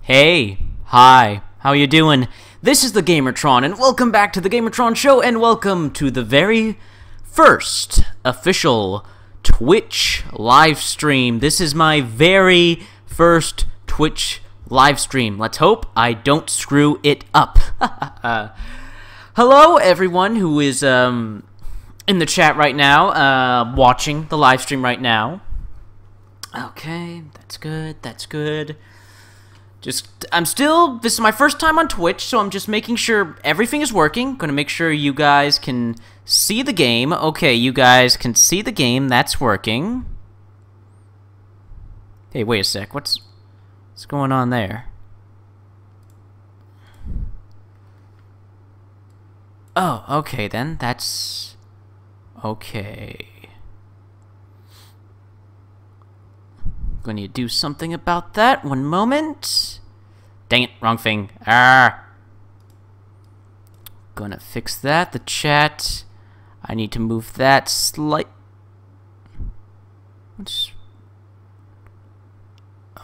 Hey, hi, how you doing? This is the Gamertron, and welcome back to the Gamertron Show, and welcome to the very first official Twitch live stream. This is my very first Twitch live stream. Let's hope I don't screw it up. Hello, everyone who is in the chat right now, watching the live stream right now. Okay, that's good, that's good. This is my first time on Twitch, so I'm just making sure everything is working. Gonna make sure you guys can see the game. Okay, you guys can see the game, that's working. Hey, wait a sec, what's going on there? Oh, okay then, that's okay. Going to do something about that. One moment. Dang it, wrong thing. Gonna fix that. The chat. I need to move that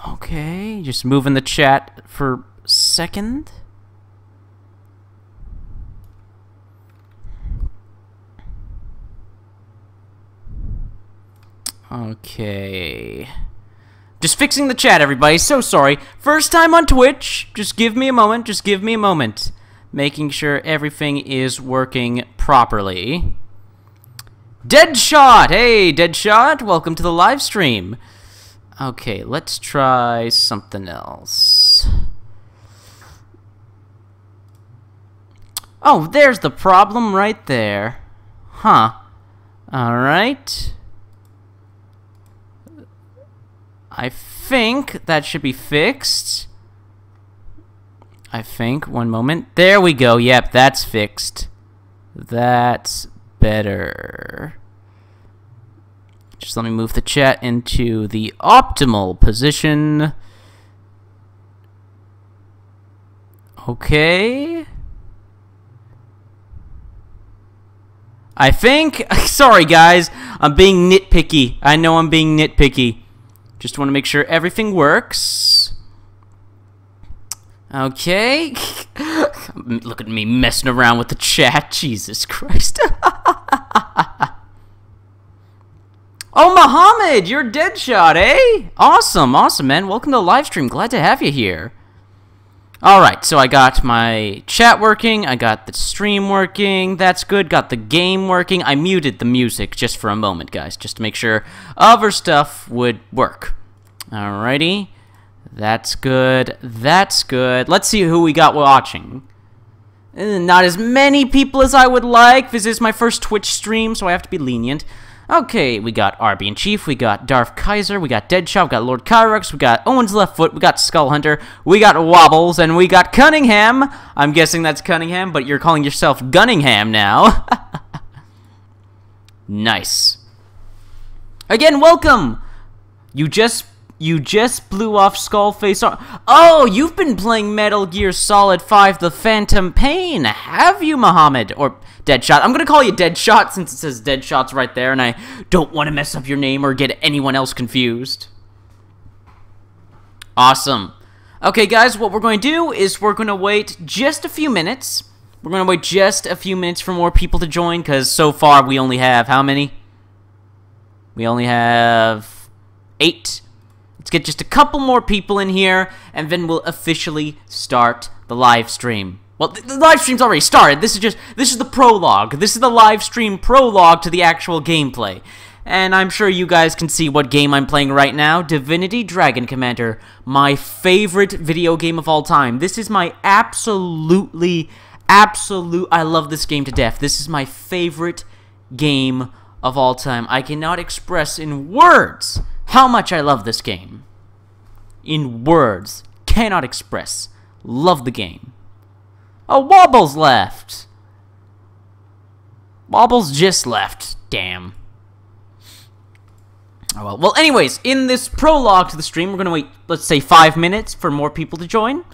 Okay, just moving the chat for a second. Okay. Just fixing the chat, everybody. So sorry. First time on Twitch. Just give me a moment. Just give me a moment. Making sure everything is working properly. Deadshot! Hey, Deadshot. Welcome to the live stream. Okay, let's try something else. Oh, there's the problem right there. Huh. Alright. I think that should be fixed. I think. One moment. There we go. Yep, that's fixed. That's better. Just let me move the chat into the optimal position. Okay. I think... Sorry, guys. I'm being nitpicky. I know I'm being nitpicky. Just want to make sure everything works. Okay. Look at me messing around with the chat. Jesus Christ. Oh, Mohammed, you're Deadshot, eh? Awesome, awesome, man. Welcome to the live stream. Glad to have you here. Alright, so I got my chat working. I got the stream working. That's good. Got the game working. I muted the music just for a moment, guys, just to make sure other stuff would work. Alrighty. That's good. That's good. Let's see who we got watching. Not as many people as I would like. This is my first Twitch stream, so I have to be lenient. Okay, we got RB in Chief, we got Darth Kaiser, we got Deadshot, we got Lord Kyrux, we got Owen's Left Foot, we got Skull Hunter, we got Wobbles, and we got Cunningham. I'm guessing that's Cunningham, but you're calling yourself Gunningham now. Nice. Again, welcome. You just blew off Skullface. Oh, you've been playing Metal Gear Solid 5: The Phantom Pain, have you, Mohammed? Or Deadshot. I'm gonna call you Deadshot since it says Deadshot's right there, and I don't want to mess up your name or get anyone else confused. Awesome. Okay, guys, what we're going to do is we're going to wait just a few minutes. We're going to wait just a few minutes for more people to join, because so far we only have how many? We only have 8. Let's get just a couple more people in here, and then we'll officially start the live stream. Well, the live stream's already started. This is the prologue. This is the live stream prologue to the actual gameplay. And I'm sure you guys can see what game I'm playing right now. Divinity Dragon Commander, my favorite video game of all time. This is my absolute, I love this game to death. This is my favorite game of all time. I cannot express in words how much I love this game. In words. Cannot express. Love the game. Oh, Wobbles left. Wobbles just left. Damn. Oh well. Well, anyways, in this prologue to the stream, we're going to wait, let's say, 5 minutes for more people to join.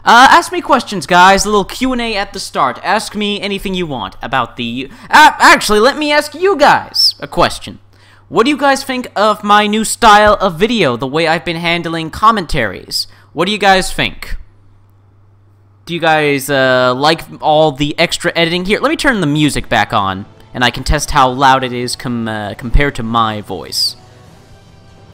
Ask me questions, guys. A little Q&A at the start. Ask me anything you want about the... actually, let me ask you guys a question. What do you guys think of my new style of video, the way I've been handling commentaries? What do you guys think? Do you guys like all the extra editing? Here, let me turn the music back on, and I can test how loud it is compared to my voice.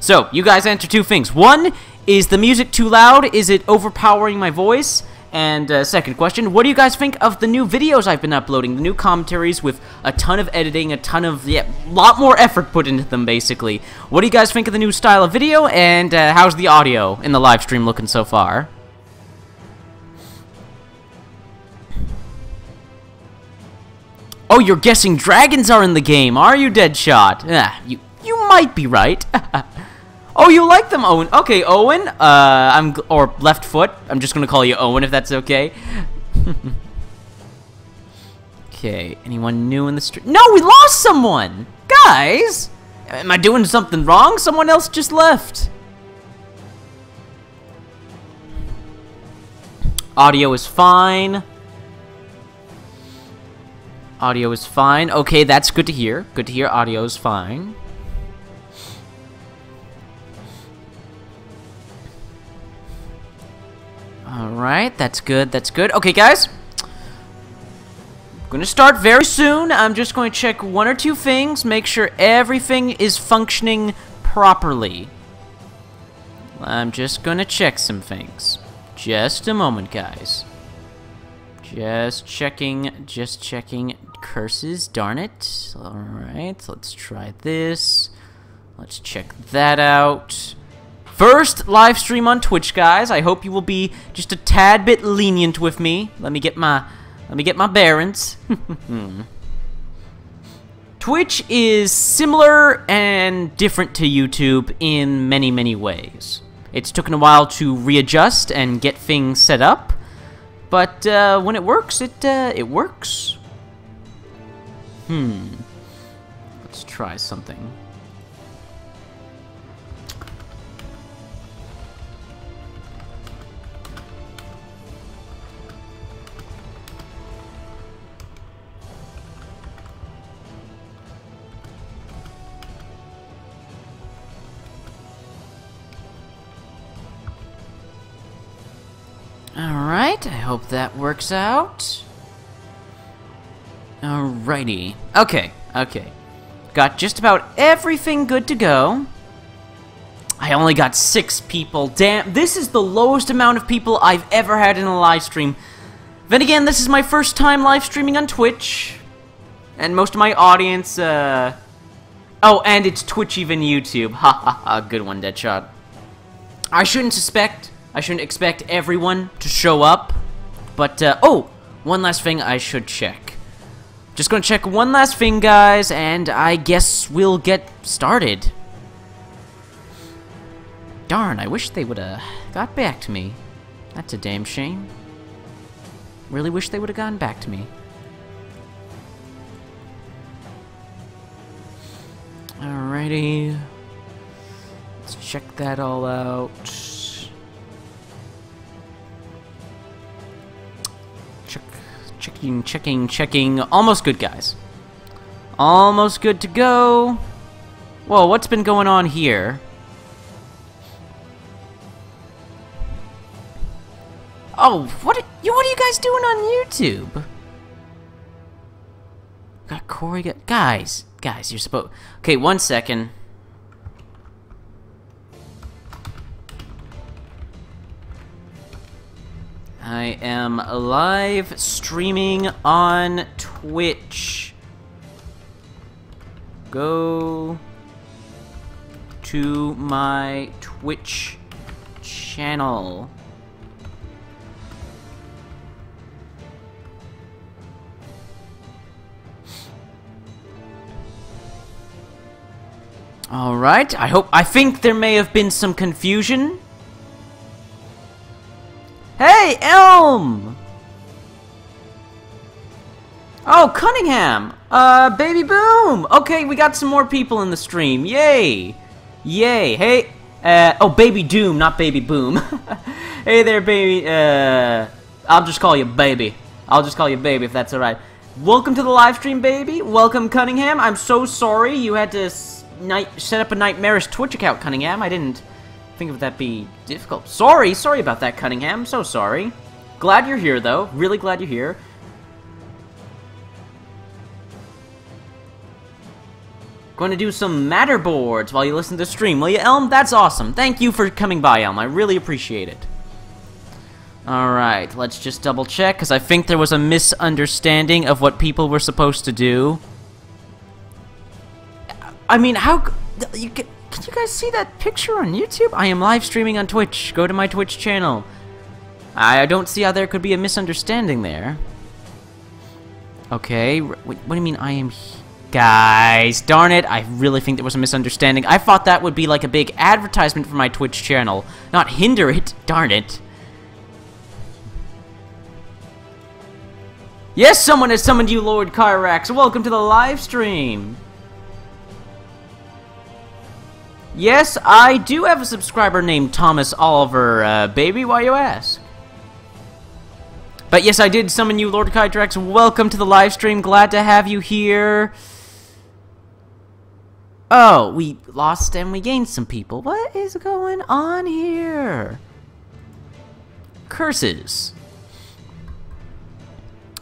So, you guys answer two things. One, is the music too loud? Is it overpowering my voice? And second question, what do you guys think of the new videos I've been uploading? The new commentaries with a ton of editing, a ton of, lot more effort put into them, basically. What do you guys think of the new style of video? And how's the audio in the live stream looking so far? Oh, you're guessing dragons are in the game, are you, Deadshot? You might be right. Oh, you like them, Owen. Okay, Owen. Or Left Foot. I'm just gonna call you Owen if that's okay. Okay, anyone new in the street? No, we lost someone! Guys! Am I doing something wrong? Someone else just left. Audio is fine. Audio is fine. Okay, that's good to hear. Good to hear audio is fine. Alright, that's good, that's good. Okay, guys. I'm gonna start very soon. I'm just going to check one or two things, make sure everything is functioning properly. I'm just gonna check some things. Just a moment, guys. Just checking curses, darn it. Alright, let's try this. Let's check that out. First live stream on Twitch, guys. I hope you will be just a tad bit lenient with me. Let me get my bearings. Twitch is similar and different to YouTube in many, many ways. It's taken a while to readjust and get things set up, but when it works, it works. Let's try something. Alright, I hope that works out. Alrighty. Okay. Got just about everything good to go. I only got 6 people. Damn, this is the lowest amount of people I've ever had in a live stream. Then again, this is my first time live streaming on Twitch. And most of my audience, oh, and it's Twitch even YouTube. Ha ha ha, good one, Deadshot. I shouldn't expect everyone to show up, but, oh, one last thing I should check. Just gonna check one last thing, guys, and I guess we'll get started. Darn, I wish they would've got back to me. That's a damn shame. Really wish they would've gotten back to me. Alrighty. Let's check that all out. Checking. Almost good, guys. Almost good to go. Whoa, what's been going on here? Oh, what are you guys doing on YouTube? Got Corey, guys, you're supposed... Okay, 1 second. I am live streaming on Twitch. Go to my Twitch channel. Alright, I think there may have been some confusion. Hey, Elm! Oh, Cunningham! Baby Boom! Okay, we got some more people in the stream. Yay! Yay! Hey, oh, Baby Doom, not Baby Boom. Hey there, baby, I'll just call you Baby. I'll just call you Baby if that's alright. Welcome to the live stream, baby. Welcome, Cunningham. I'm so sorry you had to set up a nightmarish Twitch account, Cunningham. I didn't think of that be difficult. Sorry about that, Cunningham. So sorry. Glad you're here, though. Really glad you're here. Going to do some matter boards while you listen to the stream. Will you, Elm? That's awesome. Thank you for coming by, Elm. I really appreciate it. Alright, let's just double check, because I think there was a misunderstanding of what people were supposed to do. I mean, how... Can you guys see that picture on YouTube? I am live streaming on Twitch. Go to my Twitch channel. I don't see how there could be a misunderstanding there. Okay, what do you mean I am... Guys, darn it, I really think there was a misunderstanding. I thought that would be like a big advertisement for my Twitch channel, not hinder it, darn it. Yes, someone has summoned you, Lord Kyrax. Welcome to the live stream. Yes, I do have a subscriber named Thomas Oliver, baby, why you ask? But yes, I did summon you, Lord Kyrax. Welcome to the live stream. Glad to have you here. Oh, we lost and we gained some people. What is going on here? Curses.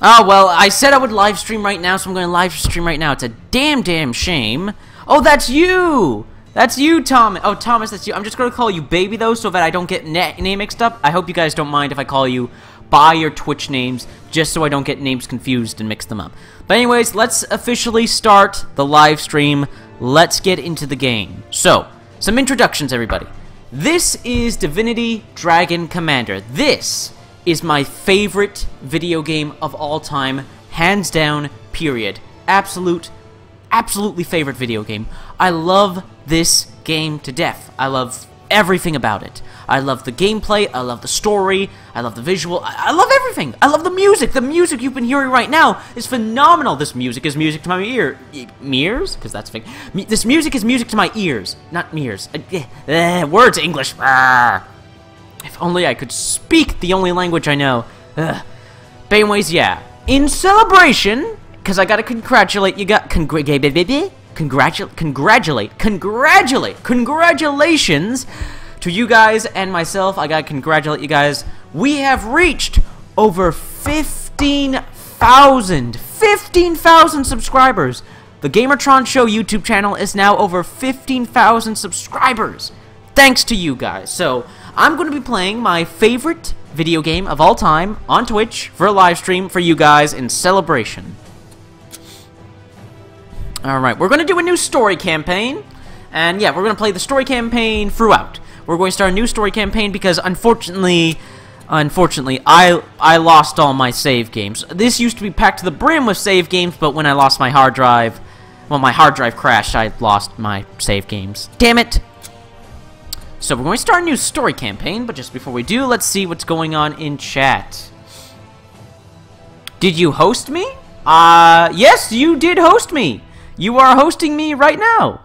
Oh, well, I said I would live stream right now, so I'm going to live stream right now. It's a damn shame. Oh, that's you! That's you, Thomas. Oh, Thomas, that's you. I'm just going to call you Baby, though, so that I don't get name mixed up. I hope you guys don't mind if I call you by your Twitch names, just so I don't get names confused and mix them up. But anyways, let's officially start the live stream. Let's get into the game. So, some introductions, everybody. This is Divinity Dragon Commander. This is my favorite video game of all time, hands down, period. Absolutely favorite video game. I love this game to death. I love everything about it. I love the gameplay, I love the story, I love the visual, I love everything! I love the music! The music you've been hearing right now is phenomenal! This music is music to my ear... Mears? Because that's fake. This music is music to my ears, not mirrors. Words, English! If only I could speak the only language I know. But anyways, yeah. In celebration, because I gotta congratulate you guys... Congratulations! To you guys and myself, I gotta congratulate you guys. We have reached over 15,000 subscribers. The Gamertron Show YouTube channel is now over 15,000 subscribers. Thanks to you guys. So, I'm going to be playing my favorite video game of all time on Twitch for a live stream for you guys in celebration. Alright, we're going to do a new story campaign. And yeah, we're going to play the story campaign throughout. We're going to start a new story campaign because, unfortunately, I lost all my save games. This used to be packed to the brim with save games, but when I lost my hard drive, well, my hard drive crashed, I lost my save games. Damn it! So we're going to start a new story campaign, but just before we do, let's see what's going on in chat. Did you host me? Yes, you did host me! You are hosting me right now!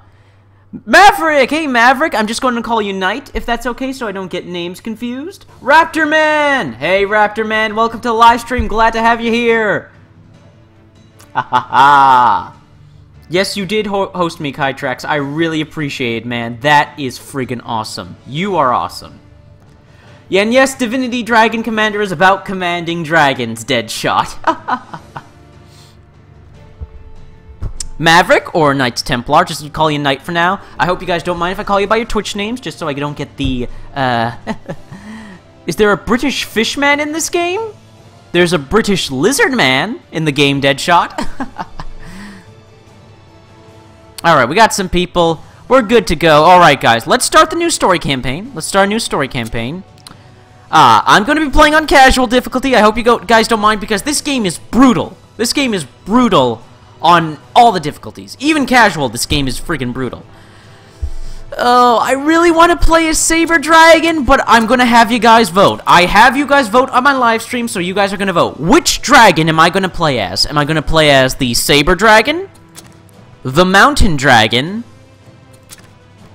Maverick! Hey, Maverick! I'm just going to call you Knight, if that's okay, so I don't get names confused. Raptor Man! Hey, Raptor Man, welcome to the live stream. Glad to have you here. Ha ha ha! Yes, you did host me, Kytrax. I really appreciate it, man. That is friggin' awesome. You are awesome. Yeah, and yes, Divinity Dragon Commander is about commanding dragons, Deadshot. Maverick, or Knights Templar, just call you Knight for now. I hope you guys don't mind if I call you by your Twitch names, just so I don't get the, Is there a British Fishman in this game? There's a British Lizard Man in the game, Deadshot. Alright, we got some people. We're good to go. Alright, guys, let's start the new story campaign. Let's start a new story campaign. I'm going to be playing on casual difficulty. I hope you guys don't mind, because this game is brutal. This game is brutal on all the difficulties. Even casual, this game is friggin' brutal. Oh, I really want to play as Saber Dragon, but I'm going to have you guys vote. I have you guys vote on my live stream, so you guys are going to vote. Which dragon am I going to play as? Am I going to play as the Saber Dragon, the Mountain Dragon,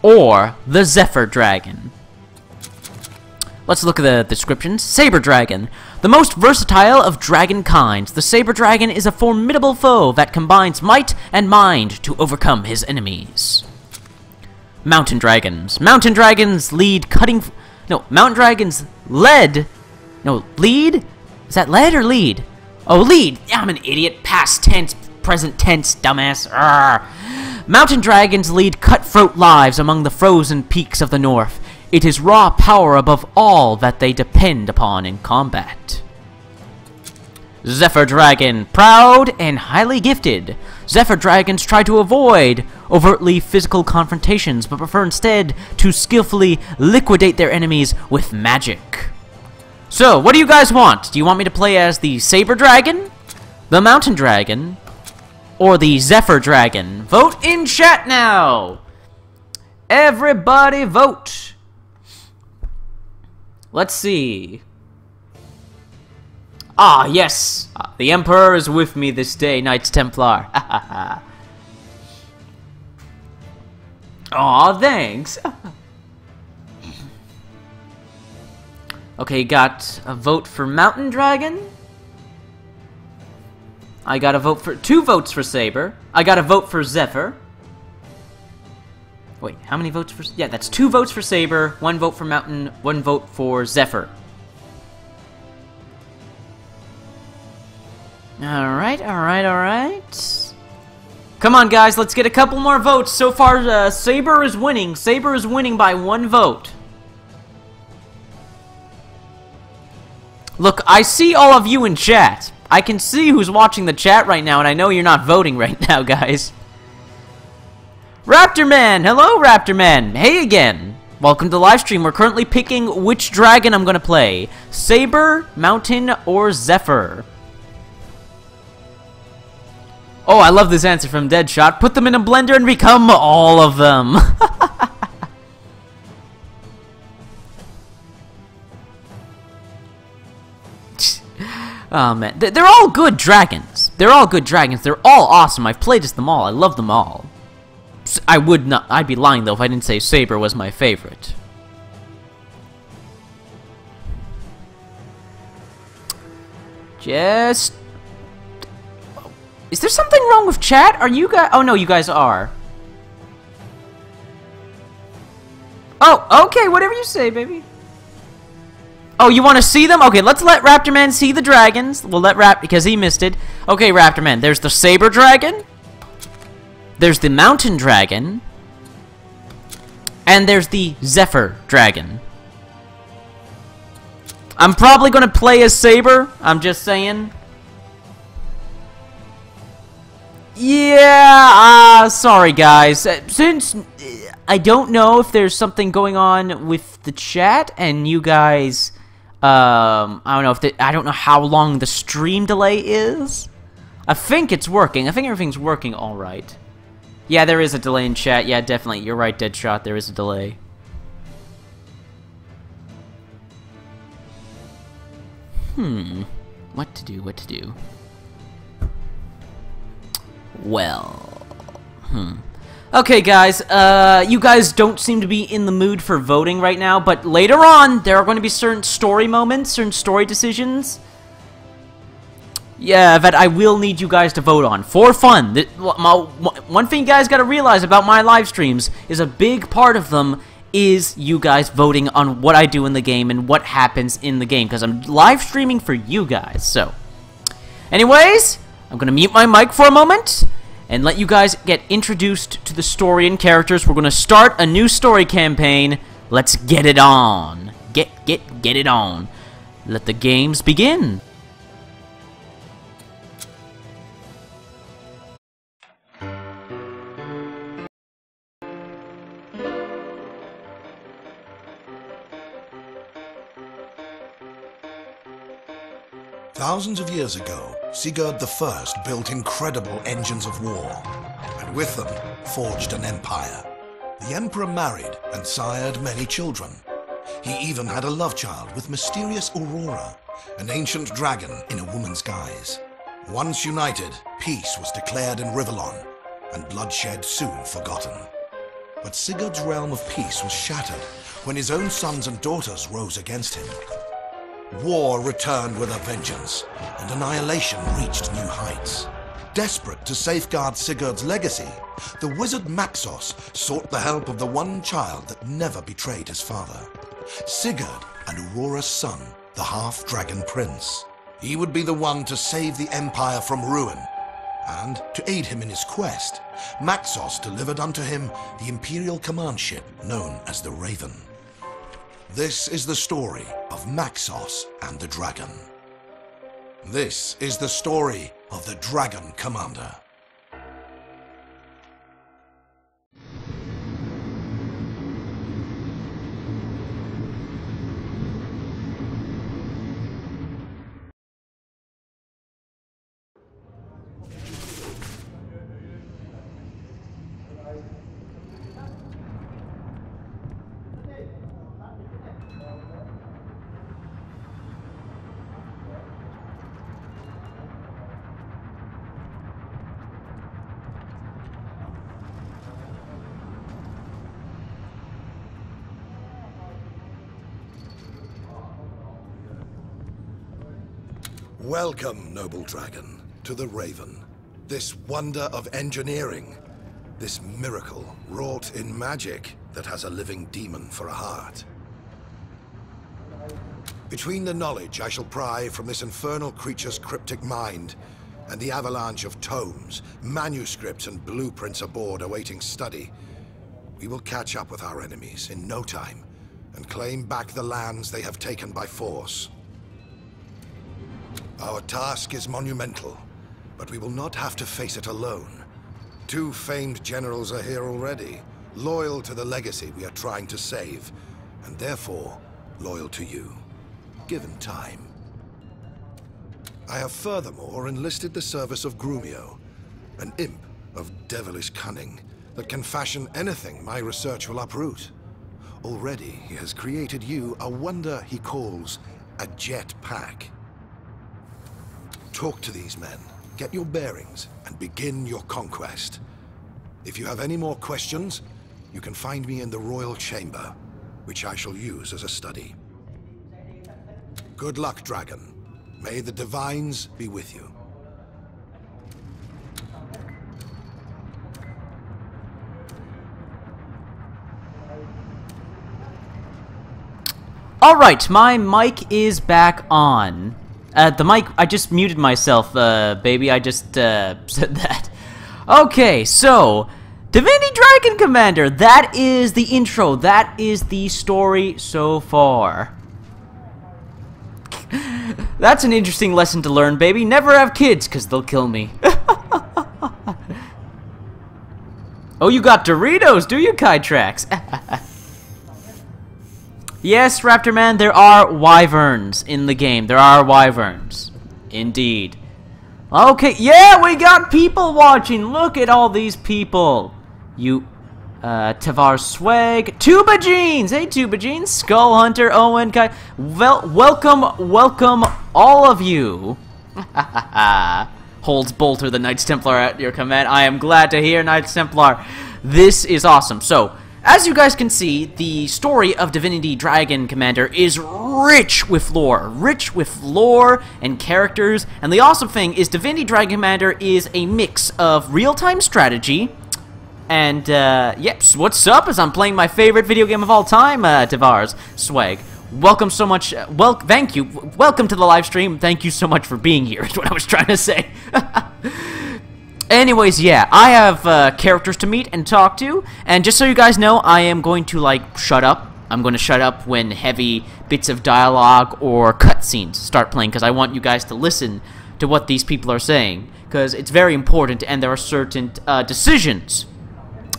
or the Zephyr Dragon? Let's look at the descriptions. Saber Dragon. The most versatile of dragon kinds, the Saber Dragon is a formidable foe that combines might and mind to overcome his enemies. Mountain dragons. Mountain dragons lead cutting... No, mountain dragons lead... No, lead? Is that lead or lead? Oh, lead! I'm an idiot. Past tense, present tense, dumbass. Arrgh. Mountain dragons lead cutthroat lives among the frozen peaks of the north. It is raw power above all that they depend upon in combat. Zephyr Dragon, proud and highly gifted. Zephyr Dragons try to avoid overtly physical confrontations, but prefer instead to skillfully liquidate their enemies with magic. So, what do you guys want? Do you want me to play as the Saber Dragon, the Mountain Dragon, or the Zephyr Dragon? Vote in chat now! Everybody vote! Let's see. Ah, yes! The Emperor is with me this day, Knights Templar. Aw, thanks! Okay, got a vote for Mountain Dragon. I got a vote for... 2 votes for Saber. I got a vote for Zephyr. Wait, how many votes for... Yeah, that's 2 votes for Saber, 1 vote for Mountain, 1 vote for Zephyr. Alright, alright, alright. Come on, guys, let's get a couple more votes. So far, Saber is winning. Saber is winning by 1 vote. Look, I see all of you in chat. I can see who's watching the chat right now, and I know you're not voting right now, guys. Raptor Man! Hello, Raptor Man! Hey again! Welcome to LiveStream. We're currently picking which dragon I'm gonna play. Saber, Mountain, or Zephyr. Oh, I love this answer from Deadshot. Put them in a blender and become all of them. Oh, man. They're all good dragons. They're all good dragons. They're all awesome. I've played as them all. I love them all. I'd be lying, though, if I didn't say Saber was my favorite. Just... Is there something wrong with chat? Are you guys... Oh, no, you guys are. Oh, okay, whatever you say, baby. Oh, you want to see them? Okay, let's let Raptor Man see the dragons. We'll let because he missed it. Okay, Raptor Man, there's the Saber Dragon. There's the Mountain Dragon. And there's the Zephyr Dragon. I'm probably going to play as Saber. I'm just saying. Yeah, sorry guys. Since I don't know if there's something going on with the chat and you guys, I don't know if I don't know how long the stream delay is. I think it's working. I think everything's working all right. Yeah, there is a delay in chat. Yeah, definitely. You're right, Deadshot. There is a delay. What to do? What to do? Well, Okay, guys, you guys don't seem to be in the mood for voting right now, but later on, there are going to be certain story moments, certain story decisions, yeah, that I will need you guys to vote on, for fun. One thing you guys gotta realize about my live streams is a big part of them is you guys voting on what I do in the game and what happens in the game, because I'm live streaming for you guys, so. Anyways, I'm gonna mute my mic for a moment and let you guys get introduced to the story and characters. We're gonna start a new story campaign. Let's get it on. Get it on. Let the games begin. Thousands of years ago, Sigurd I built incredible engines of war, and with them forged an empire. The emperor married and sired many children. He even had a love child with mysterious Aurora, an ancient dragon in a woman's guise. Once united, peace was declared in Rivellon, and bloodshed soon forgotten. But Sigurd's realm of peace was shattered when his own sons and daughters rose against him. War returned with a vengeance, and annihilation reached new heights. Desperate to safeguard Sigurd's legacy, the wizard Maxos sought the help of the one child that never betrayed his father, Sigurd and Aurora's son, the half-dragon prince. He would be the one to save the empire from ruin, and to aid him in his quest, Maxos delivered unto him the imperial command ship known as the Raven. This is the story of Maxos and the dragon. This is the story of the Dragon Commander. Welcome, noble dragon, to the Raven. This wonder of engineering, this miracle wrought in magic that has a living demon for a heart. Between the knowledge I shall pry from this infernal creature's cryptic mind and the avalanche of tomes, manuscripts and blueprints aboard awaiting study, we will catch up with our enemies in no time and claim back the lands they have taken by force. Our task is monumental, but we will not have to face it alone. Two famed generals are here already, loyal to the legacy we are trying to save, and therefore loyal to you, given time. I have furthermore enlisted the service of Grumio, an imp of devilish cunning that can fashion anything my research will uproot. Already he has created you a wonder he calls a jet pack. Talk to these men, get your bearings, and begin your conquest. If you have any more questions, you can find me in the Royal Chamber, which I shall use as a study. Good luck, Dragon. May the Divines be with you. Alright, my mic is back on. The mic, I just muted myself, baby. I just, said that. Okay, so, Divinity Dragon Commander, that is the intro. That is the story so far. That's an interesting lesson to learn, baby. Never have kids, because they'll kill me. Oh, you got Doritos, do you, Kytrax? Yes, Raptor Man, there are wyverns in the game. There are wyverns. Indeed. Okay, yeah, we got people watching. Look at all these people. You, Tavar Swag, Tuba Jeans. Hey, Tuba Jeans. Skull Hunter, Owen, Kai. Well, welcome, all of you. Holds Bolter, the Knights Templar, at your command. I am glad to hear, Knights Templar. This is awesome. So, as you guys can see, the story of Divinity Dragon Commander is rich with lore and characters, and the awesome thing is Divinity Dragon Commander is a mix of real-time strategy, and, yep, what's up as I'm playing my favorite video game of all time, Tavar's Swag. Welcome so much, thank you, welcome to the live stream, thank you so much for being here, is what I was trying to say. Anyways, yeah, I have characters to meet and talk to, and just so you guys know, I am going to, like, shut up. I'm going to shut up when heavy bits of dialogue or cutscenes start playing, because I want you guys to listen to what these people are saying, because it's very important, and there are certain decisions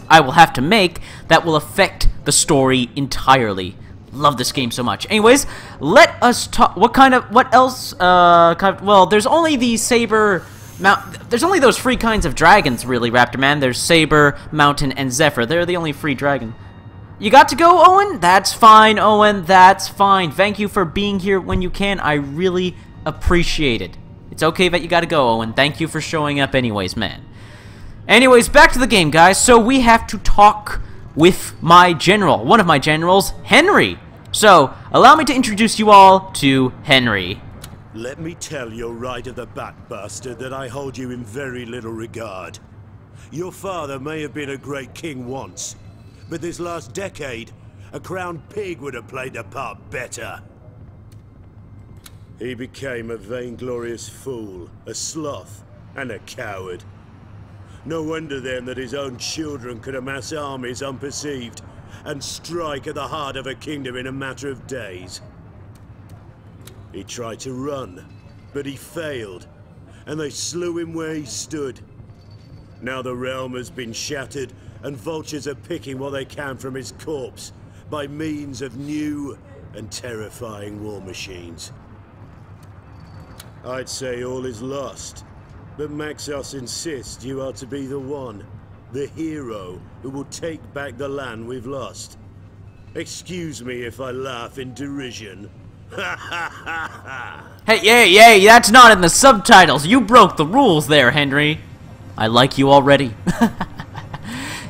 I will have to make that will affect the story entirely. Love this game so much. Anyways, let us talk. What else? Well, there's only the Saber... There's only those three kinds of dragons, really, Raptor Man. There's Saber, Mountain, and Zephyr. They're the only free dragon. You got to go, Owen? That's fine, Owen. That's fine. Thank you for being here when you can. I really appreciate it. It's okay that you got to go, Owen. Thank you for showing up anyways, man. Anyways, back to the game, guys. So we have to talk with my general. One of my generals, Henry. So, allow me to introduce you all to Henry. Let me tell your right of the back bastard that I hold you in very little regard. Your father may have been a great king once, but this last decade, a crowned pig would have played the part better. He became a vainglorious fool, a sloth, and a coward. No wonder then that his own children could amass armies unperceived and strike at the heart of a kingdom in a matter of days. He tried to run, but he failed, and they slew him where he stood. Now the realm has been shattered, and vultures are picking what they can from his corpse by means of new and terrifying war machines. I'd say all is lost, but Maxos insists you are to be the one, the hero, who will take back the land we've lost. Excuse me if I laugh in derision. Ha ha ha ha! Hey, that's not in the subtitles. You broke the rules there, Henry. I like you already.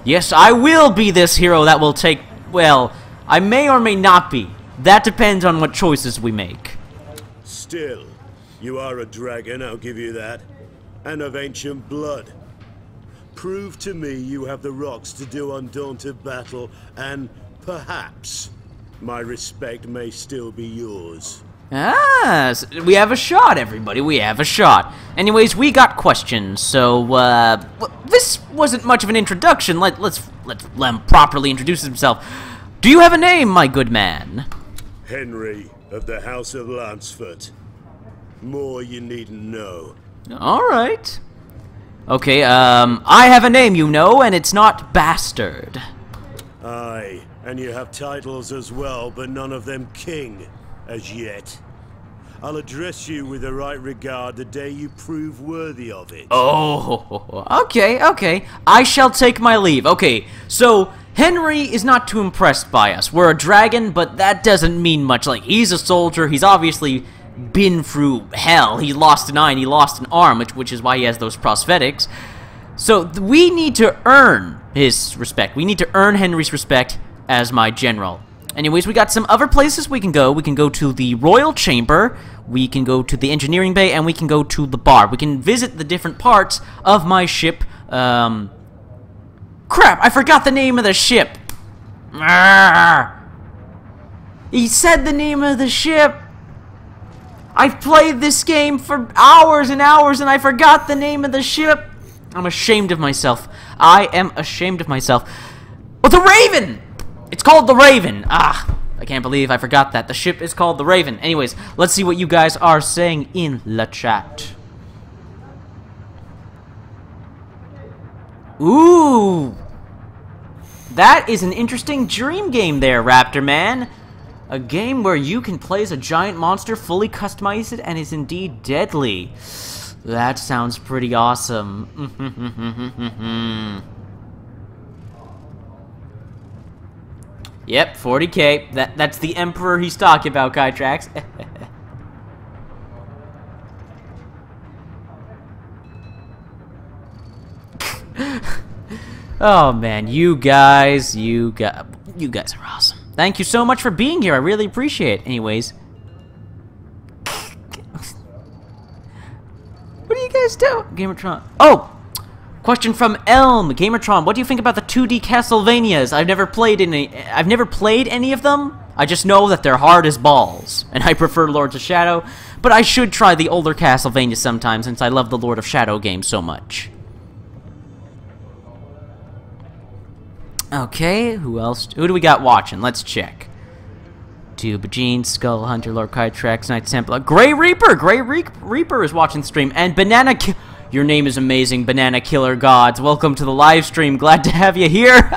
Yes, I will be this hero that will take... Well, I may or may not be. That depends on what choices we make. Still, you are a dragon, I'll give you that. And of ancient blood. Prove to me you have the rocks to do undaunted battle, and perhaps my respect may still be yours. Ah, we have a shot, everybody. We have a shot. Anyways, we got questions, so, this wasn't much of an introduction. Let's let him properly introduce himself. Do you have a name, my good man? Henry of the House of Lanceford. More you needn't know. Alright. Okay, I have a name, you know, and it's not Bastard. Aye, and you have titles as well, but none of them king. As yet. I'll address you with the right regard the day you prove worthy of it. Oh, okay. I shall take my leave. Okay, so Henry is not too impressed by us. We're a dragon, but that doesn't mean much. Like, he's a soldier. He's obviously been through hell. He lost an eye and he lost an arm, which is why he has those prosthetics. So we need to earn his respect. We need to earn Henry's respect as my general. Anyways, we got some other places we can go. We can go to the Royal Chamber, we can go to the Engineering Bay, and we can go to the bar. We can visit the different parts of my ship. Crap, I forgot the name of the ship. He said the name of the ship. I've played this game for hours and hours, and I forgot the name of the ship. I'm ashamed of myself. I am ashamed of myself. Oh, the Raven! It's called the Raven. Ah, I can't believe I forgot that. The ship is called the Raven. Anyways, let's see what you guys are saying in the chat. Ooh. That is an interesting dream game there, Raptor Man. A game where you can play as a giant monster, fully customize it, and is indeed deadly. That sounds pretty awesome. Yep, 40k. That's the Emperor he's talking about, Kytrax. Oh man, you guys are awesome. Thank you so much for being here. I really appreciate it. Anyways, what do you guys do? Gamertron. Oh. Question from Elm, Gamertron, what do you think about the 2D Castlevanias? I've never played any of them. I just know that they're hard as balls, and I prefer Lords of Shadow, but I should try the older Castlevania sometime since I love the Lord of Shadow games so much. Okay, who else? Who do we got watching? Let's check. Tubagene, Skull Hunter, Lord Kytrax, Knight Templar, Grey Reaper! Grey Reaper is watching the stream, and Banana Your name is amazing, Banana Killer Gods. Welcome to the live stream. Glad to have you here.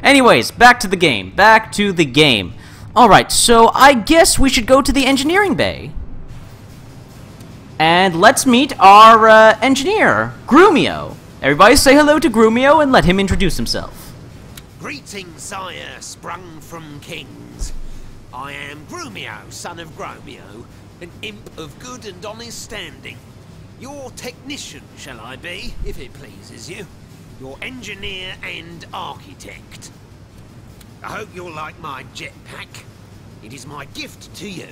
Anyways, back to the game. Alright, so I guess we should go to the engineering bay. And let's meet our engineer, Grumio. Everybody say hello to Grumio and let him introduce himself. Greetings, sire, sprung from kings. I am Grumio, son of Gromio, an imp of good and honest standing. Your technician, shall I be, if it pleases you. Your engineer and architect. I hope you'll like my jetpack. It is my gift to you,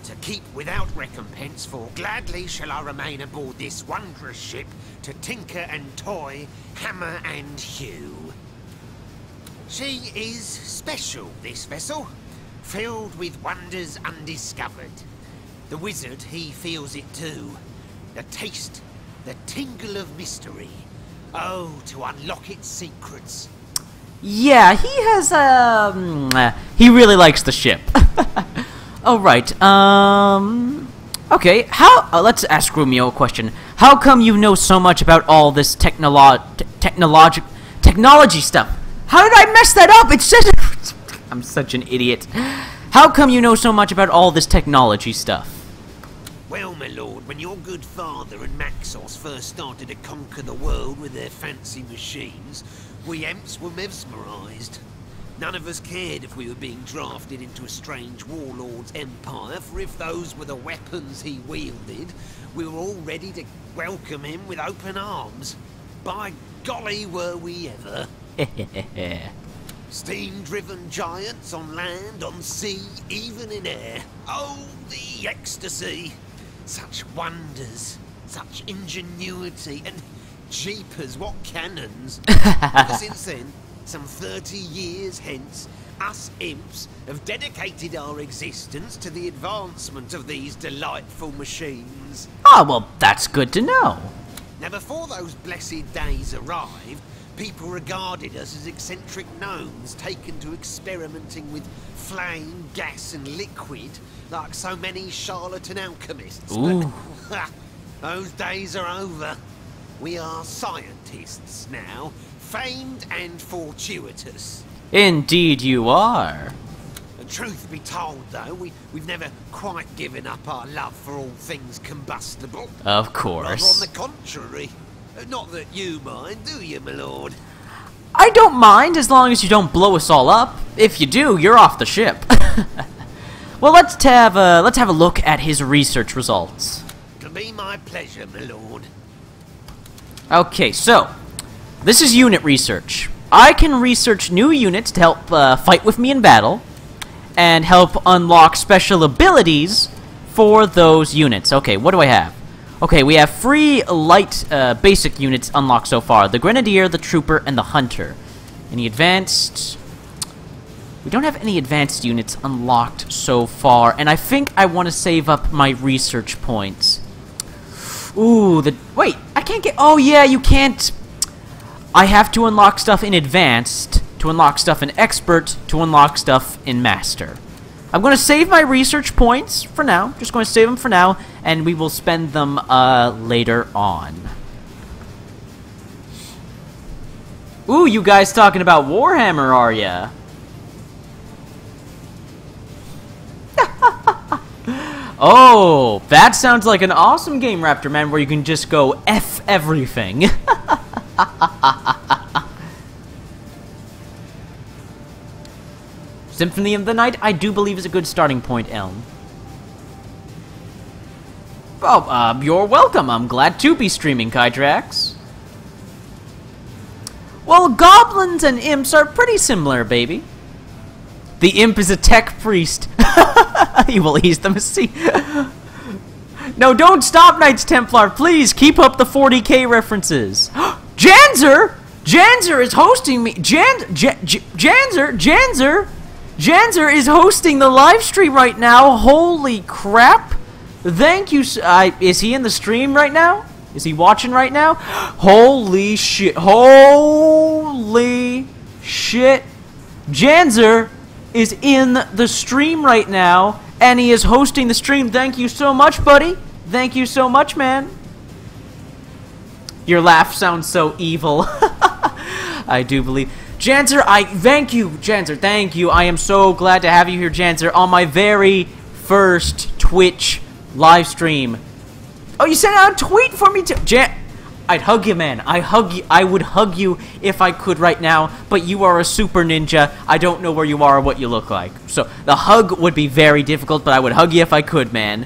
to keep without recompense, for gladly shall I remain aboard this wondrous ship to tinker and toy, hammer and hew. She is special, this vessel, filled with wonders undiscovered. The wizard, he feels it too. The taste, the tingle of mystery. Oh, to unlock its secrets. Yeah, he has, he really likes the ship. Oh, right, okay, let's ask Romeo a question. How come you know so much about all this technology stuff? How did I mess that up? It's such I'm such an idiot. How come you know so much about all this technology stuff? Well, my lord, when your good father and Maxos first started to conquer the world with their fancy machines, we Emps were mesmerized. None of us cared if we were being drafted into a strange warlord's empire, for if those were the weapons he wielded, we were all ready to welcome him with open arms. By golly, were we ever. Steam-driven giants on land, on sea, even in air. Oh, the ecstasy! Such wonders, such ingenuity, and jeepers, what cannons! Ever since then, some 30 years hence, us imps have dedicated our existence to the advancement of these delightful machines. Ah, well, that's good to know. Now, before those blessed days arrived, people regarded us as eccentric gnomes taken to experimenting with flame, gas, and liquid like so many charlatan alchemists. Ooh. But those days are over. We are scientists now, famed and fortuitous. Indeed you are. Truth be told, though, we've never quite given up our love for all things combustible. Of course. Rather on the contrary. Not that you mind, do you, my lord? I don't mind, as long as you don't blow us all up. If you do, you're off the ship. Well, let's have a look at his research results. It'll be my pleasure, my lord. Okay, so this is unit research. I can research new units to help fight with me in battle, and help unlock special abilities for those units. Okay, what do I have? Okay, we have 3 light basic units unlocked so far. The Grenadier, the Trooper, and the Hunter. Any advanced? We don't have any advanced units unlocked so far, and I think I want to save up my research points. Ooh, wait, I can't get... Oh, yeah, you can't... I have to unlock stuff in advanced, to unlock stuff in expert, to unlock stuff in master. I'm going to save my research points for now. Just going to save them for now, and we will spend them later on. Ooh, you guys talking about Warhammer, are ya? Oh, that sounds like an awesome game, Raptor Man, where you can just go F everything. Symphony of the Night, I do believe, is a good starting point, Elm. Oh, you're welcome. I'm glad to be streaming, Kydrax. Well, goblins and imps are pretty similar, baby. The imp is a tech priest. He will ease them a seat. No, don't stop, Knights Templar. Please, keep up the 40k references. Janzer! Janzer is hosting me. Janzer is hosting the live stream right now. Holy crap. Thank you. Is he in the stream right now? Is he watching right now? Holy shit. Holy shit. Janzer is in the stream right now, and he is hosting the stream. Thank you so much, buddy. Thank you so much, man. Your laugh sounds so evil. I do believe... Janzer, thank you, Janzer, thank you. I am so glad to have you here, Janzer, on my very first Twitch live stream. Oh, you sent out a tweet for me too. I'd hug you, man. I would hug you if I could right now, but you are a super ninja. I don't know where you are or what you look like. So the hug would be very difficult, but I would hug you if I could, man.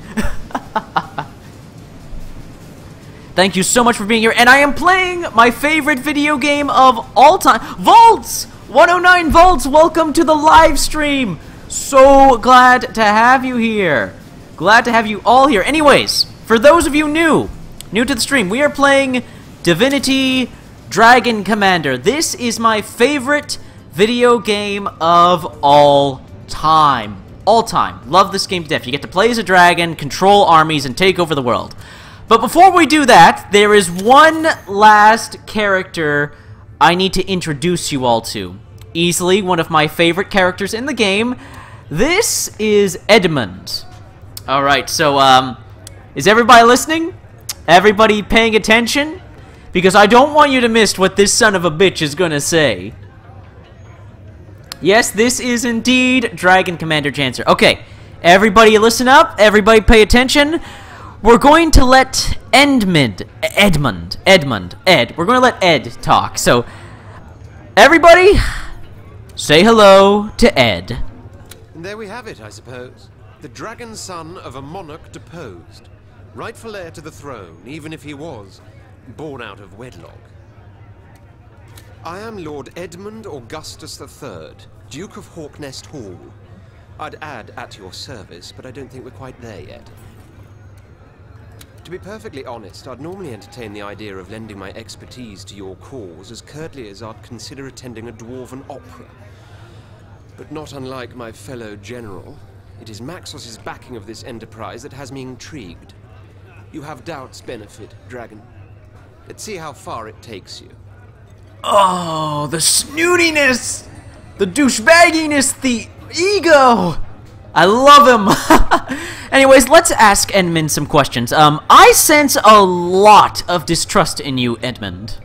Thank you so much for being here, and I am playing my favorite video game of all time, Vaults! 109 Vaults, welcome to the live stream! So glad to have you here. Glad to have you all here. Anyways, for those of you new to the stream, we are playing Divinity Dragon Commander. This is my favorite video game of all time. All time. Love this game to death. You get to play as a dragon, control armies, and take over the world. But before we do that, there is one last character I need to introduce you all to. Easily one of my favorite characters in the game. This is Edmund. Alright, so, is everybody listening? Everybody paying attention? Because I don't want you to miss what this son of a bitch is gonna say. Yes, this is indeed Dragon Commander Janser. Okay, everybody listen up. Everybody pay attention. We're going to let Ed, we're going to let Ed talk. So, everybody, say hello to Ed. And there we have it, I suppose. The dragon son of a monarch deposed. Rightful heir to the throne, even if he was born out of wedlock. I am Lord Edmund Augustus III, Duke of Hawknest Hall. I'd add at your service, but I don't think we're quite there yet. To be perfectly honest, I'd normally entertain the idea of lending my expertise to your cause as curtly as I'd consider attending a dwarven opera. But not unlike my fellow general, it is Maxos's backing of this enterprise that has me intrigued. You have doubts benefit, Dragon. Let's see how far it takes you. Oh, the snootiness! The douchebagginess, the ego! I love him! Anyways, let's ask Edmund some questions. I sense a lot of distrust in you, Edmund.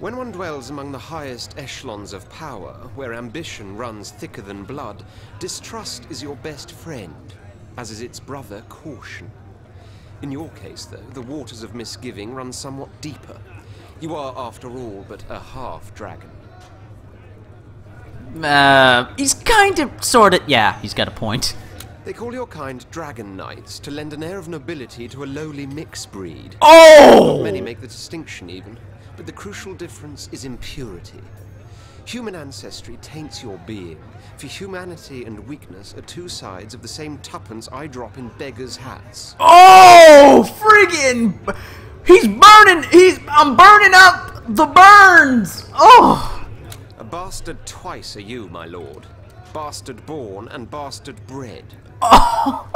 When one dwells among the highest echelons of power, where ambition runs thicker than blood, distrust is your best friend, as is its brother, caution. In your case, though, the waters of misgiving run somewhat deeper. You are, after all, but a half-dragon. He's kind of, sort of, yeah, he's got a point. They call your kind dragon knights to lend an air of nobility to a lowly mixed breed. Oh! Not many make the distinction, even. But the crucial difference is impurity. Human ancestry taints your being, for humanity and weakness are two sides of the same tuppence I drop in beggars' hats. Oh, friggin'! I'm burning up the burns! Oh! A bastard twice are you, my lord. Bastard born and bastard bred. Oh,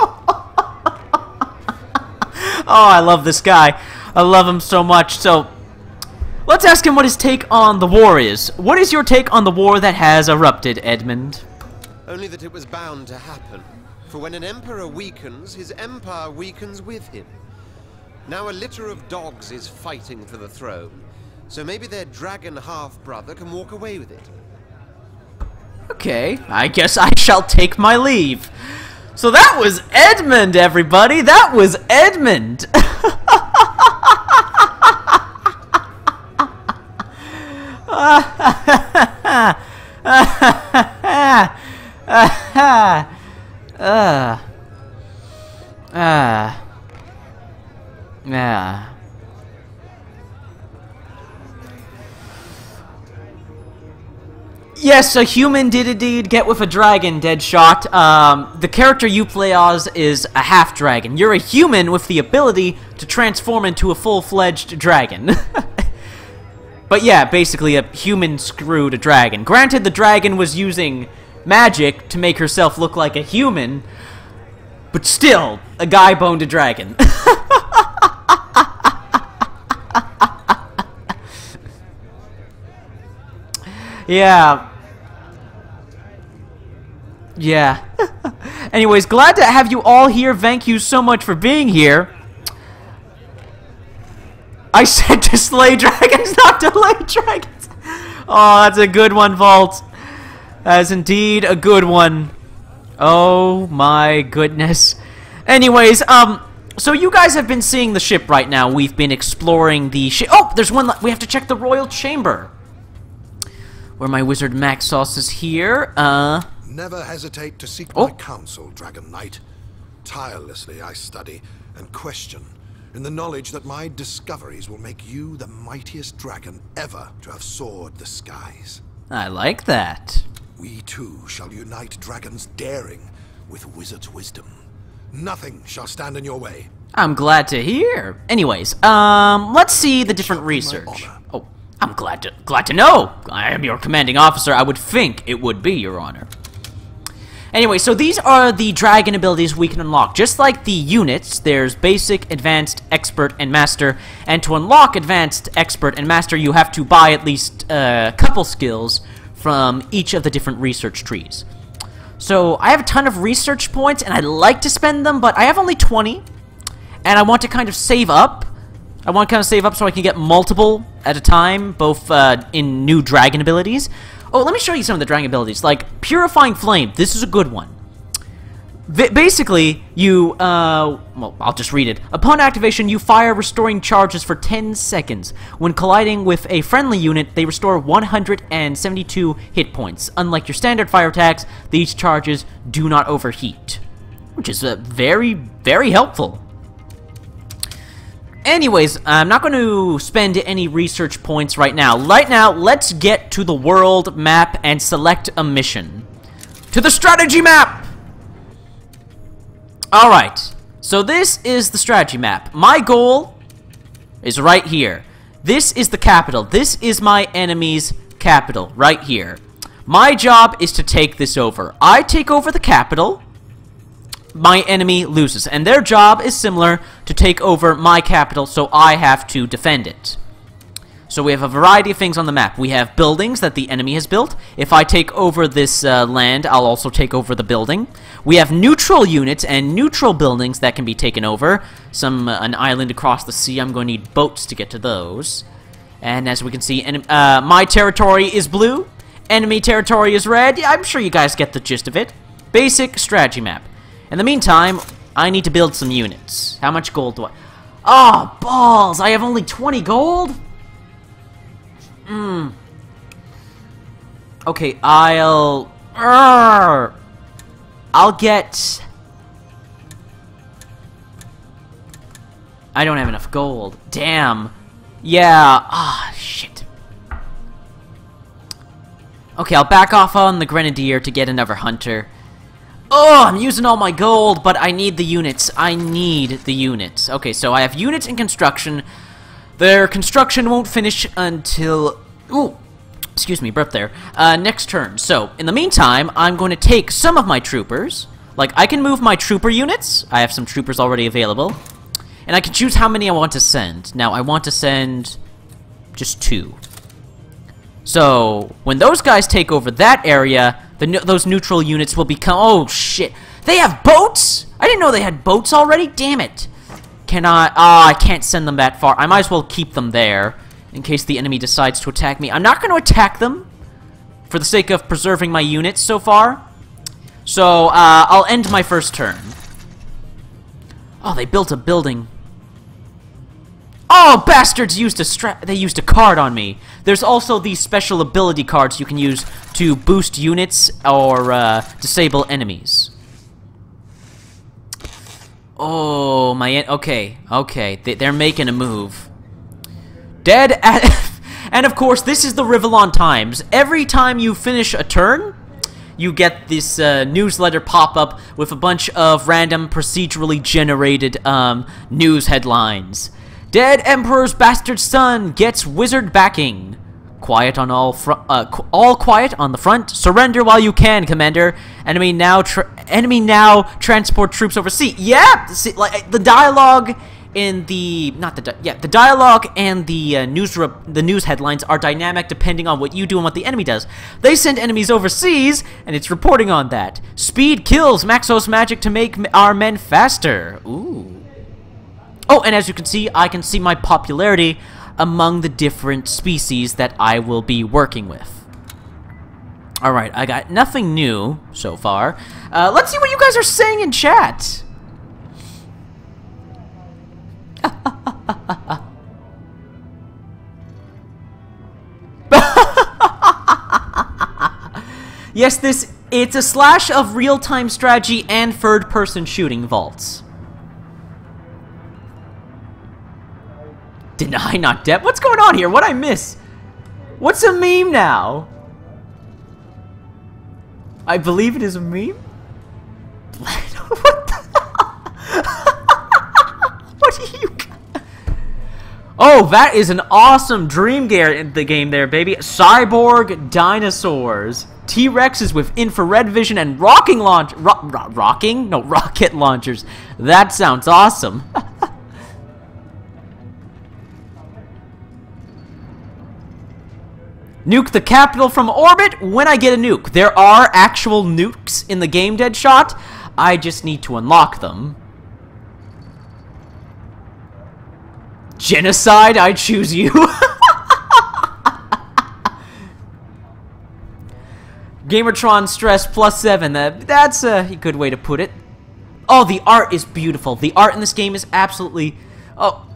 I love this guy. I love him so much. So, let's ask him what his take on the war is. What is your take on the war that has erupted, Edmund? Only that it was bound to happen. For when an emperor weakens, his empire weakens with him. Now a litter of dogs is fighting for the throne. So maybe their dragon half-brother can walk away with it. Okay, I guess I shall take my leave. So that was Edmund, everybody. That was Edmund. Yes, a human did indeed get with a dragon, Deadshot. The character you play as is a half-dragon. You're a human with the ability to transform into a full-fledged dragon. But yeah, basically a human screwed a dragon. Granted, the dragon was using magic to make herself look like a human, but still, a guy boned a dragon. Yeah. Yeah. Anyways, glad to have you all here. Thank you so much for being here. I said to slay dragons, not to lay dragons. Oh, that's a good one, Vault. That is indeed a good one. Oh my goodness. Anyways, so you guys have been seeing the ship right now. We've been exploring the ship. Oh, there's one. We have to check the royal chamber. Where my wizard Maxos is here. Never hesitate to seek my counsel, Dragon Knight. Tirelessly I study and question, in the knowledge that my discoveries will make you the mightiest dragon ever to have soared the skies. I like that. We too shall unite dragons' daring with wizard's wisdom, Nothing shall stand in your way. I'm glad to hear. Anyways, let's see the different research. Oh, I'm glad to know. I am your commanding officer. I would think it would be, Your Honor. Anyway, so these are the dragon abilities we can unlock. Just like the units, there's basic, advanced, expert, and master. And to unlock advanced, expert, and master, you have to buy at least a couple skills from each of the different research trees. So I have a ton of research points, and I'd like to spend them, but I have only 20. And I want to kind of save up. I want to kind of save up so I can get multiple at a time, both in new dragon abilities. Oh, let me show you some of the dragon abilities. Like, Purifying Flame. This is a good one. Basically, you, well, I'll just read it. Upon activation, you fire restoring charges for 10 seconds. When colliding with a friendly unit, they restore 172 hit points. Unlike your standard fire attacks, these charges do not overheat. Which is very, very helpful. Anyways, I'm not going to spend any research points right now. Right now, let's get to the world map and select a mission. To the strategy map! Alright, so this is the strategy map. My goal is right here. This is the capital. This is my enemy's capital, right here. My job is to take this over. I take over the capital. My enemy loses, and their job is similar, to take over my capital, so I have to defend it. So we have a variety of things on the map. We have buildings that the enemy has built. If I take over this land, I'll also take over the building. We have neutral units and neutral buildings that can be taken over. An island across the sea. I'm going to need boats to get to those. And as we can see, my territory is blue. Enemy territory is red. Yeah, I'm sure you guys get the gist of it. Basic strategy map. In the meantime, I need to build some units. How much gold do I... Oh, balls! I have only 20 gold? Okay, I'll get... I don't have enough gold. Damn. Yeah. Ah, shit. Okay, I'll back off on the Grenadier to get another hunter. Oh, I'm using all my gold, but I need the units. I need the units. Okay, so I have units in construction. Their construction won't finish until... Ooh, excuse me, burp there. Next turn. So, in the meantime, I'm going to take some of my troopers. Like, I can move my trooper units. I have some troopers already available. And I can choose how many I want to send. Now, I want to send just 2. So, when those guys take over that area... those neutral units will become... Oh, shit. They have boats? I didn't know they had boats already? Damn it. Can I... I can't send them that far. I might as well keep them there in case the enemy decides to attack me. I'm not going to attack them for the sake of preserving my units so far. So, I'll end my first turn. Oh, they built a building. Oh, bastards they used a card on me. There's also these special ability cards you can use to boost units or disable enemies. Oh, okay. They're making a move. Dead and of course, this is the Rivellon Times. Every time you finish a turn, you get this newsletter pop-up with a bunch of random procedurally generated news headlines. Dead Emperor's bastard son gets wizard backing. Quiet on all quiet on the front. Surrender while you can, Commander. Enemy now transport troops overseas. Yeah, see, like the dialogue in the the dialogue and the news headlines are dynamic depending on what you do and what the enemy does. They send enemies overseas, and it's reporting on that. Speed kills Maxos magic to make our men faster. Ooh. Oh, and as you can see, I can see my popularity among the different species that I will be working with. Alright, I got nothing new so far. Let's see what you guys are saying in chat. Yes, it's a slash of real-time strategy and third-person shooting vaults. Deny not dead. What's going on here? What'd I miss? What's a meme now? I believe it is a meme? What the Oh, that is an awesome dream gear in the game there, baby. Cyborg dinosaurs. T-Rexes with infrared vision and rocket launchers. That sounds awesome. Nuke the capital from orbit when I get a nuke. There are actual nukes in the game, Deadshot. I just need to unlock them. Genocide, I choose you. Gamertron stress +7. That's a good way to put it. Oh, the art is beautiful. The art in this game is absolutely... Oh.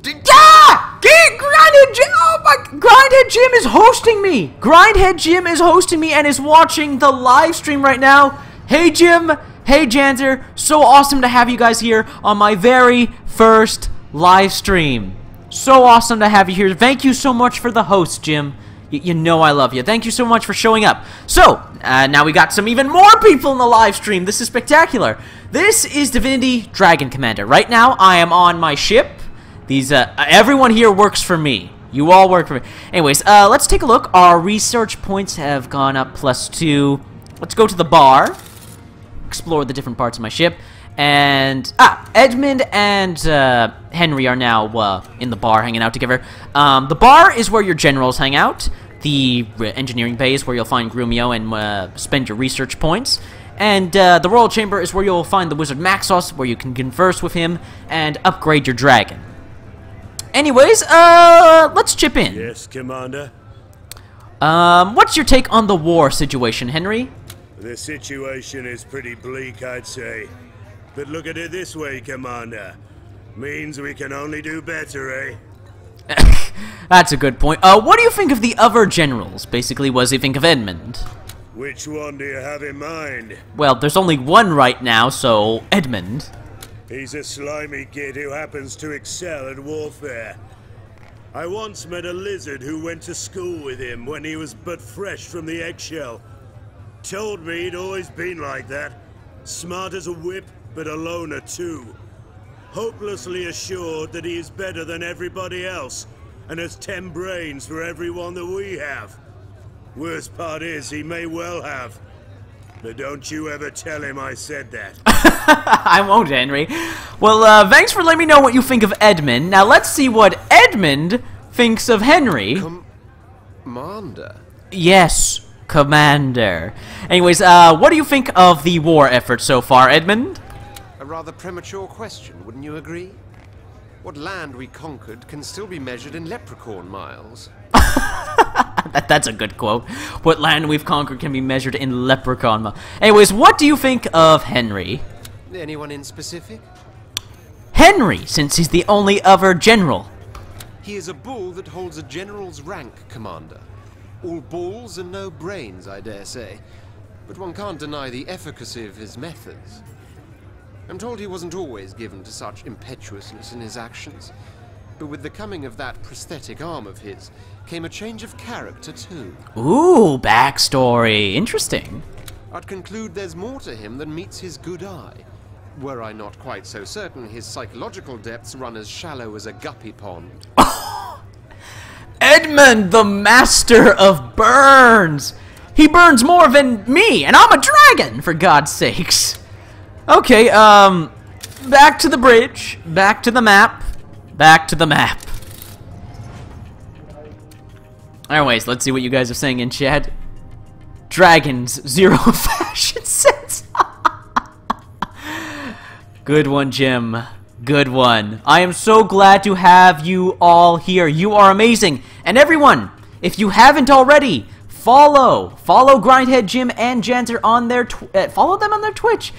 Yeah! Grindhead Jim! Oh my... Grindhead Jim is hosting me! Grindhead Jim is hosting me and is watching the live stream right now. Hey, Jim. Hey, Janzer. So awesome to have you guys here on my very first live stream. So awesome to have you here. Thank you so much for the host, Jim. You know I love you. Thank you so much for showing up. So, now we got some even more people in the live stream. This is spectacular. This is Divinity Dragon Commander. Right now, I am on my ship. These, everyone here works for me. You all work for me. Anyways, let's take a look. Our research points have gone up +2. Let's go to the bar. Explore the different parts of my ship. And, Edmund and Henry are now in the bar hanging out together. The bar is where your generals hang out. The engineering bay is where you'll find Grumio and spend your research points. And the Royal Chamber is where you'll find the Wizard Maxos, where you can converse with him and upgrade your dragon. Anyways, let's chip in. Yes, Commander? What's your take on the war situation, Henry? The situation is pretty bleak, I'd say. But look at it this way, Commander. Means we can only do better, eh? That's a good point. What do you think of the other generals? Basically, what do you think of Edmund? Which one do you have in mind? Well, there's only one right now, so Edmund. He's a slimy kid who happens to excel at warfare. I once met a lizard who went to school with him when he was but fresh from the eggshell. Told me he'd always been like that. Smart as a whip, but a loner too. Hopelessly assured that he is better than everybody else, and has 10 brains for every one that we have. Worst part is, he may well have. But don't you ever tell him I said that. I won't, Henry. Well, thanks for letting me know what you think of Edmund. Now let's see what Edmund thinks of Henry. Commander? Yes, Commander. Anyways, what do you think of the war effort so far, Edmund? A rather premature question, wouldn't you agree? What land we conquered can still be measured in leprechaun miles. That's a good quote. What land we've conquered can be measured in leprechaun miles. Anyways, what do you think of Henry? Anyone in specific? Henry, since he's the only other general. He is a bull that holds a general's rank, Commander. All balls and no brains, I dare say. But one can't deny the efficacy of his methods. I'm told he wasn't always given to such impetuousness in his actions. But with the coming of that prosthetic arm of his, came a change of character too. Ooh, backstory. Interesting. I'd conclude there's more to him than meets his good eye. Were I not quite so certain his psychological depths run as shallow as a guppy pond. Edmund, the master of burns! He burns more than me, and I'm a dragon, for God's sakes. Okay, back to the bridge, back to the map, back to the map. Anyways, let's see what you guys are saying in chat. Dragons, 0 fashion sense. Good one, Jim. Good one. I am so glad to have you all here. You are amazing. And everyone, if you haven't already, follow Grindhead Jim and Janzer on their follow them on their Twitch.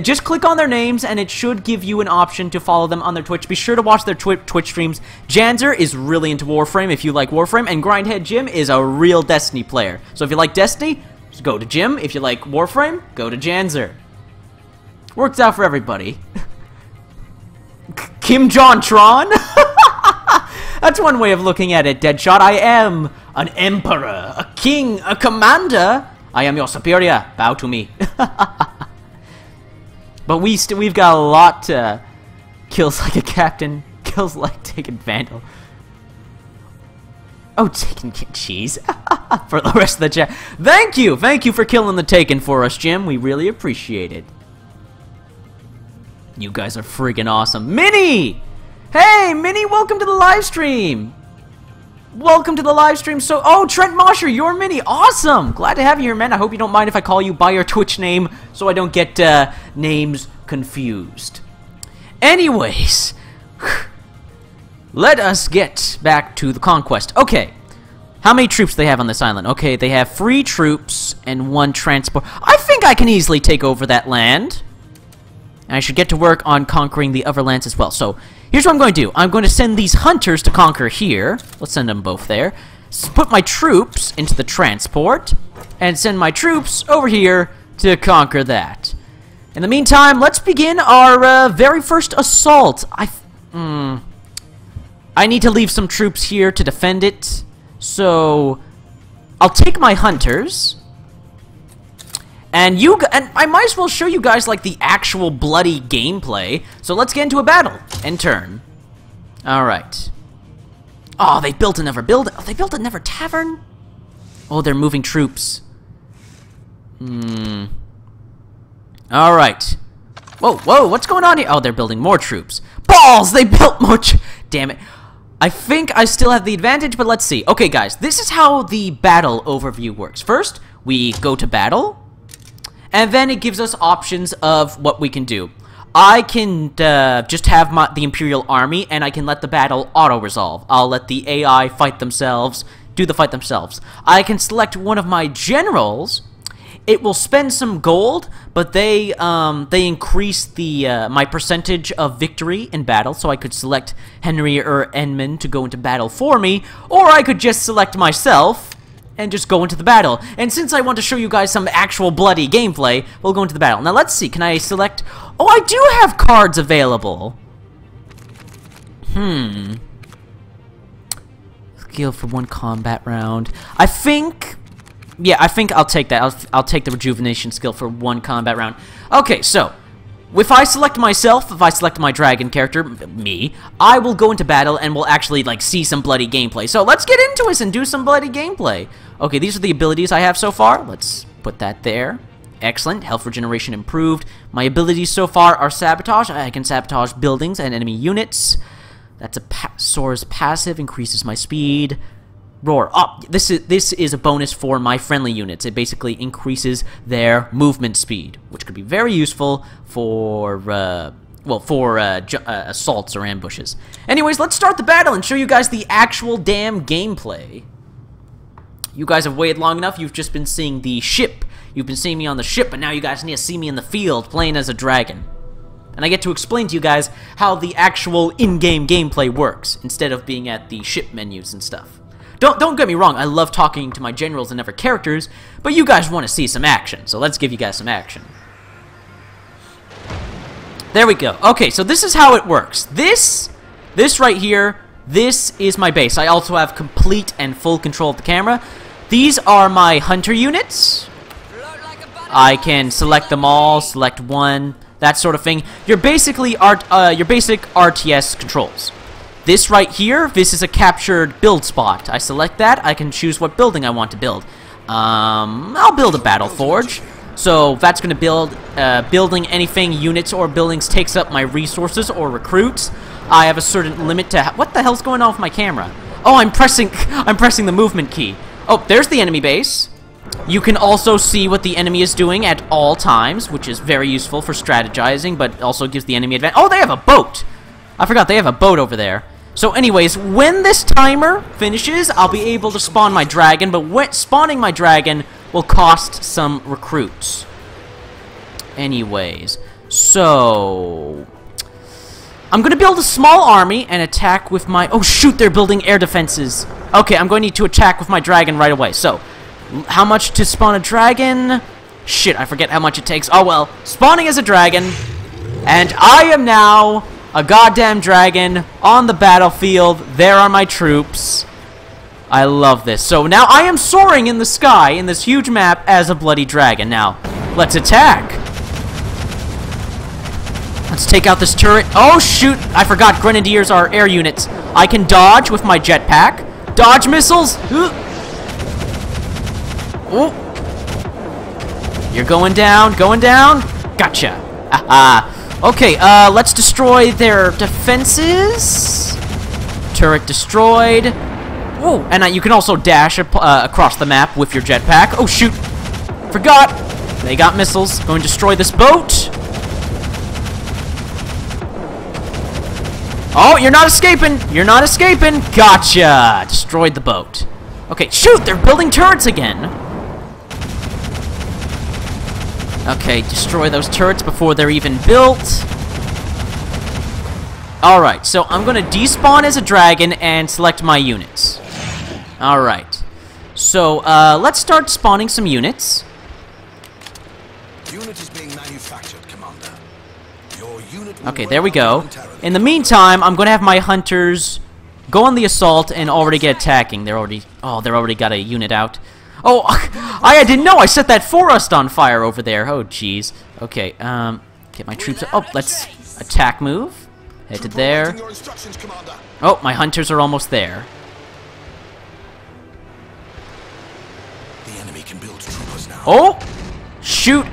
Just click on their names and it should give you an option to follow them on their Twitch. Be sure to watch their Twitch streams. Janzer is really into Warframe if you like Warframe, and Grindhead Jim is a real Destiny player. So if you like Destiny, just go to Jim. If you like Warframe, go to Janzer. Works out for everybody. Kim Jong-tron? That's one way of looking at it, Deadshot. I am an emperor, a king, a commander. I am your superior. Bow to me. But we've got a lot to kills like a captain, feels like taking Vandal. Oh, Taken cheese for the rest of the chat. Thank you for killing the Taken for us, Jim. We really appreciate it. You guys are freaking awesome. Minnie! Hey, Minnie, welcome to the live stream. Welcome to the live stream. So, oh, Trent Mosher, you're Minnie. Awesome. Glad to have you here, man. I hope you don't mind if I call you by your Twitch name so I don't get names confused. Anyways, let us get back to the conquest. Okay, how many troops do they have on this island? Okay, they have 3 troops and 1 transport. I think I can easily take over that land. And I should get to work on conquering the other lands as well. So, here's what I'm going to do. I'm going to send these hunters to conquer here. Let's send them both there. Put my troops into the transport. And send my troops over here to conquer that. In the meantime, let's begin our very first assault. I need to leave some troops here to defend it. So, I'll take my hunters. And I might as well show you guys, like, the actual bloody gameplay. So let's get into a battle. End turn. Alright. Oh, they built another building. Oh, they built another tavern? Oh, they're moving troops. Alright. Whoa, what's going on here? Oh, they're building more troops. Balls! They built more damn it. I think I still have the advantage, but let's see. Okay, guys, this is how the battle overview works. First, we go to battle. And then it gives us options of what we can do. I can just have the Imperial Army, and I can let the battle auto-resolve. I'll let the AI fight themselves, do the fight themselves. I can select one of my generals. It will spend some gold, but they increase my percentage of victory in battle, so I could select Henry or Edmund to go into battle for me, or I could just select myself and just go into the battle. And since I want to show you guys some actual bloody gameplay, we'll go into the battle. Now let's see, can I select... Oh, I do have cards available! Skill for 1 combat round. I think I'll take that. I'll take the rejuvenation skill for 1 combat round. Okay, so... If I select myself, if I select my dragon character, me, I will go into battle and we'll actually, like, see some bloody gameplay. So let's get into it and do some bloody gameplay. Okay, these are the abilities I have so far. Let's put that there. Excellent. Health regeneration improved. My abilities so far are sabotage. I can sabotage buildings and enemy units. That's a Soar's passive, increases my speed. Roar. Oh, this is a bonus for my friendly units. It basically increases their movement speed, which could be very useful for assaults or ambushes. Anyways, let's start the battle and show you guys the actual damn gameplay. You guys have waited long enough. You've just been seeing the ship. You've been seeing me on the ship, but now you guys need to see me in the field playing as a dragon. And I get to explain to you guys how the actual in-game gameplay works, instead of being at the ship menus and stuff. Don't get me wrong, I love talking to my generals and other characters, but you guys want to see some action, so let's give you guys some action. There we go. Okay, so this is how it works. This right here, this is my base. I also have complete and full control of the camera. These are my hunter units. I can select them all, select one, that sort of thing. Your basic RTS controls. This right here, this is a captured build spot. I select that, I can choose what building I want to build. I'll build a battle forge. So that's going to build, building anything, units or buildings takes up my resources or recruits. I have a certain limit to, what the hell's going on with my camera? Oh, I'm pressing the movement key. Oh, there's the enemy base. You can also see what the enemy is doing at all times, which is very useful for strategizing, but also gives the enemy advantage. Oh, they have a boat! I forgot they have a boat over there. So anyways, when this timer finishes, I'll be able to spawn my dragon, but spawning my dragon will cost some recruits. Anyways, so... I'm going to build a small army and attack with my... Oh shoot, they're building air defenses. Okay, I'm going to need to attack with my dragon right away. So, how much to spawn a dragon? Shit, I forget how much it takes. Oh well, spawning as a dragon, and I am now a goddamn dragon on the battlefield. There are my troops. I love this. So now I am soaring in the sky in this huge map as a bloody dragon. Now, let's attack. Let's take out this turret. Oh, shoot! I forgot Grenadiers are air units. I can dodge with my jetpack. Dodge missiles! Oh! You're going down, going down. Gotcha. Okay, let's destroy their defenses. Turret destroyed. Oh, and you can also dash across the map with your jetpack. Oh, shoot. Forgot. They got missiles. Going to destroy this boat. Oh, you're not escaping. You're not escaping. Gotcha. Destroyed the boat. Okay, shoot. They're building turrets again. Okay, destroy those turrets before they're even built. Alright, so I'm going to despawn as a dragon and select my units. Alright. So, let's start spawning some units. Unit is being manufactured, Commander. Your unit will Okay, there we work go. momentarily. In the meantime, I'm going to have my hunters go on the assault and already get attacking. They're already got a unit out. Oh, I didn't know I set that forest on fire over there. Oh, jeez. Okay, get my troops. Oh, let's attack move. Head to there. Awaiting your instructions, Commander. Oh, my hunters are almost there. The enemy can build troopers now. Oh, shoot.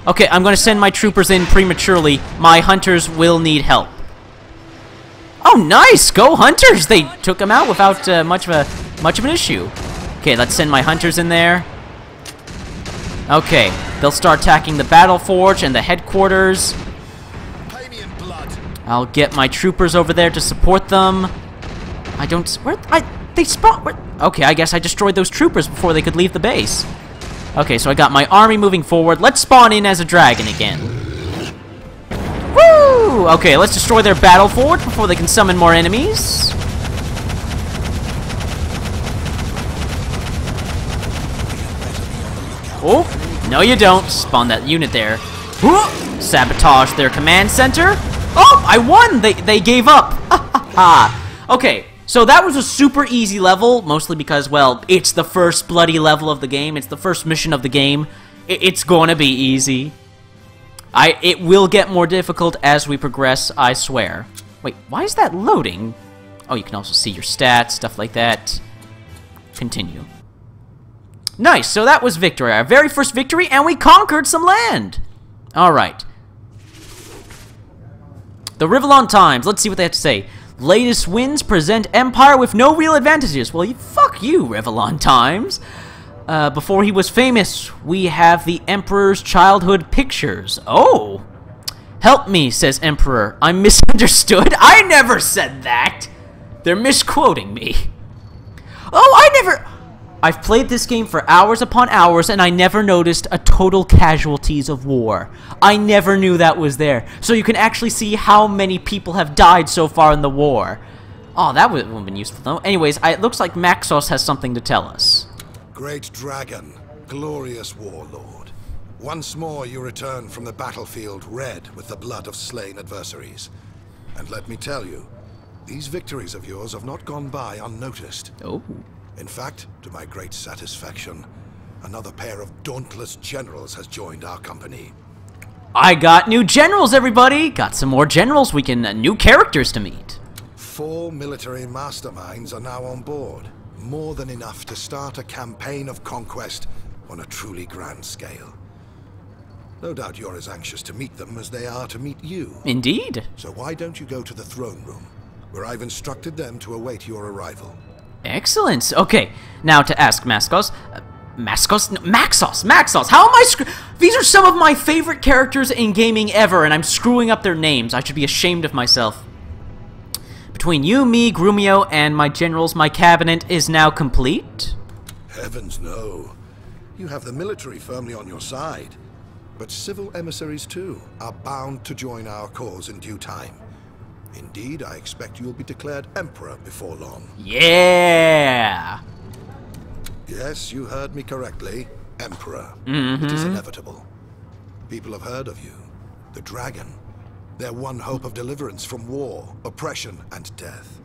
Okay, I'm going to send my troopers in prematurely. My hunters will need help. Oh, nice. Go hunters. They took them out without much of an issue. Okay, let's send my hunters in there. Okay, they'll start attacking the battle forge and the headquarters. Pay me in blood. I'll get my troopers over there to support them. I don't... They spawned... Okay, I guess I destroyed those troopers before they could leave the base. Okay, so I got my army moving forward. Let's spawn in as a dragon again. Woo! Okay, let's destroy their battle forge before they can summon more enemies. Oh, no you don't. Spawn that unit there. Sabotage their command center. Oh, I won! They gave up. Okay, so that was a super easy level, mostly because, well, it's the first bloody level of the game. It's the first mission of the game. It's going to be easy. It will get more difficult as we progress, I swear. Wait, why is that loading? Oh, you can also see your stats, stuff like that. Continue. Nice, so that was victory. Our very first victory, and we conquered some land. Alright. The Rivellon Times, let's see what they have to say. Latest wins present Empire with no real advantages. Well, fuck you, Rivellon Times. Before he was famous, we have the Emperor's childhood pictures. Oh! Help me, says Emperor. I'm misunderstood. I never said that. They're misquoting me. Oh, I've played this game for hours upon hours, and I never noticed a total casualties of war. I never knew that was there. So you can actually see how many people have died so far in the war. Oh, that would have been useful, though. Anyways, it looks like Maxos has something to tell us. Great dragon, glorious warlord. Once more you return from the battlefield red with the blood of slain adversaries. And let me tell you, these victories of yours have not gone by unnoticed. Oh. In fact, to my great satisfaction, another pair of dauntless generals has joined our company. I got new generals, everybody! Got some more generals we can... new characters to meet. 4 military masterminds are now on board. More than enough to start a campaign of conquest on a truly grand scale. No doubt you're as anxious to meet them as they are to meet you. Indeed. So why don't you go to the throne room, where I've instructed them to await your arrival. Excellent. Okay, now to ask Maxos. Maxos! How am I These are some of my favorite characters in gaming ever, and I'm screwing up their names. I should be ashamed of myself. Between you, me, Grumio, and my generals, my cabinet is now complete? Heavens no. You have the military firmly on your side. But civil emissaries too are bound to join our cause in due time. Indeed, I expect you will be declared Emperor before long. Yeah! Yes, you heard me correctly. Emperor. It is inevitable. People have heard of you. The dragon. Their one hope of deliverance from war, oppression, and death.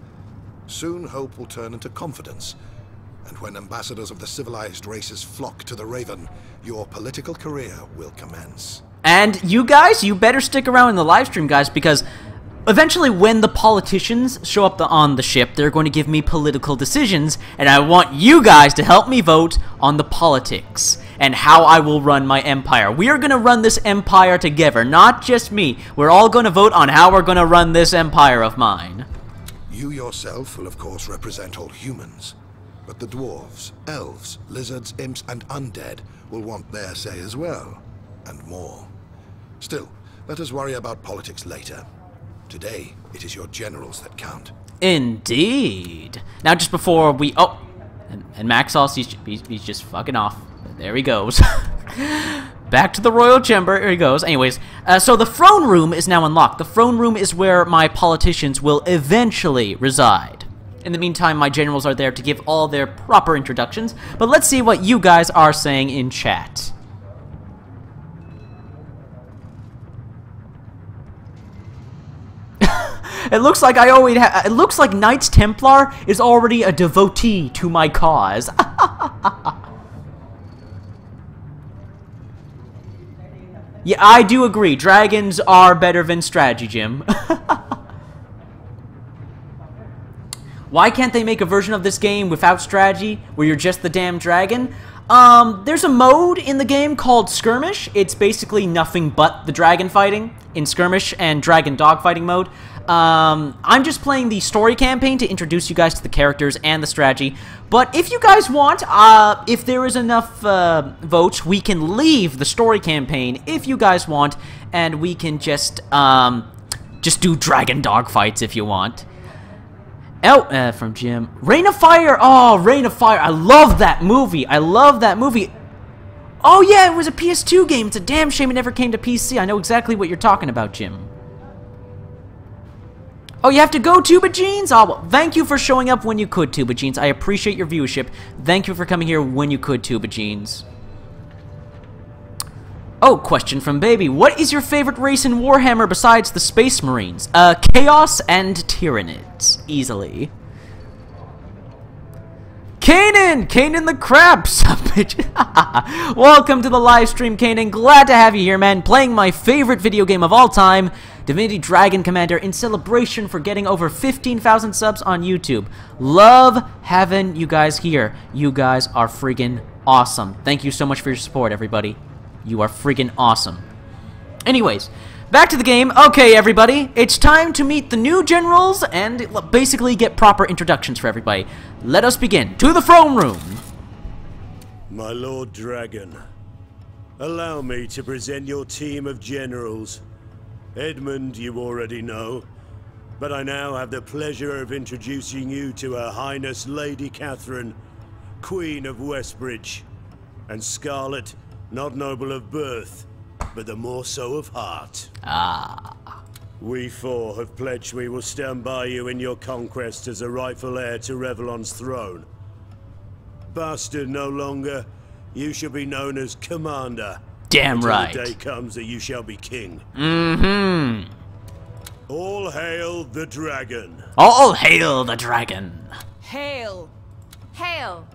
Soon hope will turn into confidence. And when ambassadors of the civilized races flock to the Raven, your political career will commence. And you guys, you better stick around in the live stream, guys, because eventually when the politicians show up on the ship, they're going to give me political decisions, and I want you guys to help me vote on the politics and how I will run my empire. We are going to run this empire together, not just me. We're all going to vote on how we're going to run this empire of mine. You yourself will of course represent all humans, but the dwarves, elves, lizards, imps, and undead will want their say as well, and more. Still, let us worry about politics later. Today, it is your generals that count. Indeed. Now, just before we... Oh, and Maxos, he's just fucking off. There he goes. Back to the royal chamber. Here he goes. Anyways, so the throne room is now unlocked. The throne room is where my politicians will eventually reside. In the meantime, my generals are there to give all their proper introductions. But let's see what you guys are saying in chat. It looks like it looks like Knights Templar is already a devotee to my cause. Yeah, I do agree. Dragons are better than strategy, Jim. Why can't they make a version of this game without strategy, where you're just the damn dragon? There's a mode in the game called Skirmish. It's basically nothing but the dragon fighting in Skirmish and dragon dog fighting mode. I'm just playing the story campaign to introduce you guys to the characters and the strategy. But if you guys want, if there is enough votes, we can leave the story campaign if you guys want, and we can just do dragon dog fights if you want. Oh, from Jim. Reign of Fire! Oh, Reign of Fire. I love that movie. I love that movie. Oh, yeah, it was a PS2 game. It's a damn shame it never came to PC. I know exactly what you're talking about, Jim. Oh, you have to go, Tuba Jeans? Oh, well, thank you for showing up when you could, Tuba Jeans. I appreciate your viewership. Thank you for coming here when you could, Tuba Jeans. Oh, question from Baby. What is your favorite race in Warhammer besides the Space Marines? Chaos and Tyranids. Easily. Kanan the crab bitch. Welcome to the live stream, Kanan. Glad to have you here, man. Playing my favorite video game of all time, Divinity Dragon Commander, in celebration for getting over 15,000 subs on YouTube. Love having you guys here. You guys are friggin' awesome. Thank you so much for your support, everybody. You are friggin' awesome. Anyways, back to the game. Okay, everybody, it's time to meet the new generals and basically get proper introductions for everybody. Let us begin. To the throne room. My Lord Dragon, allow me to present your team of generals. Edmund you already know, but I now have the pleasure of introducing you to Her Highness Lady Catherine, Queen of Westbridge, and Scarlet, not noble of birth, but the more so of heart. Ah. We four have pledged we will stand by you in your conquest as the rightful heir to Revlon's throne. Bastard no longer, you shall be known as Commander. Damn until right. the day comes that you shall be king. Mm-hmm. All hail the dragon. All hail the dragon. Hail! Hail!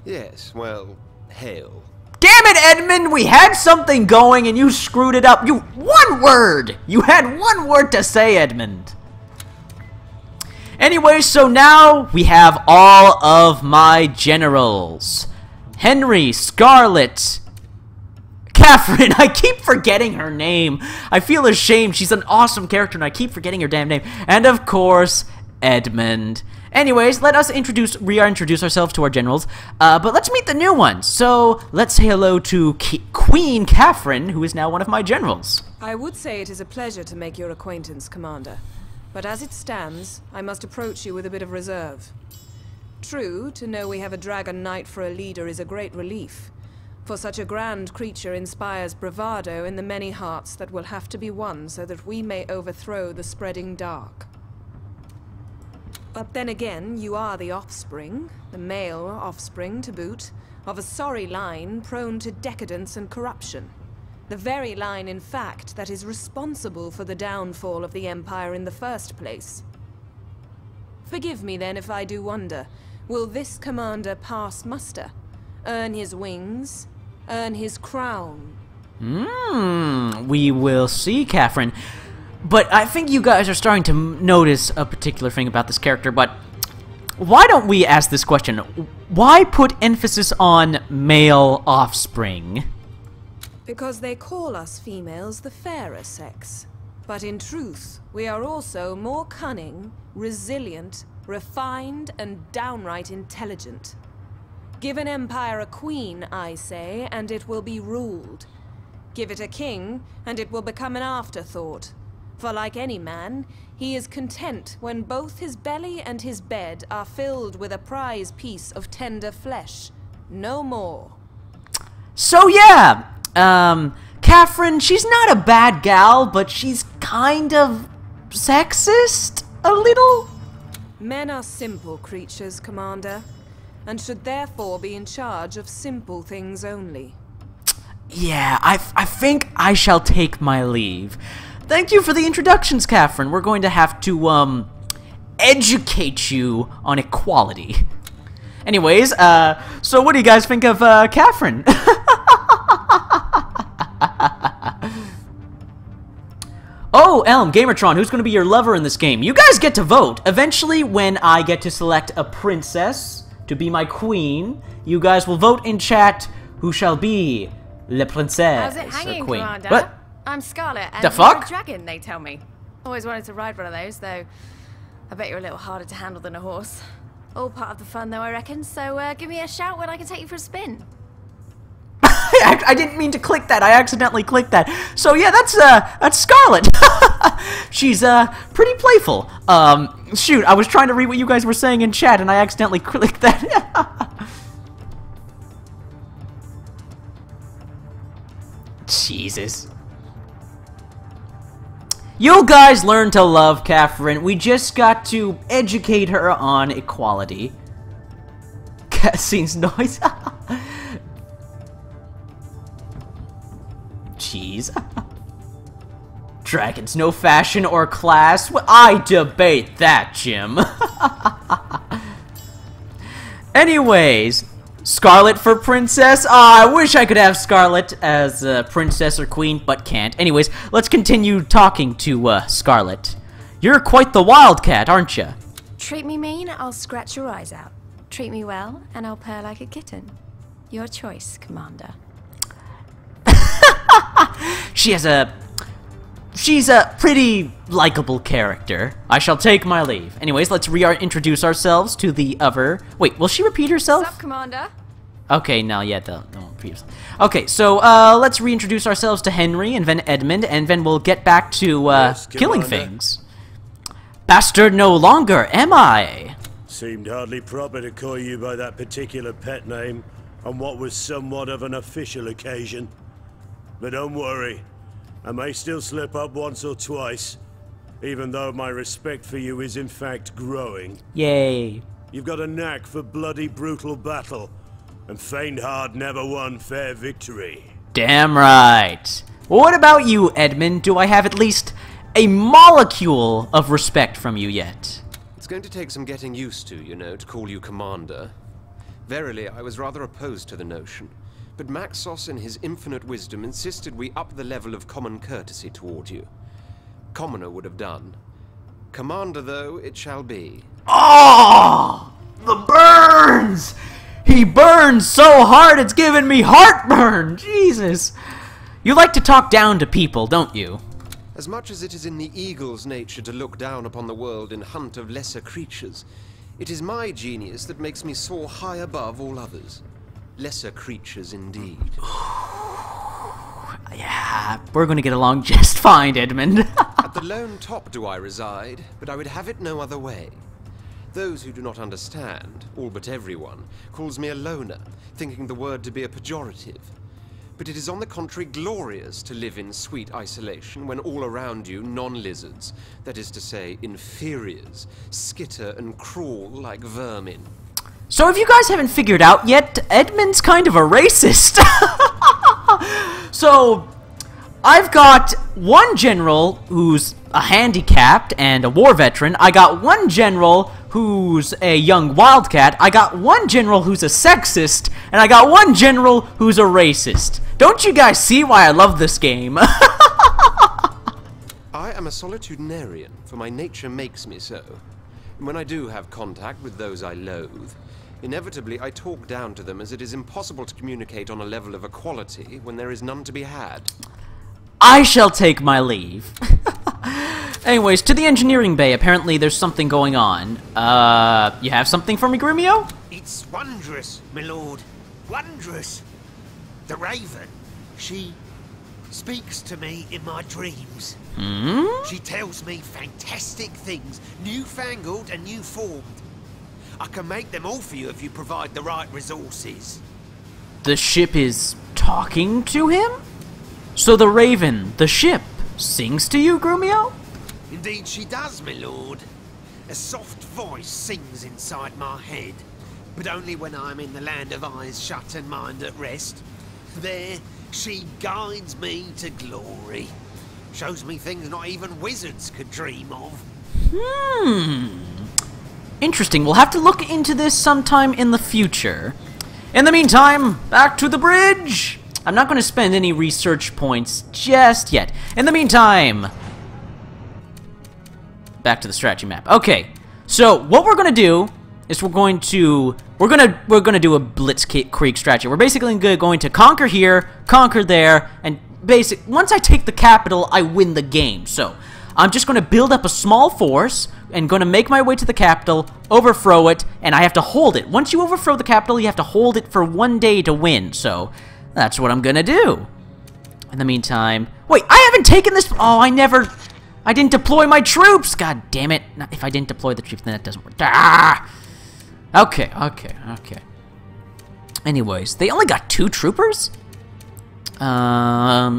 Yes, well, hail. Damn it, Edmund! We had something going and you screwed it up. One word! You had one word to say, Edmund. Anyway, so now we have all of my generals. Henry, Scarlet, Catherine. I keep forgetting her name. I feel ashamed. She's an awesome character and I keep forgetting her damn name. And of course, Edmund. Anyways, let us reintroduce ourselves to our generals, but let's meet the new ones. So, let's say hello to Queen Catherine, who is now one of my generals. I would say it is a pleasure to make your acquaintance, Commander. But as it stands, I must approach you with a bit of reserve. True, to know we have a Dragon Knight for a leader is a great relief. For such a grand creature inspires bravado in the many hearts that will have to be won so that we may overthrow the spreading dark. But then again, you are the offspring, the male offspring to boot, of a sorry line prone to decadence and corruption. The very line, in fact, that is responsible for the downfall of the Empire in the first place. Forgive me then if I do wonder, will this commander pass muster? Earn his wings? Earn his crown? We will see, Catherine. But I think you guys are starting to notice a particular thing about this character, but why don't we ask this question? Why put emphasis on male offspring? Because they call us females the fairer sex. But in truth, we are also more cunning, resilient, refined, and downright intelligent. Give an empire a queen, I say, and it will be ruled. Give it a king, and it will become an afterthought. For like any man, he is content when both his belly and his bed are filled with a prize piece of tender flesh. No more. So yeah, Catherine, she's not a bad gal, but she's kind of sexist? A little? Men are simple creatures, Commander, and should therefore be in charge of simple things only. Yeah, I think I shall take my leave. Thank you for the introductions, Catherine. We're going to have to, educate you on equality. Anyways, so what do you guys think of, Catherine? Oh, Elm, Gamertron, who's going to be your lover in this game? You guys get to vote. Eventually, when I get to select a princess to be my queen, you guys will vote in chat who shall be Le Princesse. How's it hanging, queen. Commander? What? I'm Scarlet, and The you're fuck? a dragon, they tell me. Always wanted to ride one of those, though I bet you're a little harder to handle than a horse. All part of the fun, though, I reckon, so give me a shout when I can take you for a spin. I didn't mean to click that. I accidentally clicked that. So yeah, that's Scarlet. She's pretty playful. Shoot, I was trying to read what you guys were saying in chat and I accidentally clicked that. Jesus. You guys learn to love Catherine. We just got to educate her on equality. Cutscene's noise. Jeez. Dragons, no fashion or class? Well, I debate that, Jim. Anyways, Scarlet for princess. I wish I could have Scarlet as princess or queen, but can't. Anyways, let's continue talking to Scarlet. You're quite the wildcat, aren't you? Treat me mean, I'll scratch your eyes out. Treat me well, and I'll purr like a kitten. Your choice, Commander. She's a pretty likable character. I shall take my leave. Anyways, let's reintroduce ourselves to the other... Wait, will she repeat herself? What's up, Commander? Okay, no, yeah, don't repeat yourself. Okay, so, let's reintroduce ourselves to Henry and then Edmund, and then we'll get back to, Yes, killing Commander. things. Bastard no longer, am I? Seemed hardly proper to call you by that particular pet name on what was somewhat of an official occasion. But don't worry, I may still slip up once or twice, even though my respect for you is in fact growing. Yay. You've got a knack for bloody brutal battle, and faint-heart never won fair victory. Damn right. What about you, Edmund? Do I have at least a molecule of respect from you yet? It's going to take some getting used to, you know, to call you Commander. Verily, I was rather opposed to the notion. But Maxos in his infinite wisdom insisted we up the level of common courtesy toward you. Commoner would have done. Commander, though, it shall be. Oh! The burns! He burns so hard it's giving me heartburn! Jesus! You like to talk down to people, don't you? As much as it is in the eagle's nature to look down upon the world in hunt of lesser creatures, it is my genius that makes me soar high above all others. Lesser creatures, indeed. Yeah, we're gonna get along just fine, Edmund. At the lone top do I reside, but I would have it no other way. Those who do not understand, all but everyone, calls me a loner, thinking the word to be a pejorative. But it is on the contrary glorious to live in sweet isolation when all around you non-lizards, that is to say, inferiors, skitter and crawl like vermin. So if you guys haven't figured out yet, Edmund's kind of a racist. So, I've got one general who's a handicapped and a war veteran. I got one general who's a young wildcat. I got one general who's a sexist. And I got one general who's a racist. Don't you guys see why I love this game? I am a solitudinarian, for my nature makes me so. And when I do have contact with those I loathe, inevitably I talk down to them as it is impossible to communicate on a level of equality when there is none to be had. I shall take my leave. Anyways, to the engineering bay. Apparently there's something going on. You have something for me, Grumio? It's wondrous, my lord. Wondrous. The Raven, she speaks to me in my dreams. She tells me fantastic things, newfangled and new formed. I can make them all for you if you provide the right resources. The ship is talking to him? So the Raven, the ship, sings to you, Grumio? Indeed she does, my lord. A soft voice sings inside my head, but only when I'm in the land of eyes shut and mind at rest. There, she guides me to glory. Shows me things not even wizards could dream of. Interesting. We'll have to look into this sometime in the future. In the meantime, back to the bridge! I'm not going to spend any research points just yet. In the meantime, back to the strategy map. Okay, so what we're going to do is we're going to do a blitzkrieg strategy. We're basically going to conquer here, conquer there, and once I take the capital, I win the game. So I'm just going to build up a small force and going to make my way to the capital, overthrow it, and I have to hold it. Once you overthrow the capital, you have to hold it for 1 day to win. So that's what I'm going to do. In the meantime, wait, I haven't taken this. Oh, I didn't deploy my troops. God damn it. If I didn't deploy the troops, then that doesn't work. Ah! Okay. Anyways, they only got 2 troopers? No.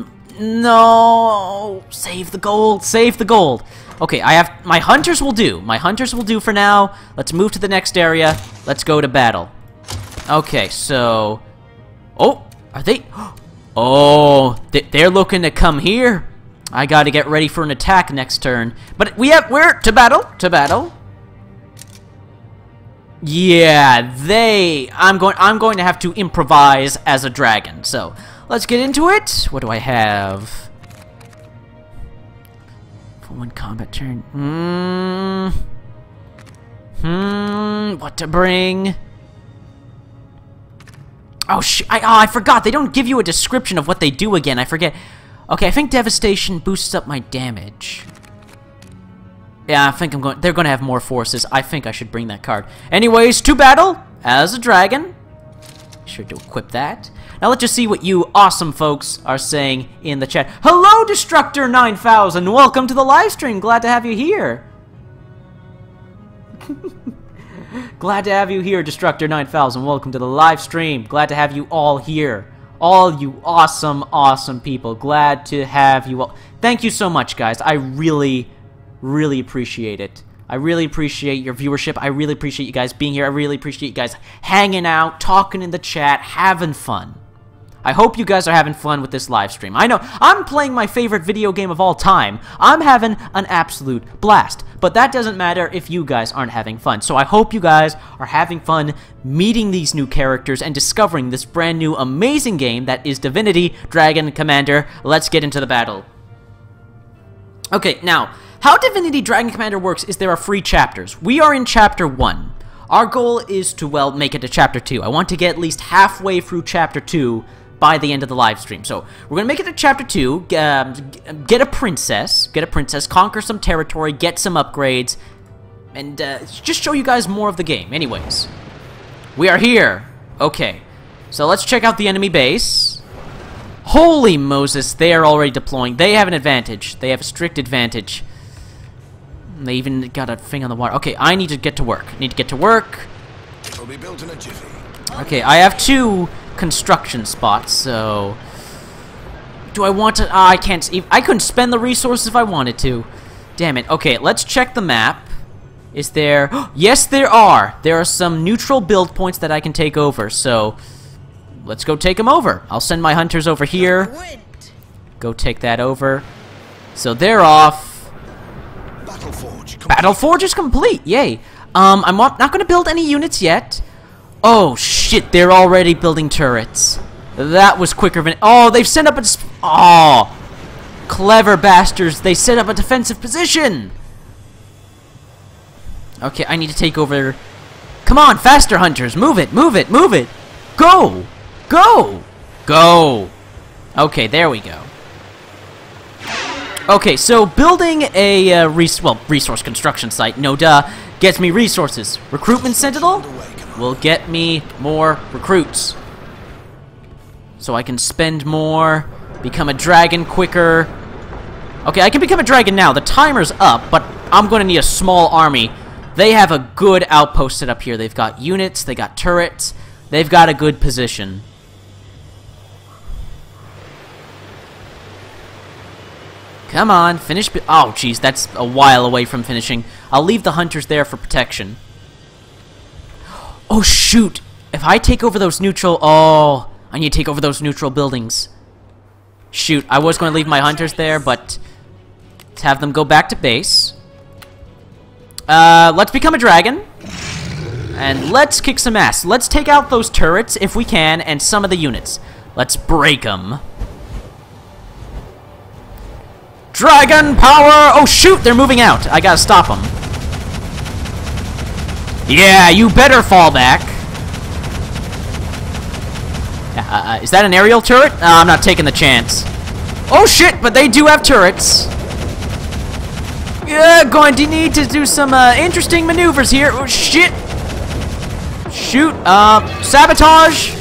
Save the gold. Okay, my hunters will do. My hunters will do for now. Let's move to the next area. Let's go to battle. Okay, so... Oh, are they... Oh, they're looking to come here. I gotta get ready for an attack next turn. But we're to battle. Yeah, I'm going to have to improvise as a dragon. So, let's get into it. What do I have? For 1 combat turn. What to bring? Oh, I forgot. They don't give you a description of what they do again. I forget. Okay, I think Devastation boosts up my damage. Yeah, I think they're going to have more forces. I think I should bring that card. Anyways, to battle as a dragon. Be sure to equip that. Now let's just see what you awesome folks are saying in the chat. Hello, Destructor 9000. Welcome to the live stream. Glad to have you here. Glad to have you here, Destructor 9000. Welcome to the live stream. Glad to have you all here. All you awesome people. Glad to have you all. Thank you so much, guys. I really appreciate it. I really appreciate your viewership. I really appreciate you guys being here. I really appreciate you guys hanging out, talking in the chat, having fun. I hope you guys are having fun with this live stream. I know, I'm playing my favorite video game of all time. I'm having an absolute blast. But that doesn't matter if you guys aren't having fun. So I hope you guys are having fun meeting these new characters and discovering this brand new amazing game that is Divinity Dragon Commander. Let's get into the battle. Okay, now, how Divinity Dragon Commander works is there are 3 chapters. We are in Chapter 1. Our goal is to, well, make it to Chapter 2. I want to get at least halfway through Chapter 2 by the end of the live stream. So, we're going to make it to Chapter 2, get a princess, conquer some territory, get some upgrades, and just show you guys more of the game. Anyways, we are here. Okay, so let's check out the enemy base. Holy Moses, they are already deploying. They have an advantage. They have a strict advantage. They even got a thing on the water. Okay, I need to get to work. Will be built in a jiffy. Okay, I have 2 construction spots, so... Do I want to... I can't... I couldn't spend the resources if I wanted to. Damn it. Okay, let's check the map. Is there... Yes, there are! There are some neutral build points that I can take over, so... Let's go take them over. I'll send my hunters over here. Go take that over. So they're off. Battle Forge is complete. Yay. I'm not going to build any units yet. Oh, shit. They're already building turrets. That was quicker than... Oh, they've set up a... Oh, clever bastards. They set up a defensive position. Okay, I need to take over... Come on, faster, hunters. Move it, move it, move it. Go! Go! Go! Okay, there we go. Okay, so building a resource construction site, no duh, gets me resources. Recruitment Sentinel will get me more recruits. So I can spend more, become a dragon quicker. Okay, I can become a dragon now. The timer's up, but I'm going to need a small army. They have a good outpost set up here. They've got units, they got turrets, they've got a good position. Come on, finish... Oh, jeez, that's a while away from finishing. I'll leave the hunters there for protection. Oh, shoot! If I take over those neutral... Oh, I need to take over those neutral buildings. Shoot, I was going to leave my hunters there, but... Let's have them go back to base. Let's become a dragon. And let's kick some ass. Let's take out those turrets, if we can, and some of the units. Let's break them. Dragon power! Oh, shoot! They're moving out. I gotta stop them. Yeah, you better fall back. Is that an aerial turret? I'm not taking the chance. Oh, shit! But they do have turrets. Yeah, going to need to do some interesting maneuvers here. Oh, shit! Shoot! Sabotage!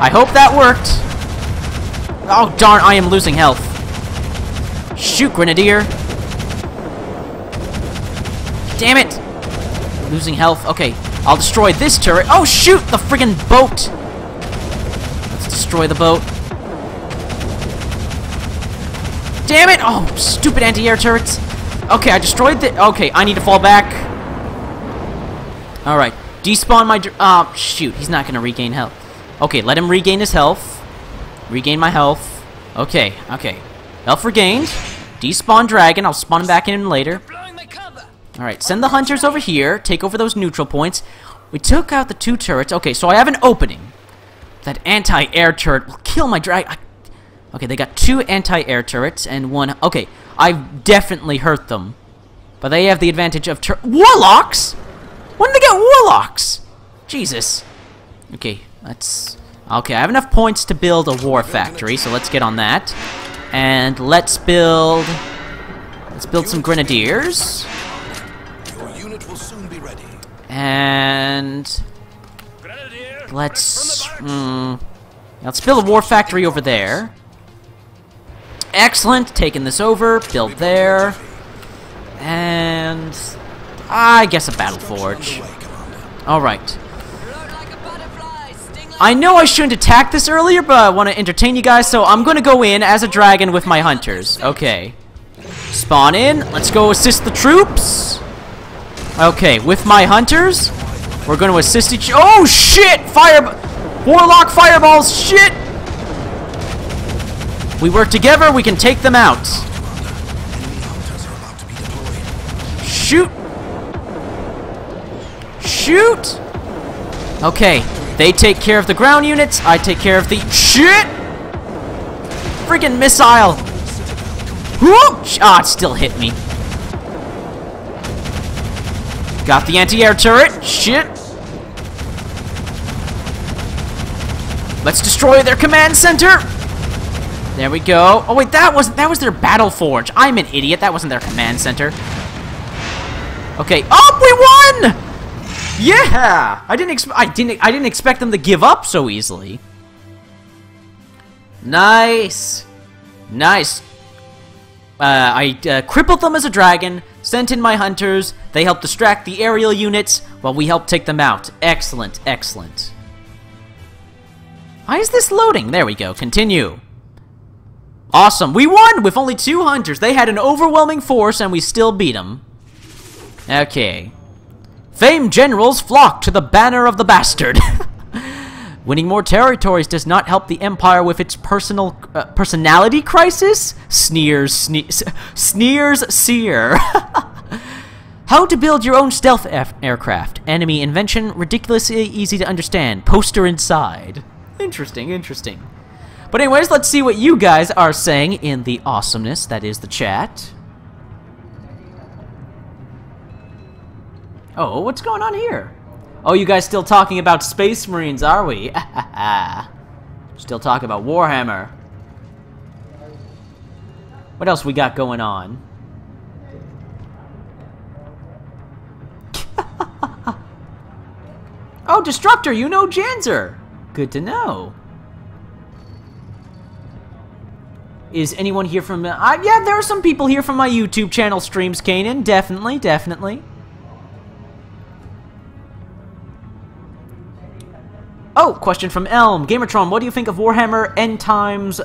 I hope that worked. Oh, darn, I am losing health. Shoot, Grenadier! Damn it! Losing health. Okay, I'll destroy this turret. Oh, shoot! The friggin' boat! Let's destroy the boat. Damn it! Oh, stupid anti-air turrets! Okay, I destroyed the... Okay, I need to fall back. Alright, despawn my... Oh, shoot, he's not gonna regain health. Okay, let him regain his health. Regain my health. Okay, okay. Health regained. Despawn dragon. I'll spawn him back in later. Alright, send the hunters over here. Take over those neutral points. We took out the 2 turrets. Okay, so I have an opening. That anti-air turret will kill my dragon. Okay, they got 2 anti-air turrets and 1... Okay, I've definitely hurt them. But they have the advantage of warlocks? When did they get warlocks? Jesus. Okay, let's... Okay, I have enough points to build a war factory, so let's get on that. And let's build some grenadiers. Your unit will soon be ready. And let's build a war factory over there. Excellent, taking this over, build there. And I guess a battle forge. Alright. I know I shouldn't attack this earlier, but I want to entertain you guys, so I'm going to go in as a dragon with my hunters. Okay. Spawn in. Let's go assist the troops. Okay, with my hunters, we're going to assist each... Oh, shit! Warlock fireballs! Shit! We work together, we can take them out. Shoot! Shoot! Okay. They take care of the ground units, I take care of the... Shit! Friggin' missile! Whoop! Ah, it still hit me. Got the anti-air turret. Shit! Let's destroy their command center! There we go. Oh wait, that was their battle forge. I'm an idiot, that wasn't their command center. Okay, oh, we won! Yeah! I didn't expect them to give up so easily. Nice. Nice. I crippled them as a dragon, sent in my hunters, they helped distract the aerial units, while we helped take them out. Excellent, excellent. Why is this loading? There we go, continue. Awesome, we won with only 2 hunters. They had an overwhelming force and we still beat them. Okay. Famed generals flock to the banner of the bastard. Winning more territories does not help the Empire with its personality crisis? Sneers Seer. How to build your own stealth aircraft. Enemy invention, ridiculously easy to understand. Poster inside. Interesting, interesting. But anyways, let's see what you guys are saying in the awesomeness that is the chat. Oh, what's going on here? Oh, you guys still talking about Space Marines, are we? Still talking about Warhammer. What else we got going on? Oh, Destructor, you know Janzer. Good to know. Is anyone here from... yeah, there are some people here from my YouTube channel streams, Kanan. Definitely, definitely. Oh, question from Elm. Gamertron, what do you think of Warhammer End Times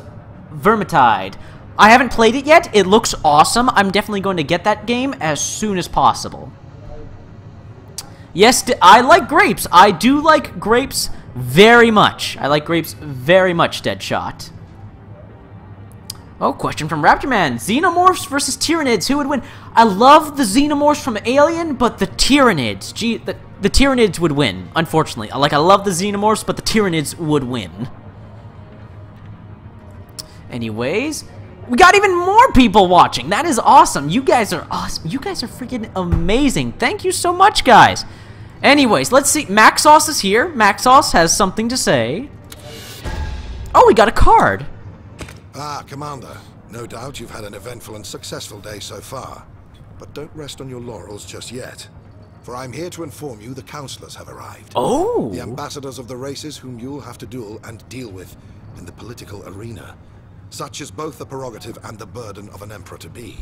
Vermintide? I haven't played it yet. It looks awesome. I'm definitely going to get that game as soon as possible. Yes, I like grapes. I do like grapes very much. I like grapes very much, Deadshot. Oh, question from Raptorman. Xenomorphs versus Tyranids. Who would win? I love the Xenomorphs from Alien, but the Tyranids. Gee, the Tyranids would win, unfortunately. Like, I love the Xenomorphs, but the Tyranids would win. Anyways, we got even more people watching. That is awesome. You guys are awesome. You guys are freaking amazing. Thank you so much, guys. Anyways, let's see. Maxos is here. Maxos has something to say. Oh, we got a card. Ah, Commander. No doubt you've had an eventful and successful day so far. But don't rest on your laurels just yet. For I'm here to inform you the counselors have arrived. Oh! The ambassadors of the races whom you'll have to duel and deal with in the political arena. Such is both the prerogative and the burden of an emperor-to-be.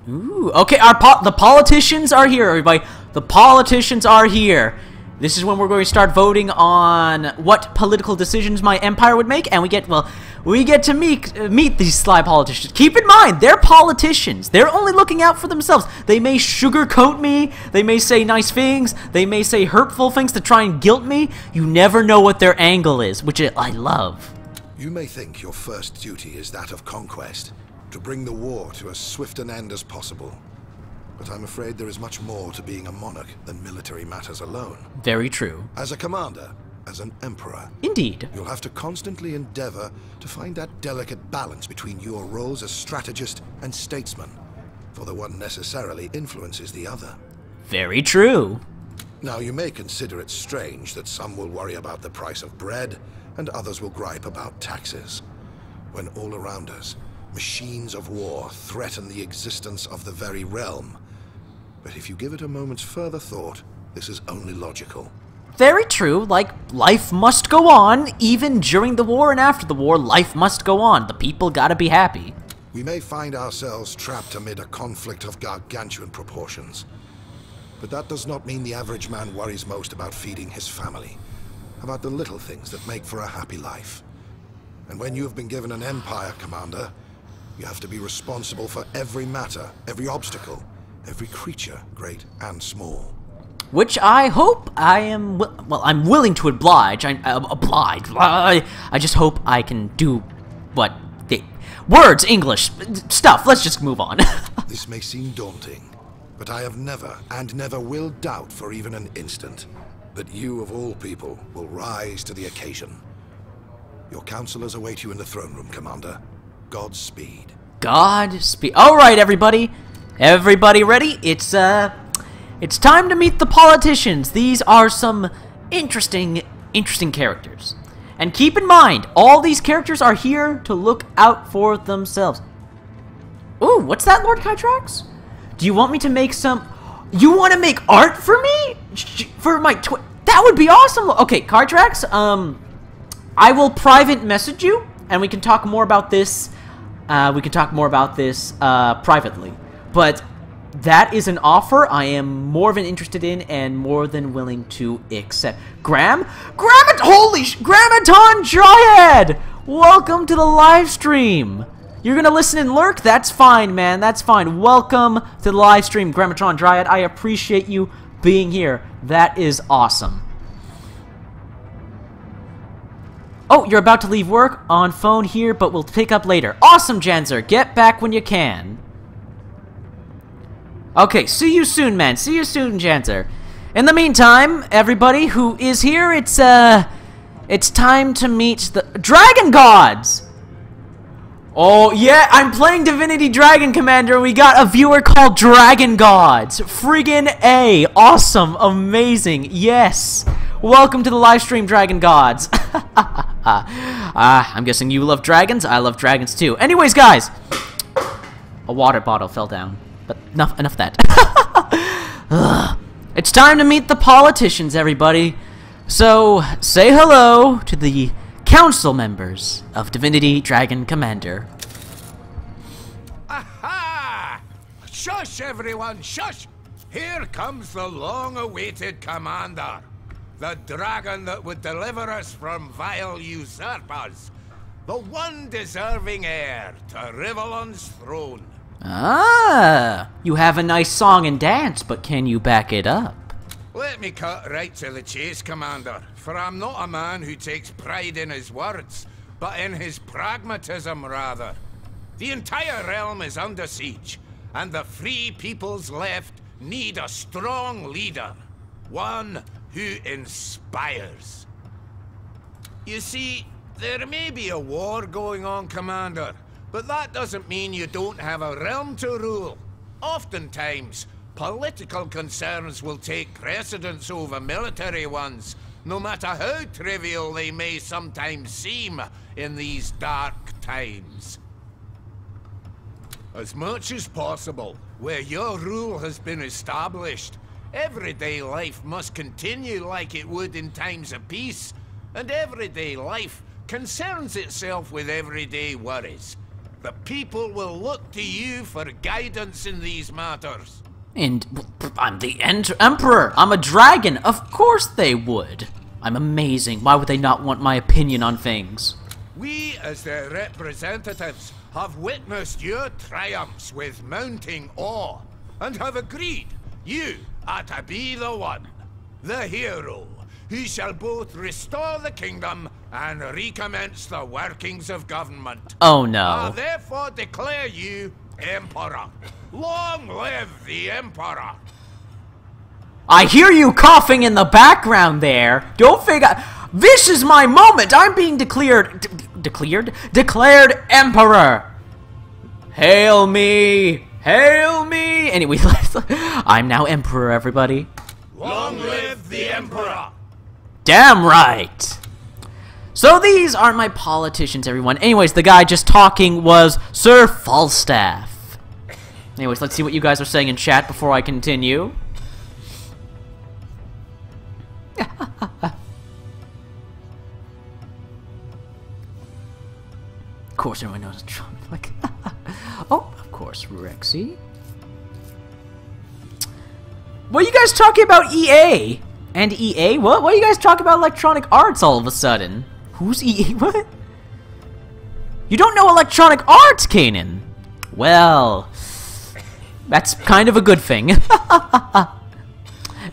Ooh, okay, the politicians are here, everybody. The politicians are here. This is when we're going to start voting on what political decisions my empire would make, and we get to meet these sly politicians. Keep in mind, they're politicians. They're only looking out for themselves. They may sugarcoat me. They may say nice things. They may say hurtful things to try and guilt me. You never know what their angle is, which I love. You may think your first duty is that of conquest, to bring the war to as swift an end as possible. But I'm afraid there is much more to being a monarch than military matters alone. Very true. As a commander, as an emperor, indeed, you'll have to constantly endeavor to find that delicate balance between your roles as strategist and statesman, for the one necessarily influences the other. Very true. Now, you may consider it strange that some will worry about the price of bread, and others will gripe about taxes, when all around us, machines of war threaten the existence of the very realm. But if you give it a moment's further thought, this is only logical. Very true. Like, life must go on. Even during the war and after the war, life must go on. The people gotta be happy. We may find ourselves trapped amid a conflict of gargantuan proportions. But that does not mean the average man worries most about feeding his family, about the little things that make for a happy life. And when you have been given an empire, Commander, you have to be responsible for every matter, every obstacle, every creature, great and small. Which I hope I am... Well, I'm willing to oblige. I just hope I can do what... Words, English, stuff. Let's just move on. This may seem daunting, but I have never and never will doubt for even an instant that you, of all people, will rise to the occasion. Your counselors await you in the throne room, Commander. Godspeed. Godspeed. All right, everybody. Everybody ready? It's time to meet the politicians. These are some interesting characters. And keep in mind, all these characters are here to look out for themselves. Ooh, what's that, Lord Kytrax? Do you want me to make some... You want to make art for me? For my that would be awesome. Okay, Kytrax, I will private message you, and we can talk more about this. Privately. But that is an offer I am more than interested in and more than willing to accept. Grammaton Dryad! Welcome to the live stream. You're gonna listen and lurk? That's fine, man. That's fine. Welcome to the live stream, Grammaton Dryad. I appreciate you being here. That is awesome. Oh, you're about to leave work? On phone here, but we'll pick up later. Awesome, Janzer. Get back when you can. Okay, see you soon, man. See you soon, Janzer. In the meantime, everybody who is here, it's It's time to meet the Dragon Gods! Oh, yeah, I'm playing Divinity Dragon Commander, and we got a viewer called Dragon Gods. Friggin' A. Awesome. Amazing. Yes. Welcome to the live stream, Dragon Gods. I'm guessing you love dragons. I love dragons, too. Anyways, guys. A water bottle fell down. But enough of that. It's time to meet the politicians, everybody. So, say hello to the council members of Divinity Dragon Commander. Aha! Shush, everyone, shush! Here comes the long-awaited commander. The dragon that would deliver us from vile usurpers. The one deserving heir to Rivalon's throne. Ah, you have a nice song and dance, but can you back it up? Let me cut right to the chase, Commander, for I'm not a man who takes pride in his words, but in his pragmatism, rather. The entire realm is under siege, and the free peoples left need a strong leader. One who inspires. You see, there may be a war going on, Commander, but that doesn't mean you don't have a realm to rule. Oftentimes, political concerns will take precedence over military ones, no matter how trivial they may sometimes seem in these dark times. As much as possible, where your rule has been established, everyday life must continue like it would in times of peace, and everyday life concerns itself with everyday worries. The people will look to you for guidance in these matters. And I'm the Emperor. I'm a dragon. Of course they would. I'm amazing. Why would they not want my opinion on things? We, as their representatives, have witnessed your triumphs with mounting awe, and have agreed you are to be the one, the hero, who shall both restore the kingdom and recommence the workings of government. Oh no. I therefore declare you Emperor. Long live the Emperor! I hear you coughing in the background there. Don't figure. This is my moment. I'm being declared Emperor. Hail me. Hail me. Anyway, I'm now Emperor, everybody. Long live the Emperor! Damn right. So these are my politicians, everyone. Anyways, the guy just talking was Sir Falstaff. Anyways, let's see what you guys are saying in chat before I continue. Of course, everyone knows Trump. Like, oh, of course, Rexy. What are you guys talking about, EA? And EA? What? What are you guys talking about Electronic Arts all of a sudden? Who's EA? What? You don't know Electronic Arts, Kanan? Well, that's kind of a good thing.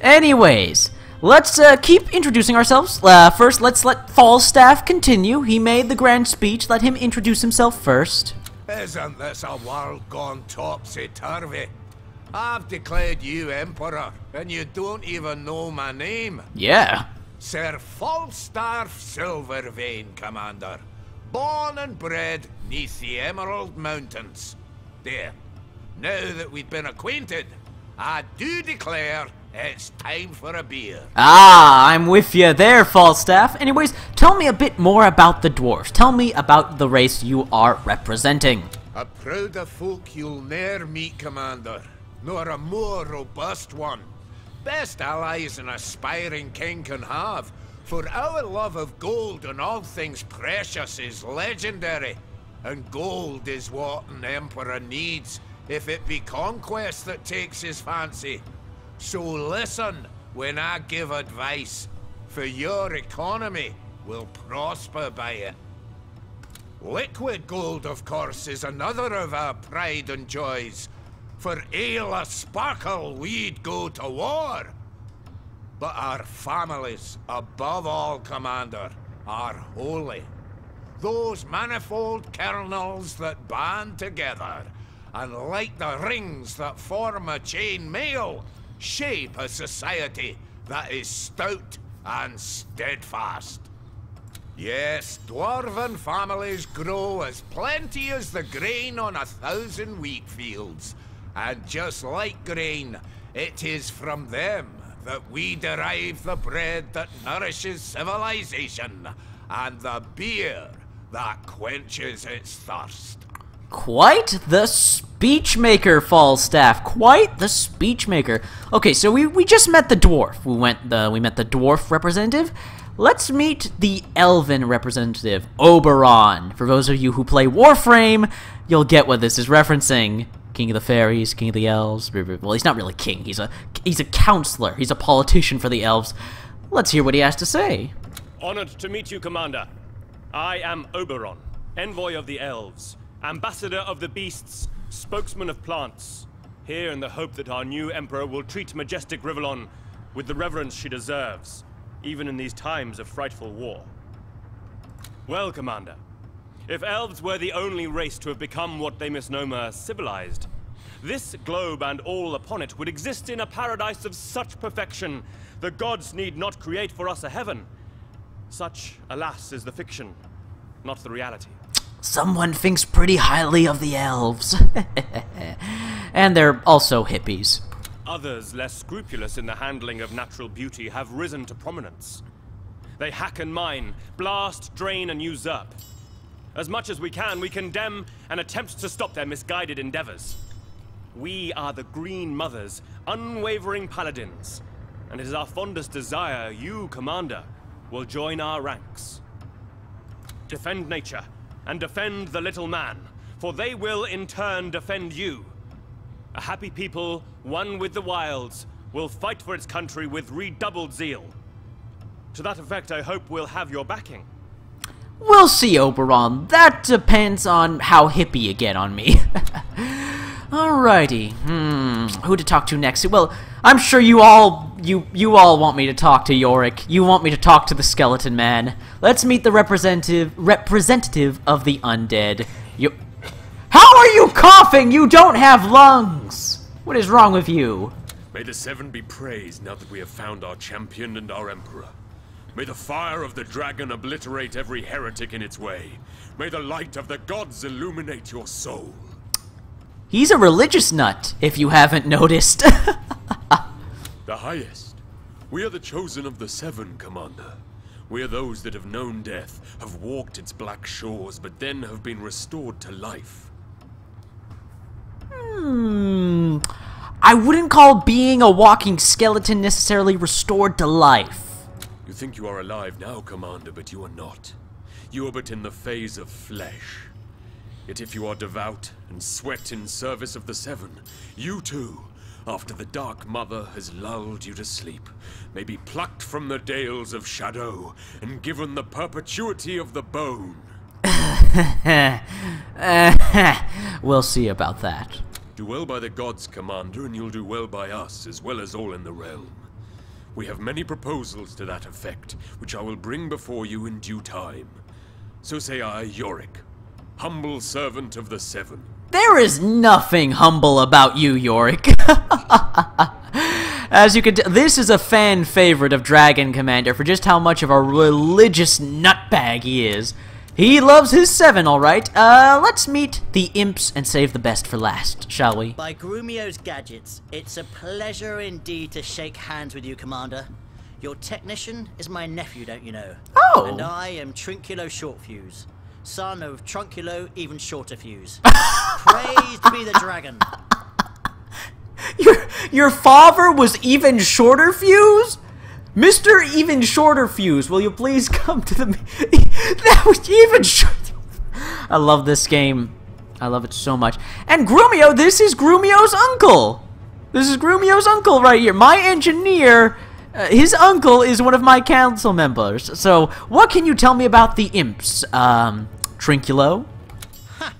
Anyways, let's keep introducing ourselves. First, let's let Falstaff continue. He made the grand speech. Let him introduce himself first. Isn't this a world gone topsy-turvy? I've declared you Emperor, and you don't even know my name. Yeah. Sir Falstaff Silvervein, Commander. Born and bred neath the Emerald Mountains. There. Now that we've been acquainted, I do declare it's time for a beer. Ah, I'm with you there, Falstaff. Anyways, tell me a bit more about the dwarves. Tell me about the race you are representing. A prouder folk you'll ne'er meet, Commander, nor a more robust one. Best allies an aspiring king can have, for our love of gold and all things precious is legendary, and gold is what an emperor needs, if it be conquest that takes his fancy. So listen when I give advice, for your economy will prosper by it. Liquid gold, of course, is another of our pride and joys. For ale a sparkle, we'd go to war. But our families, above all, Commander, are holy. Those manifold kernels that band together, and like the rings that form a chain mail, shape a society that is stout and steadfast. Yes, dwarven families grow as plenty as the grain on 1,000 wheat fields. And just like grain, it is from them that we derive the bread that nourishes civilization, and the beer that quenches its thirst. Quite the speechmaker, Falstaff. Quite the speechmaker. Okay, so we just met the dwarf. We met the dwarf representative. Let's meet the elven representative, Oberon. For those of you who play Warframe, you'll get what this is referencing. King of the fairies, king of the elves. Well, he's not really king. He's a counselor. He's a politician for the elves. Let's hear what he has to say. Honored to meet you, Commander. I am Oberon, envoy of the elves, ambassador of the beasts, spokesman of plants. Here in the hope that our new emperor will treat majestic Rivellon with the reverence she deserves, even in these times of frightful war. Well, Commander, if elves were the only race to have become what they misnomer civilized, this globe and all upon it would exist in a paradise of such perfection, the gods need not create for us a heaven. Such, alas, is the fiction, not the reality. Someone thinks pretty highly of the elves. And they're also hippies. Others, less scrupulous in the handling of natural beauty, have risen to prominence. They hack and mine, blast, drain, and usurp. As much as we can, we condemn and attempt to stop their misguided endeavors. We are the Green Mothers, unwavering paladins, and it is our fondest desire you, Commander, will join our ranks. Defend nature, and defend the little man, for they will in turn defend you. A happy people, one with the wilds, will fight for its country with redoubled zeal. To that effect, I hope we'll have your backing. We'll see, Oberon. That depends on how hippie you get on me. Alrighty. Who to talk to next? Well, I'm sure you all want me to talk to Yorick. You want me to talk to the Skeleton Man. Let's meet the representative of the undead. How are you coughing? You don't have lungs. What is wrong with you? May the Seven be praised now that we have found our champion and our emperor. May the fire of the dragon obliterate every heretic in its way. May the light of the gods illuminate your soul. He's a religious nut, if you haven't noticed. The highest. We are the chosen of the Seven, Commander. We are those that have known death, have walked its black shores, but then have been restored to life. I wouldn't call being a walking skeleton necessarily restored to life. You think you are alive now, Commander, but you are not. You are but in the phase of flesh. Yet if you are devout and sweat in service of the Seven, you too, after the Dark Mother has lulled you to sleep, may be plucked from the dales of shadow and given the perpetuity of the bone. We'll see about that. Do well by the gods, Commander, and you'll do well by us, as well as all in the realm. We have many proposals to that effect, which I will bring before you in due time. So say I, Yorick, humble servant of the Seven. There is nothing humble about you, Yorick. As you can tell, this is a fan favorite of Dragon Commander for just how much of a religious nutbag he is. He loves his Seven, alright. Let's meet the imps and save the best for last, shall we? By Grumio's gadgets, it's a pleasure indeed to shake hands with you, Commander. Your technician is my nephew, don't you know? Oh! And I am Trinculo Shortfuse, son of Trunculo Even Shorter Fuse. Praised be the dragon. Your father was Even Shorter Fuse? Mr. Even Shorter Fuse, will you please come to the... That was Even Shorter... I love this game. I love it so much. And Grumio, this is Grumio's uncle. This is Grumio's uncle right here. My engineer, his uncle is one of my council members. So, what can you tell me about the imps? Trinculo? Ha!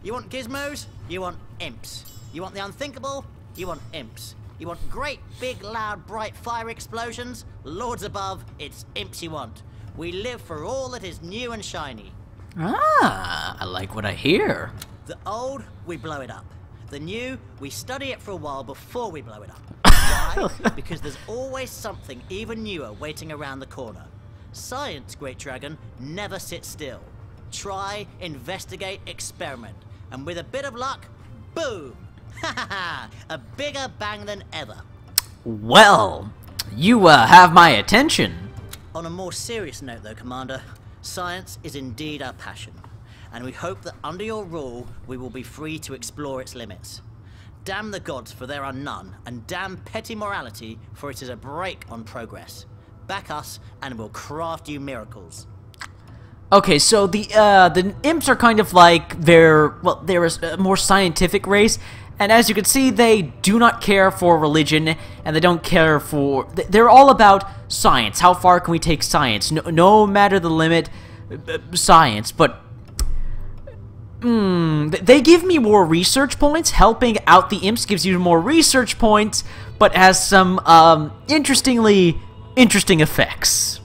You want gizmos? You want imps. You want the unthinkable? You want imps. You want great, big, loud, bright fire explosions? Lords above, it's imps you want. We live for all that is new and shiny. Ah, I like what I hear. The old, we blow it up. The new, we study it for a while before we blow it up. Why? Because there's always something even newer waiting around the corner. Science, Great Dragon, never sits still. Try, investigate, experiment. And with a bit of luck, boom! Ha ha ha! A bigger bang than ever. Well, you have my attention. On a more serious note, though, Commander, science is indeed our passion. And we hope that under your rule, we will be free to explore its limits. Damn the gods, for there are none, and damn petty morality, for it is a brake on progress. Back us, and we'll craft you miracles. Okay, so the imps are kind of like they're a more scientific race, and as you can see, they do not care for religion, and they don't care for. They're all about science. How far can we take science? No matter the limit, science. But they give me more research points. Helping out the imps gives you more research points, but has some interesting effects.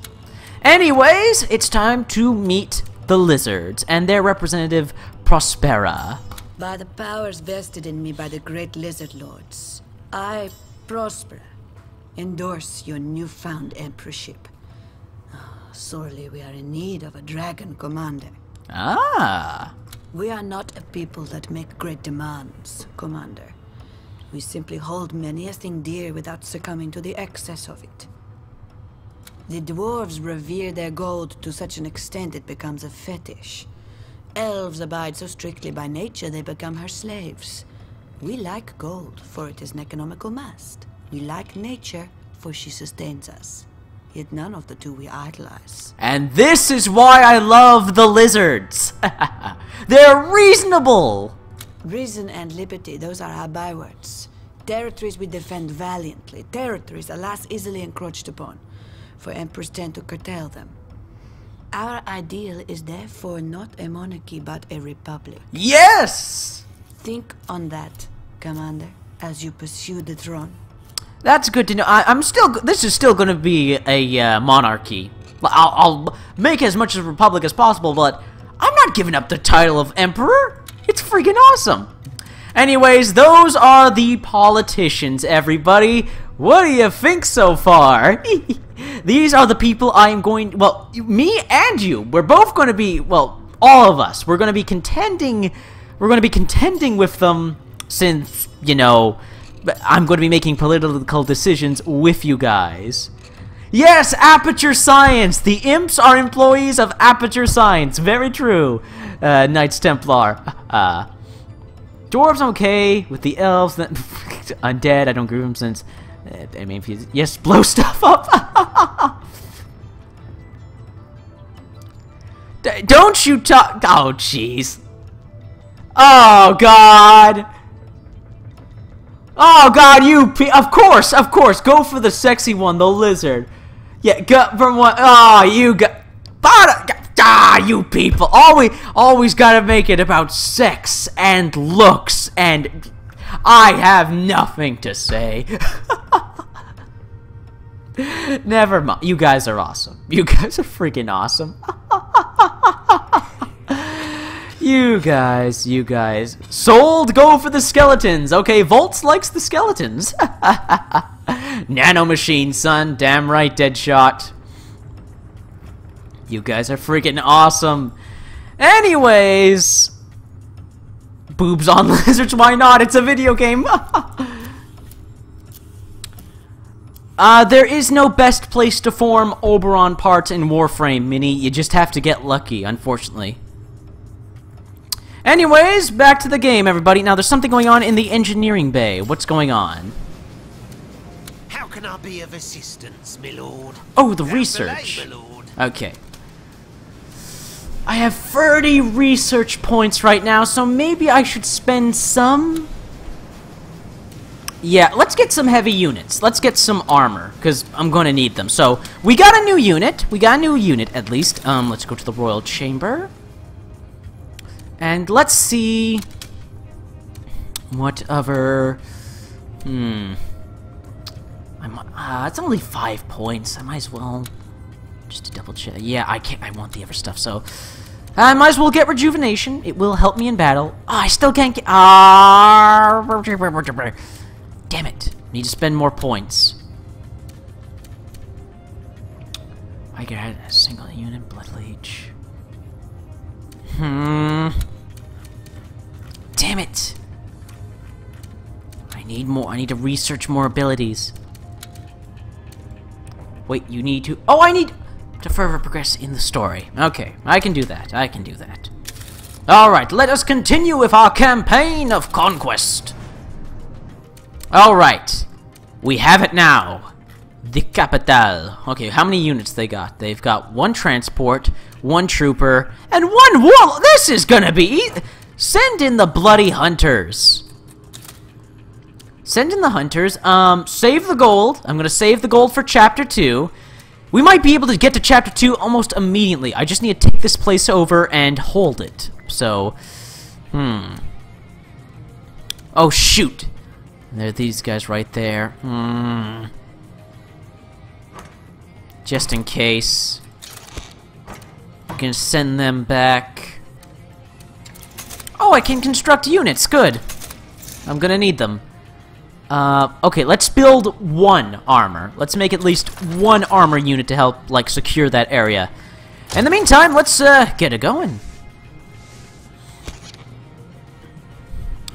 Anyways, it's time to meet the lizards and their representative, Prospera. By the powers vested in me by the great lizard lords, I, Prospera, endorse your newfound emperorship. Sorely we are in need of a dragon commander. Ah. We are not a people that make great demands, Commander. We simply hold many a thing dear without succumbing to the excess of it. The dwarves revere their gold to such an extent it becomes a fetish. Elves abide so strictly by nature they become her slaves. We like gold, for it is an economical mast. We like nature, for she sustains us. Yet none of the two we idolize. And this is why I love the lizards. They're reasonable. Reason and liberty, those are our bywords. Territories we defend valiantly. Territories, alas, easily encroached upon, for emperors tend to curtail them. Our ideal is therefore not a monarchy, but a republic. Yes! Think on that, Commander, as you pursue the throne. That's good to know. This is still going to be a monarchy. I'll make as much of a republic as possible, but I'm not giving up the title of emperor. It's freaking awesome. Anyways, those are the politicians, everybody. What do you think so far? These are the people I am going... Well, me and you. We're both going to be... Well, all of us. We're going to be contending... We're going to be contending with them since, you know... I'm going to be making political decisions with you guys. Yes, Aperture Science! The imps are employees of Aperture Science. Very true, Knights Templar. Dwarves okay. With the elves, undead, I don't agree with them since... I mean, yes, blow stuff up! Don't you talk... Oh, jeez. Oh, God! Oh God, of course, go for the sexy one, the lizard. Yeah, go from one. Oh, you people, always gotta make it about sex and looks, and I have nothing to say. Never mind, you guys are awesome. You guys are freaking awesome. You guys. Sold, go for the skeletons. Okay, Volts likes the skeletons. Nanomachine, son. Damn right, Deadshot. You guys are freaking awesome. Anyways. Boobs on lizards, why not? It's a video game. There is no best place to form Oberon parts in Warframe, Mini. You just have to get lucky, unfortunately. Anyways, back to the game, everybody. Now, there's something going on in the engineering bay. What's going on? How can I be of assistance, my lord? Oh, the research. Belay, my lord. Okay. I have 30 research points right now, so maybe I should spend some... Yeah, let's get some heavy units. Let's get some armor, because I'm going to need them. So, we got a new unit. At least. Let's go to the Royal Chamber. And let's see what other... it's only 5 points. I might as well just to double check. Yeah, I want the other stuff, so I might as well get rejuvenation. It will help me in battle. Oh, I still can't get... Damn it. Need to spend more points. I I got a single unit blood leech. Damn it! I need more. I need to research more abilities. Wait, you need to... Oh, I need to further progress in the story. Okay, I can do that. I can do that. Alright, let us continue with our campaign of conquest. Alright, we have it now. The capital. Okay, how many units they got? They've got 1 transport, 1 trooper, and 1 wall. This is gonna be... Send in the bloody hunters. Send in the hunters. Save the gold. I'm gonna save the gold for Chapter 2. We might be able to get to Chapter 2 almost immediately. I just need to take this place over and hold it. So, Oh, shoot. There are these guys right there. Just in case. I'm gonna send them back. Oh, I can construct units. Good. I'm gonna need them. Okay, let's build 1 armor. Let's make at least 1 armor unit to help, like, secure that area. In the meantime, let's, get it going.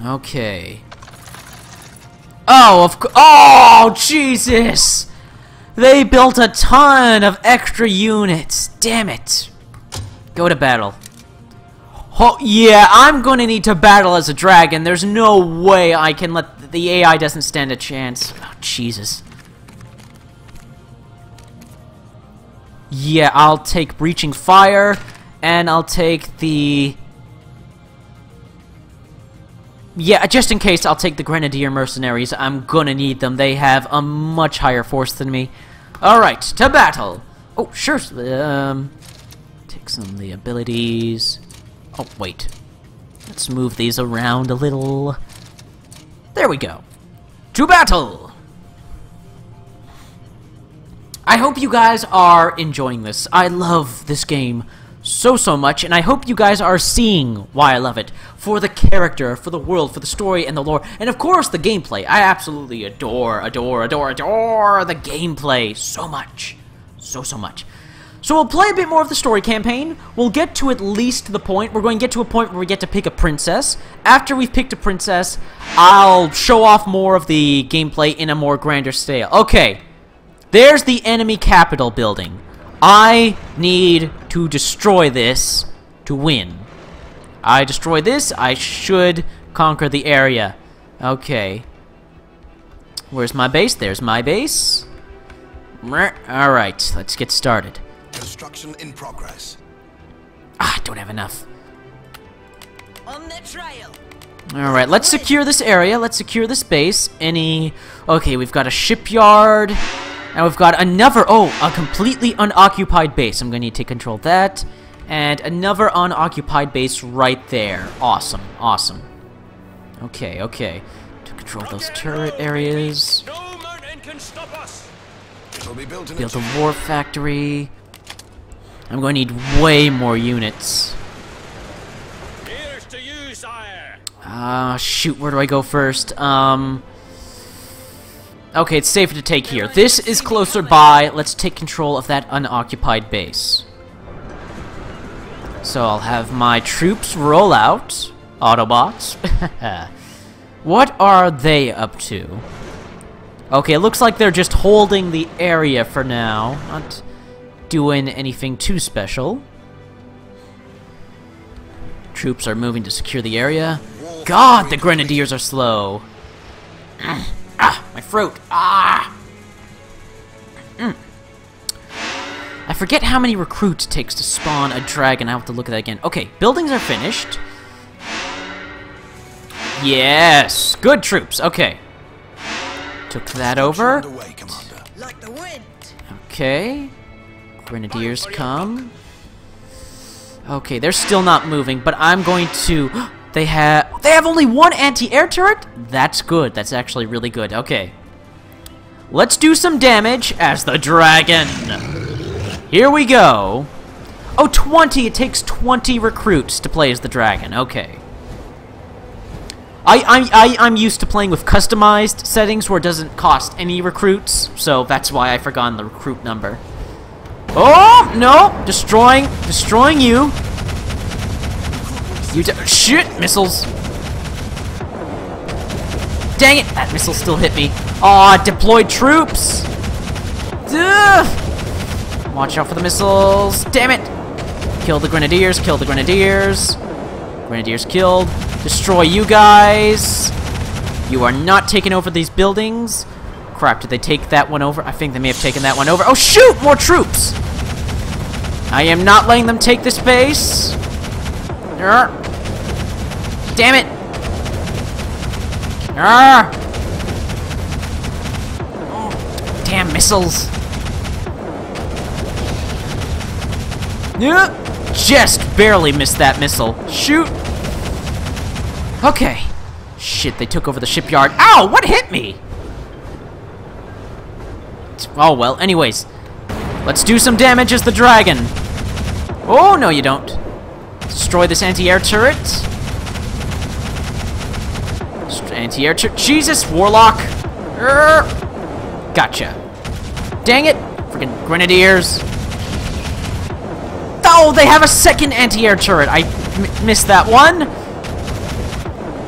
Okay. Oh, oh, Jesus! They built a ton of extra units. Damn it. Go to battle. Oh, yeah, I'm gonna need to battle as a dragon. There's no way I can let... The AI doesn't stand a chance. Oh, Jesus. Yeah, I'll take Breaching Fire, and I'll take the... Yeah, just in case, I'll take the Grenadier Mercenaries. I'm gonna need them. They have a much higher force than me. Alright, to battle! Oh, sure. Take some of the abilities. Oh, wait. Let's move these around a little. There we go. To battle! I hope you guys are enjoying this. I love this game so much, and I hope you guys are seeing why I love it. For the character, for the world, for the story, and the lore, and of course the gameplay. I absolutely adore the gameplay so much. So much. So we'll play a bit more of the story campaign. We'll get to at least the point. We're going to get to a point where we get to pick a princess. After we've picked a princess, I'll show off more of the gameplay in a more grander scale. Okay, there's the enemy capital building. I need to destroy this to win. I destroy this, I should conquer the area. Okay. Where's my base? There's my base. Alright, let's get started. Construction in progress. Ah, I don't have enough. On the trail. Alright, let's secure this area. Let's secure this base. Okay, we've got a shipyard. And we've got another... Oh, a completely unoccupied base. I'm going to need to take control of that. And another unoccupied base right there. Awesome, awesome. Okay. To control those turret areas. No mountain can stop us. It'll be built in Build a war factory. I'm going to need way more units. Here's to you, sire. Shoot, where do I go first? Okay, it's safer to take here. This is closer by. Let's take control of that unoccupied base. So I'll have my troops roll out. Autobots. What are they up to? Okay, it looks like they're just holding the area for now. Not doing anything too special. Troops are moving to secure the area. God, the Grenadiers are slow. My throat. I forget how many recruits it takes to spawn a dragon. I have to look at that again. Okay, buildings are finished. Yes, good troops. Okay. Took that over. underway, Commander. Like the wind. Okay. Grenadiers come. Okay, they're still not moving, but I'm going to... They have only 1 anti-air turret? That's good. That's actually really good. Okay. Let's do some damage as the dragon. Here we go. Oh, 20. It takes 20 recruits to play as the dragon. Okay. I'm used to playing with customized settings where it doesn't cost any recruits, so that's why I forgot the recruit number. Oh, no! Destroying you. Shit, missiles. Dang it, that missile still hit me. Aw, deployed troops. Ugh. Watch out for the missiles. Damn it. Kill the grenadiers, kill the grenadiers. Grenadiers killed. Destroy you guys. You are not taking over these buildings. Crap, did they take that one over? I think they may have taken that one over. Oh, shoot! More troops! I am not letting them take this base. Damn it! Oh, damn missiles! Just barely missed that missile. Shoot! Okay. Shit, they took over the shipyard. Ow! What hit me? Oh, well, anyways. Let's do some damage as the dragon. Oh, no you don't. Destroy this anti-air turret. Anti-air turret. Jesus, warlock. Gotcha. Dang it. Freaking grenadiers. Oh, they have a second anti-air turret. I missed that one.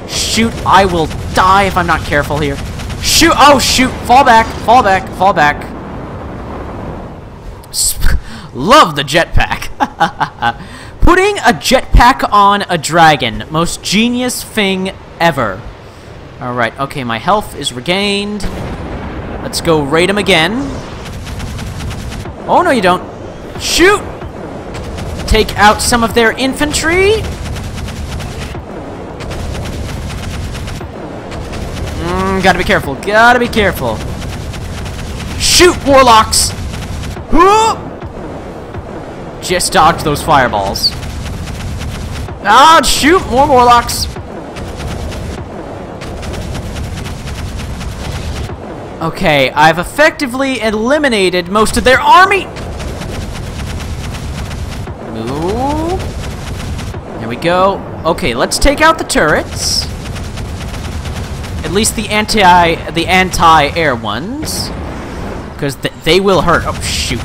Shoot, I will die if I'm not careful here. Shoot! Oh, shoot! Fall back! Fall back! Fall back! Love the jetpack! Putting a jetpack on a dragon. Most genius thing ever. Alright, okay, my health is regained. Let's go raid him again. Oh, no you don't. Shoot! Take out some of their infantry. Gotta be careful. Gotta be careful. Shoot, warlocks! Just dodge those fireballs. Ah, shoot! More warlocks! Okay, I've effectively eliminated most of their army! Ooh. There we go. Okay, let's take out the turrets. At least the anti-air ones, because they will hurt. Oh shoot!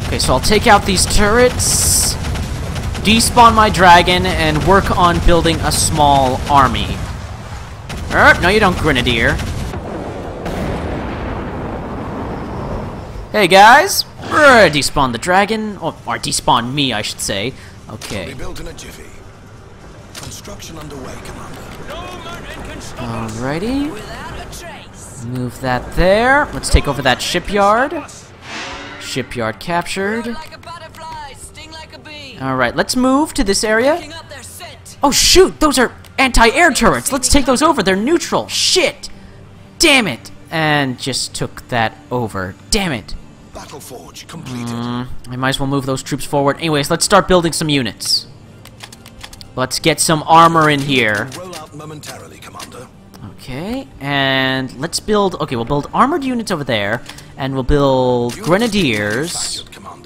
Okay, so I'll take out these turrets, despawn my dragon, and work on building a small army. No, you don't, grenadier. Hey guys, despawn the dragon, or despawn me, I should say. Okay. Built in a jiffy. Construction underway, Commander. Alrighty. Move that there. Let's take over that shipyard. Shipyard captured. Alright, let's move to this area. Oh shoot, those are anti-air turrets. Let's take those over. They're neutral. Shit. Damn it. And just took that over. Damn it. Battle forge completed. I might as well move those troops forward. Anyways, let's start building some units. Let's get some armor in here. Roll out momentarily, Commander. Okay, and let's build... Okay, we'll build armored units over there, and we'll build grenadiers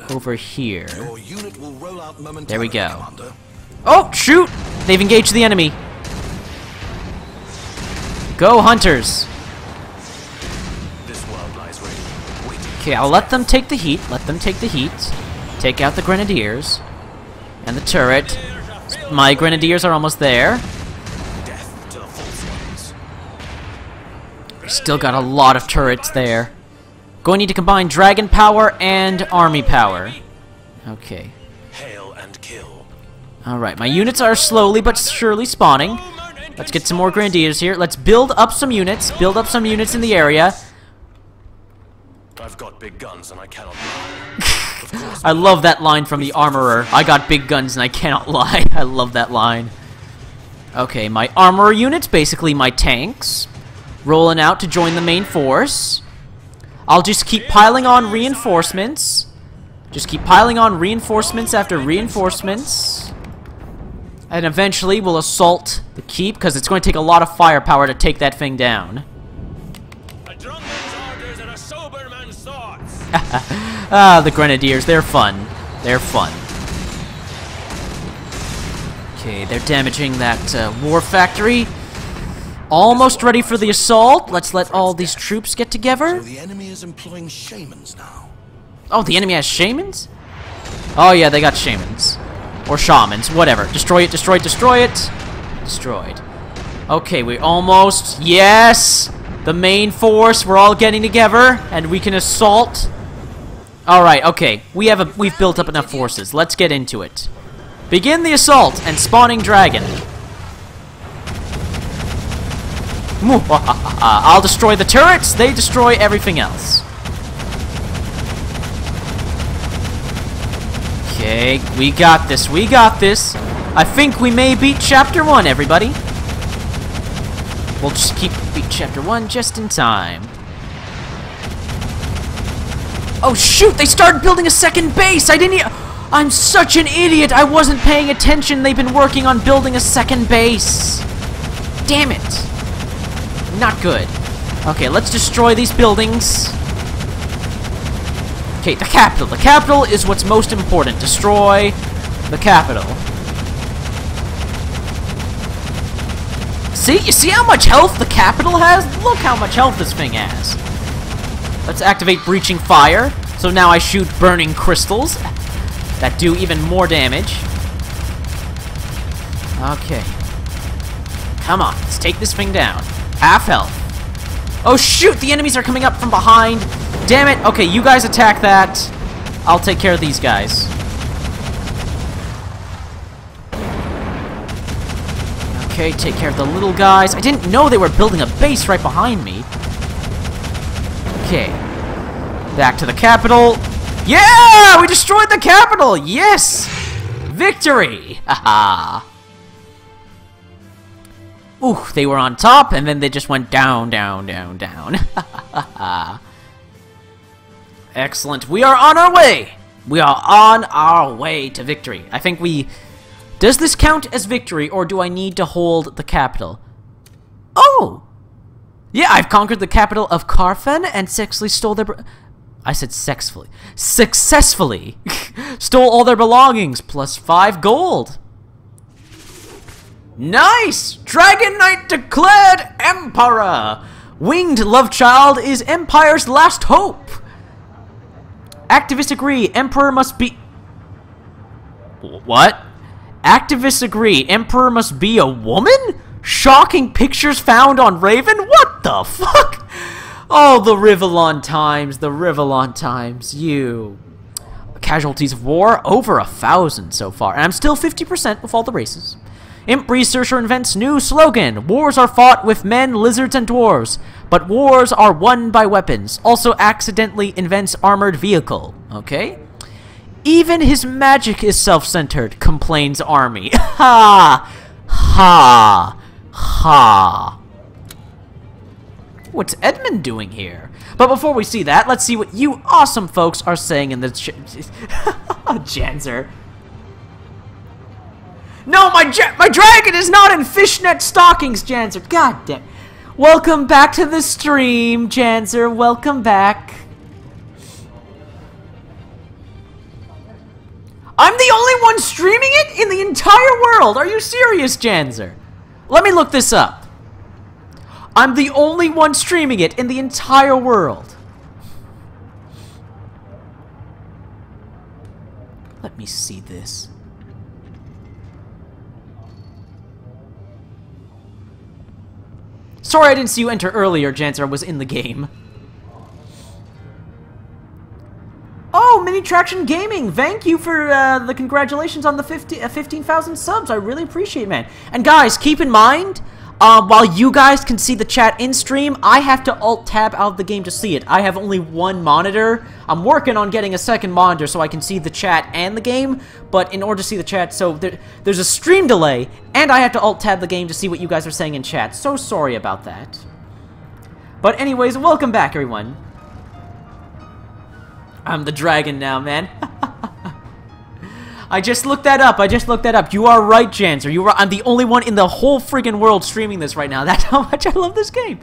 over here. Your unit will roll out momentarily, there we go. Commander. Oh, shoot! They've engaged the enemy. Go, hunters! This world lies ready. Okay, I'll let them take the heat. Let them take the heat. Take out the grenadiers. And the turret. My grenadiers are almost there. Death to the false ones. Still got a lot of turrets there. Going to need to combine dragon power and army power. Okay. Hail and kill. Alright, my units are slowly but surely spawning. Let's get some more grenadiers here. Let's build up some units. Build up some units in the area. I've got big guns and I cannot lie. I love that line from the armorer. I got big guns and I cannot lie. I love that line. Okay, my armorer units, basically my tanks, rolling out to join the main force. I'll just keep piling on reinforcements. Just keep piling on reinforcements after reinforcements. And eventually we'll assault the keep, because it's going to take a lot of firepower to take that thing down. A drunk man's orders and a sober man's thoughts. Ah, the grenadiers, they're fun. They're fun. Okay, they're damaging that war factory. almost ready for the assault. Let's let all these troops get together. So the enemy is employing shamans now. Oh, the enemy has shamans? Oh yeah, they got shamans. Or shamans, whatever. Destroy it, destroy it, destroy it. Destroyed. Okay, we almost... Yes! The main force, we're all getting together, and we can assault. Alright, okay. We've built up enough forces. Let's get into it. Begin the assault and spawning dragon. I'll destroy the turrets, they destroy everything else. Okay, we got this, we got this. I think we may beat Chapter 1, everybody. We'll just beat Chapter 1 just in time. Oh shoot, they started building a second base! I'm such an idiot, I wasn't paying attention. They've been working on building a second base. Damn it. Not good. Okay, let's destroy these buildings. Okay, the capital. The capital is what's most important. Destroy the capital. See? You see how much health the capital has? Look how much health this thing has. Let's activate Breaching Fire. So now I shoot burning crystals that do even more damage. Okay. Come on, let's take this thing down. Half health. Oh shoot, the enemies are coming up from behind. Damn it. Okay, you guys attack that. I'll take care of these guys. Okay, take care of the little guys. I didn't know they were building a base right behind me. Okay. Back to the capital. Yeah! We destroyed the capital! Yes! Victory! Haha. Ooh, they were on top, and then they just went down, down, down, down. Excellent. We are on our way! We are on our way to victory. I think we... Does this count as victory, or do I need to hold the capital? Oh! Yeah, I've conquered the capital of Carfen and successfully stole their... I said sexfully. Successfully stole all their belongings, plus 5 gold. Nice! Dragon Knight declared Emperor! Winged love child is Empire's last hope. Activists agree, Emperor must be... What? Activists agree, Emperor must be a woman? Shocking pictures found on Raven? What the fuck? Oh, the Rivellon times, the Rivellon times, you... Casualties of war, over 1,000 so far, and I'm still 50% with all the races. Imp Researcher invents new slogan, wars are fought with men, lizards, and dwarves, but wars are won by weapons. Also accidentally invents armored vehicle, okay? Even his magic is self-centered, complains Army. Ha! Ha! Ha! What's Edmund doing here? But before we see that, let's see what you awesome folks are saying in the Janzer. No, my dragon is not in fishnet stockings, Janzer. God damn. Welcome back to the stream, Janzer. Welcome back. I'm the only one streaming it in the entire world. Are you serious, Janzer? Let me look this up. I'm the only one streaming it in the entire world. Let me see this. Sorry I didn't see you enter earlier, Janzer. I was in the game. Oh, Mini Traction Gaming! Thank you for the congratulations on the 15,000 subs. I really appreciate it, man. And guys, keep in mind, while you guys can see the chat in stream, I have to alt-tab out of the game to see it. I have only one monitor. I'm working on getting a second monitor so I can see the chat and the game, but in order to see the chat, so there's a stream delay, and I have to alt-tab the game to see what you guys are saying in chat. So sorry about that. But anyways, welcome back, everyone. I'm the dragon now, man. I just looked that up. I just looked that up. You are right, Janzer. You are. I'm the only one in the whole friggin' world streaming this right now. That's how much I love this game.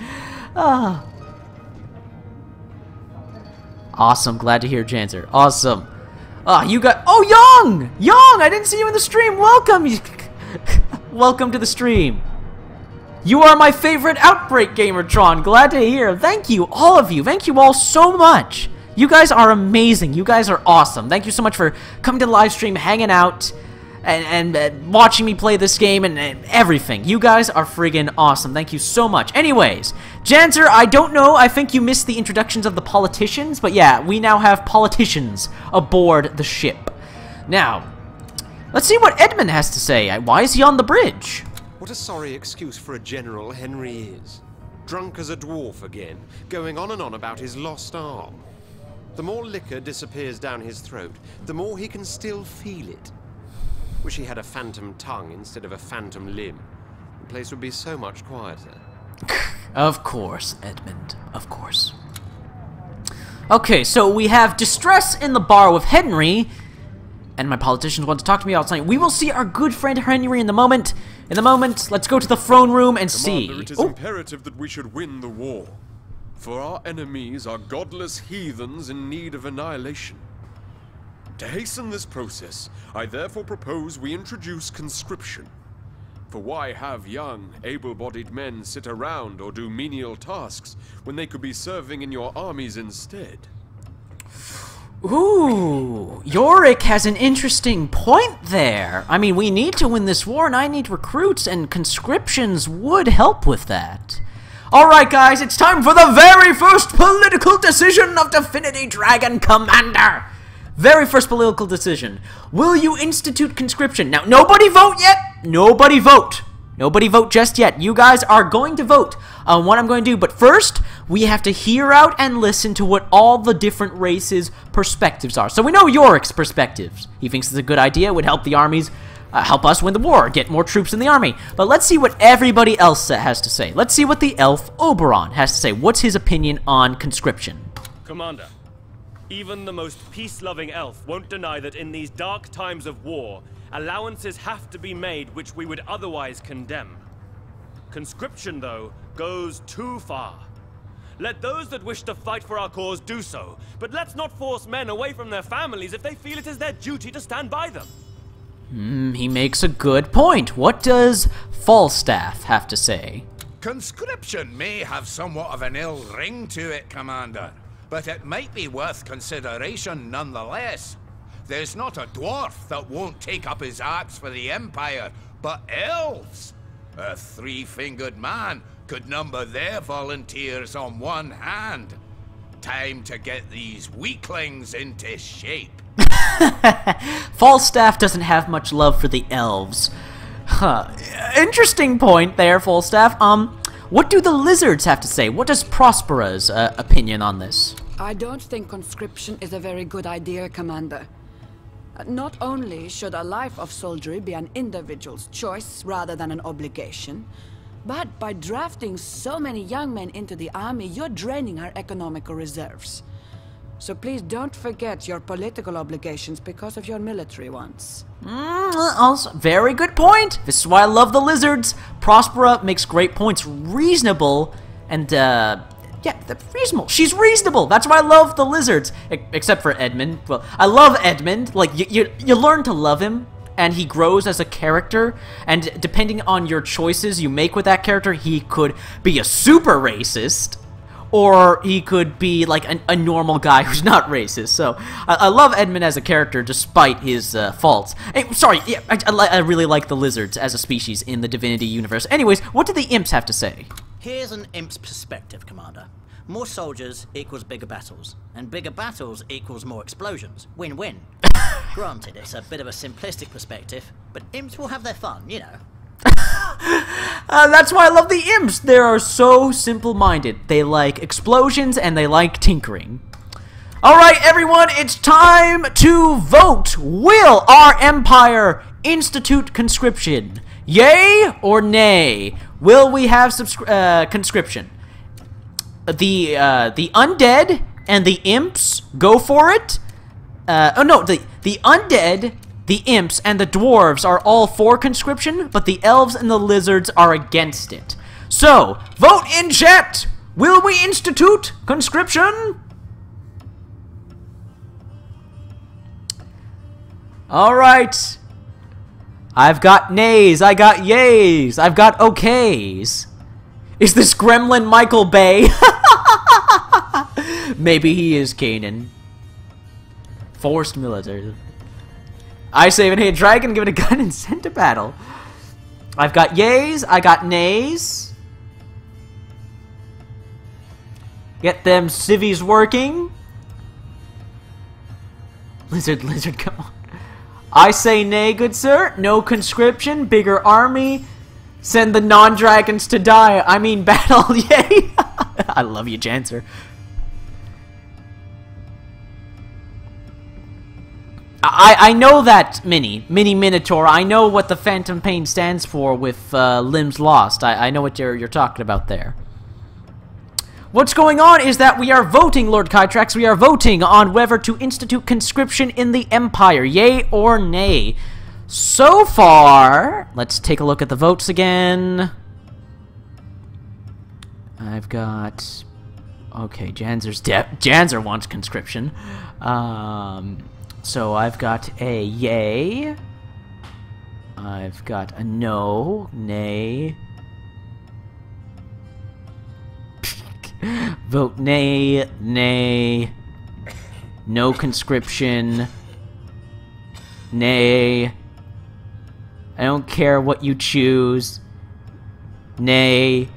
Awesome. Glad to hear, Janzer. Awesome. You got... Oh, Young! Young! I didn't see you in the stream. Welcome! Welcome to the stream. You are my favorite Outbreak Gamertron. Glad to hear. Thank you, all of you. Thank you all so much. You guys are amazing. You guys are awesome. Thank you so much for coming to the live stream, hanging out, and watching me play this game and everything. You guys are friggin' awesome. Thank you so much. Anyways, Janser, I don't know. I think you missed the introductions of the politicians, but yeah, we now have politicians aboard the ship. Now, let's see what Edmund has to say. Why is he on the bridge? What a sorry excuse for a general Henry is. Drunk as a dwarf again, going on and on about his lost arm. The more liquor disappears down his throat, the more he can still feel it. Wish he had a phantom tongue instead of a phantom limb. The place would be so much quieter. Of course, Edmund. Of course. Okay, so we have distress in the bar with Henry, and my politicians want to talk to me about something. We will see our good friend Henry in the moment. In the moment, let's go to the throne room and see. Commander, it is imperative that we should win the war. For our enemies are godless heathens in need of annihilation. To hasten this process, I therefore propose we introduce conscription. For why have young, able-bodied men sit around or do menial tasks when they could be serving in your armies instead? Ooh, Yorick has an interesting point there. I mean, we need to win this war, and I need recruits, and conscriptions would help with that. Alright, guys, it's time for the very first political decision of Divinity Dragon Commander. Very first political decision. Will you institute conscription? Now, nobody vote yet. Nobody vote. Nobody vote just yet. You guys are going to vote on what I'm going to do. But first, we have to hear out and listen to what all the different races' perspectives are. So we know Yorick's perspectives. He thinks it's a good idea. It would help the armies, help us win the war, get more troops in the army. But let's see what everybody else has to say. Let's see what the elf Oberon has to say. What's his opinion on conscription? Commander, even the most peace-loving elf won't deny that in these dark times of war, allowances have to be made which we would otherwise condemn. Conscription, though, goes too far. Let those that wish to fight for our cause do so, but let's not force men away from their families if they feel it is their duty to stand by them. He makes a good point. What does Falstaff have to say? Conscription may have somewhat of an ill ring to it, Commander, but it might be worth consideration nonetheless. There's not a dwarf that won't take up his axe for the Empire, but elves! A three-fingered man could number their volunteers on one hand. Time to get these weaklings into shape. Falstaff doesn't have much love for the elves. Huh. Interesting point there, Falstaff. What do the lizards have to say? What does Prospera's opinion on this? I don't think conscription is a very good idea, Commander. Not only should a life of soldiery be an individual's choice rather than an obligation, but by drafting so many young men into the army, you're draining our economical reserves. So please don't forget your political obligations because of your military ones. Also, very good point. This is why I love the lizards. Prospera makes great points. Reasonable and, yeah, reasonable. She's reasonable. That's why I love the lizards. Except for Edmund. Well, I love Edmund. Like, you learn to love him, and he grows as a character. And depending on your choices you make with that character, he could be a super racist, or he could be like a normal guy who's not racist. So I love Edmund as a character despite his faults. Hey, sorry, yeah, I really like the lizards as a species in the Divinity universe. Anyways, what do the imps have to say? Here's an imp's perspective, Commander. More soldiers equals bigger battles, and bigger battles equals more explosions. Win-win. Granted, it's a bit of a simplistic perspective, but imps will have their fun, you know. That's why I love the imps. They are so simple-minded. They like explosions and they like tinkering. Alright, everyone, it's time to vote. Will our empire institute conscription? Yay or nay? Will we have conscription? The undead and the imps go for it? Oh no, the undead, the imps, and the dwarves are all for conscription, but the elves and the lizards are against it. So, vote in chat! Will we institute conscription? Alright. I've got nays, I got yays, I've got okays. Is this gremlin Michael Bay? Maybe he is Kanan. Forced military. I say, hey, dragon, give it a gun and send to battle. I've got yays, I got nays. Get them civvies working. Lizard, come on. I say nay, good sir. No conscription, bigger army. Send the non-dragons to die. I mean battle, yay. I love you, Janser. I know that Mini Minotaur. I know what the Phantom Pain stands for with limbs lost. I know what you're talking about there. What's going on is that we are voting, Lord Kytrax. We are voting on whether to institute conscription in the Empire, yay or nay. So far, let's take a look at the votes again. I've got... Okay, Janser wants conscription. So I've got a yay. I've got a no, nay. Vote nay, nay. No conscription. Nay. I don't care what you choose. Nay.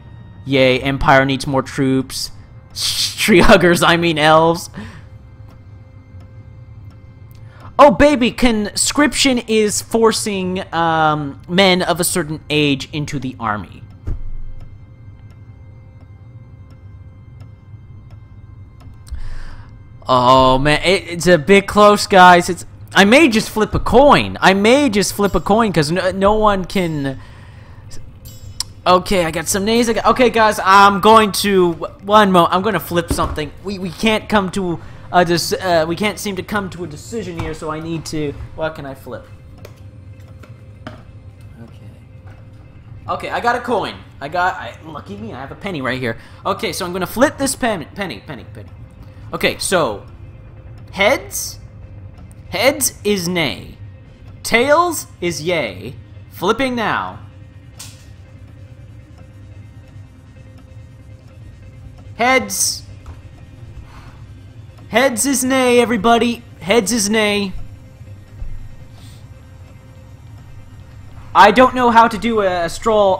Yay, Empire needs more troops. Tree huggers, I mean elves. Oh, baby, conscription is forcing men of a certain age into the army. Oh, man, it's a bit close, guys. I may just flip a coin. Because no one can... Okay, I got some nays. Okay, guys, I'm going to... I'm going to flip something. We can't come to... we can't seem to come to a decision here, so I need to... What can I flip? Okay, I got a coin. Lucky me, I have a penny right here. Okay, so I'm gonna flip this penny. Okay, so... Heads is nay. Tails is yay. Flipping now. Heads is nay, everybody. Heads is nay. I don't know how to do a straw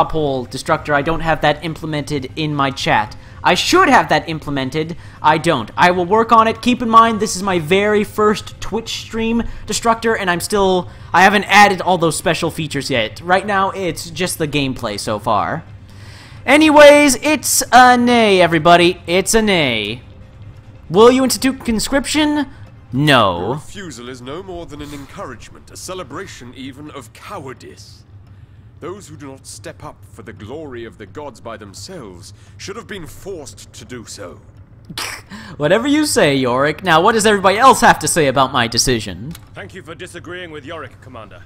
poll, Destructor. I don't have that implemented in my chat. I should have that implemented. I don't. I will work on it. Keep in mind, this is my very first Twitch stream, Destructor, and I haven't added all those special features yet. Right now, it's just the gameplay so far. Anyways, it's a nay, everybody. It's a nay. Will you institute conscription? No. Your refusal is no more than an encouragement, a celebration even of cowardice. Those who do not step up for the glory of the gods by themselves should have been forced to do so. Whatever you say, Yorick. Now, what does everybody else have to say about my decision? Thank you for disagreeing with Yorick, Commander.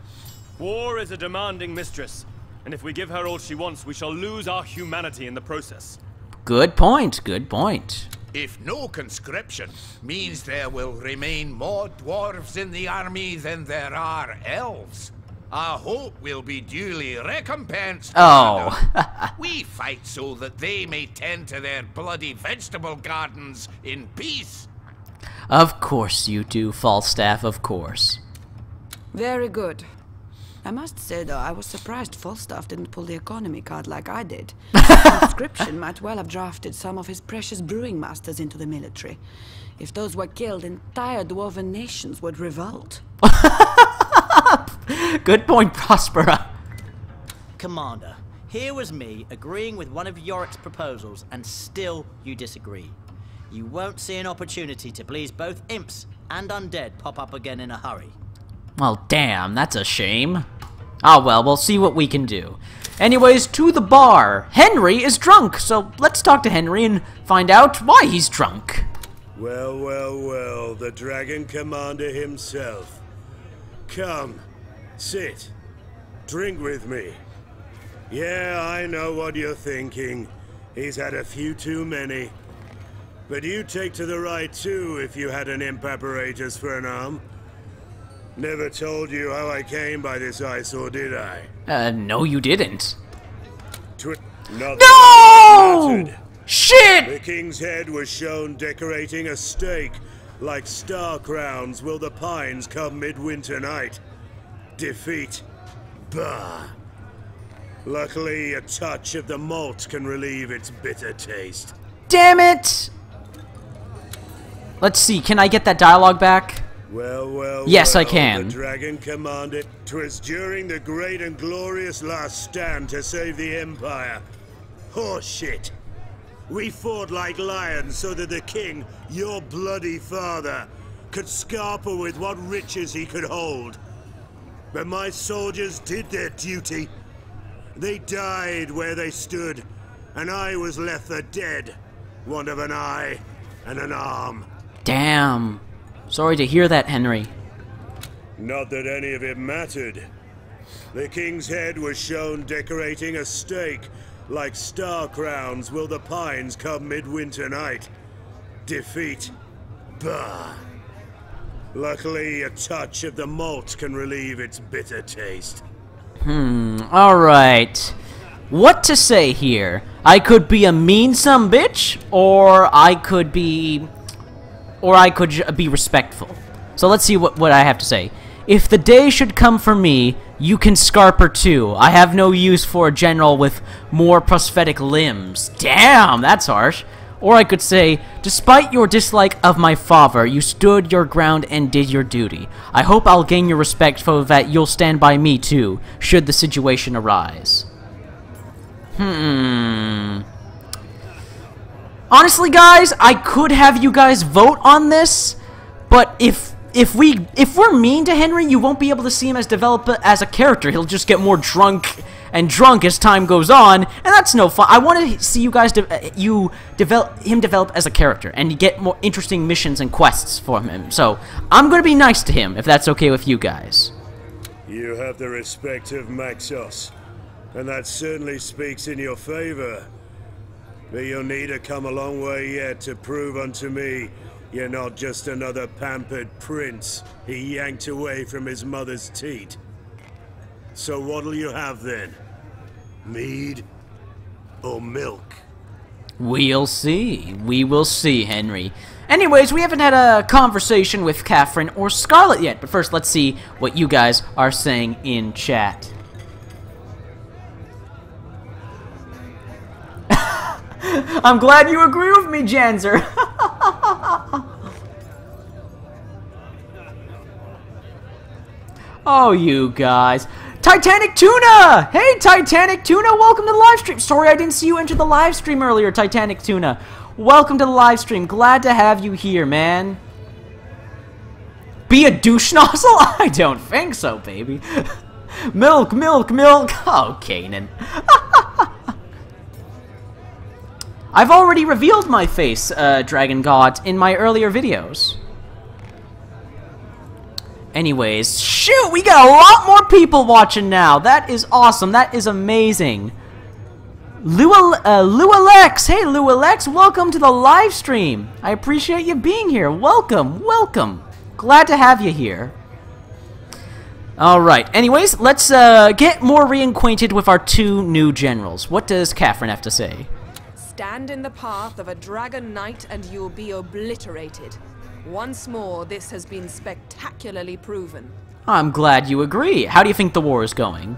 War is a demanding mistress, and if we give her all she wants, we shall lose our humanity in the process. Good point, good point. If no conscription means there will remain more dwarves in the army than there are elves, I hope we'll be duly recompensed. Oh. We fight so that they may tend to their bloody vegetable gardens in peace. Of course you do, Falstaff, of course. Very good. I must say, though, I was surprised Falstaff didn't pull the economy card like I did. Conscription might well have drafted some of his precious brewing masters into the military. If those were killed, entire dwarven nations would revolt. Good point, Prospera. Commander, here was me agreeing with one of Yorick's proposals, and still you disagree. You won't see an opportunity to please both imps and undead pop up again in a hurry. Well, damn, that's a shame. Ah, well, we'll see what we can do. Anyways, to the bar. Henry is drunk, so let's talk to Henry and find out why he's drunk. Well, the Dragon Commander himself. Come, sit, drink with me. Yeah, I know what you're thinking. He's had a few too many. But you'd take to the right too if you had an imp apparatus for an arm. Never told you how I came by this eyesore, did I? No, you didn't. Not No! mattered. Shit! The king's head was shown decorating a stake. Like star crowns will the pines come midwinter night. Defeat. Bah. Luckily, a touch of the malt can relieve its bitter taste. Damn it! Let's see, can I get that dialogue back? Well, Yes, I well, can. The dragon commanded. 'Twas during the great and glorious last stand to save the Empire. Horseshit. We fought like lions so that the king, your bloody father, could scarper with what riches he could hold. But my soldiers did their duty. They died where they stood, and I was left for dead. One of an eye and an arm. Damn. Sorry to hear that, Henry. Not that any of it mattered. The king's head was shown decorating a stake. Like star crowns will the pines come midwinter night. Defeat. Bah. Luckily, a touch of the malt can relieve its bitter taste. Alright. What to say here? I could be a mean sumbitch, or I could be respectful. So let's see what I have to say. If the day should come for me, you can scarper too. I have no use for a general with more prosthetic limbs. Damn, that's harsh. Or I could say, despite your dislike of my father, you stood your ground and did your duty. I hope I'll gain your respect so that you'll stand by me too, should the situation arise. Honestly, guys, I could have you guys vote on this, but if we're mean to Henry, you won't be able to see him as a character. He'll just get more drunk and drunk as time goes on, and that's no fun. I want to see you guys develop as a character and get more interesting missions and quests for him. So I'm gonna be nice to him if that's okay with you guys. You have the respect of Maxos, and that certainly speaks in your favor. But you'll need to come a long way yet to prove unto me you're not just another pampered prince he yanked away from his mother's teat. So what'll you have then? Mead or milk? We'll see. We will see, Henry. Anyways, we haven't had a conversation with Catherine or Scarlet yet, but first let's see what you guys are saying in chat. I'm glad you agree with me, Janzer. Oh, you guys. Titanic Tuna! Hey, Titanic Tuna, welcome to the live stream. Sorry I didn't see you enter the live stream earlier, Titanic Tuna. Welcome to the live stream. Glad to have you here, man. Be a douche nozzle? I don't think so, baby. Milk, milk, milk. Oh, Kanan. I've already revealed my face, Dragon God, in my earlier videos. Anyways, shoot, we got a lot more people watching now. That is awesome. That is amazing. Alex. Hey, Alex, welcome to the live stream. I appreciate you being here. Welcome, welcome. Glad to have you here. Alright, anyways, let's get more reacquainted with our two new generals. What does Catherine have to say? Stand in the path of a dragon knight and you'll be obliterated. Once more, this has been spectacularly proven. I'm glad you agree. How do you think the war is going?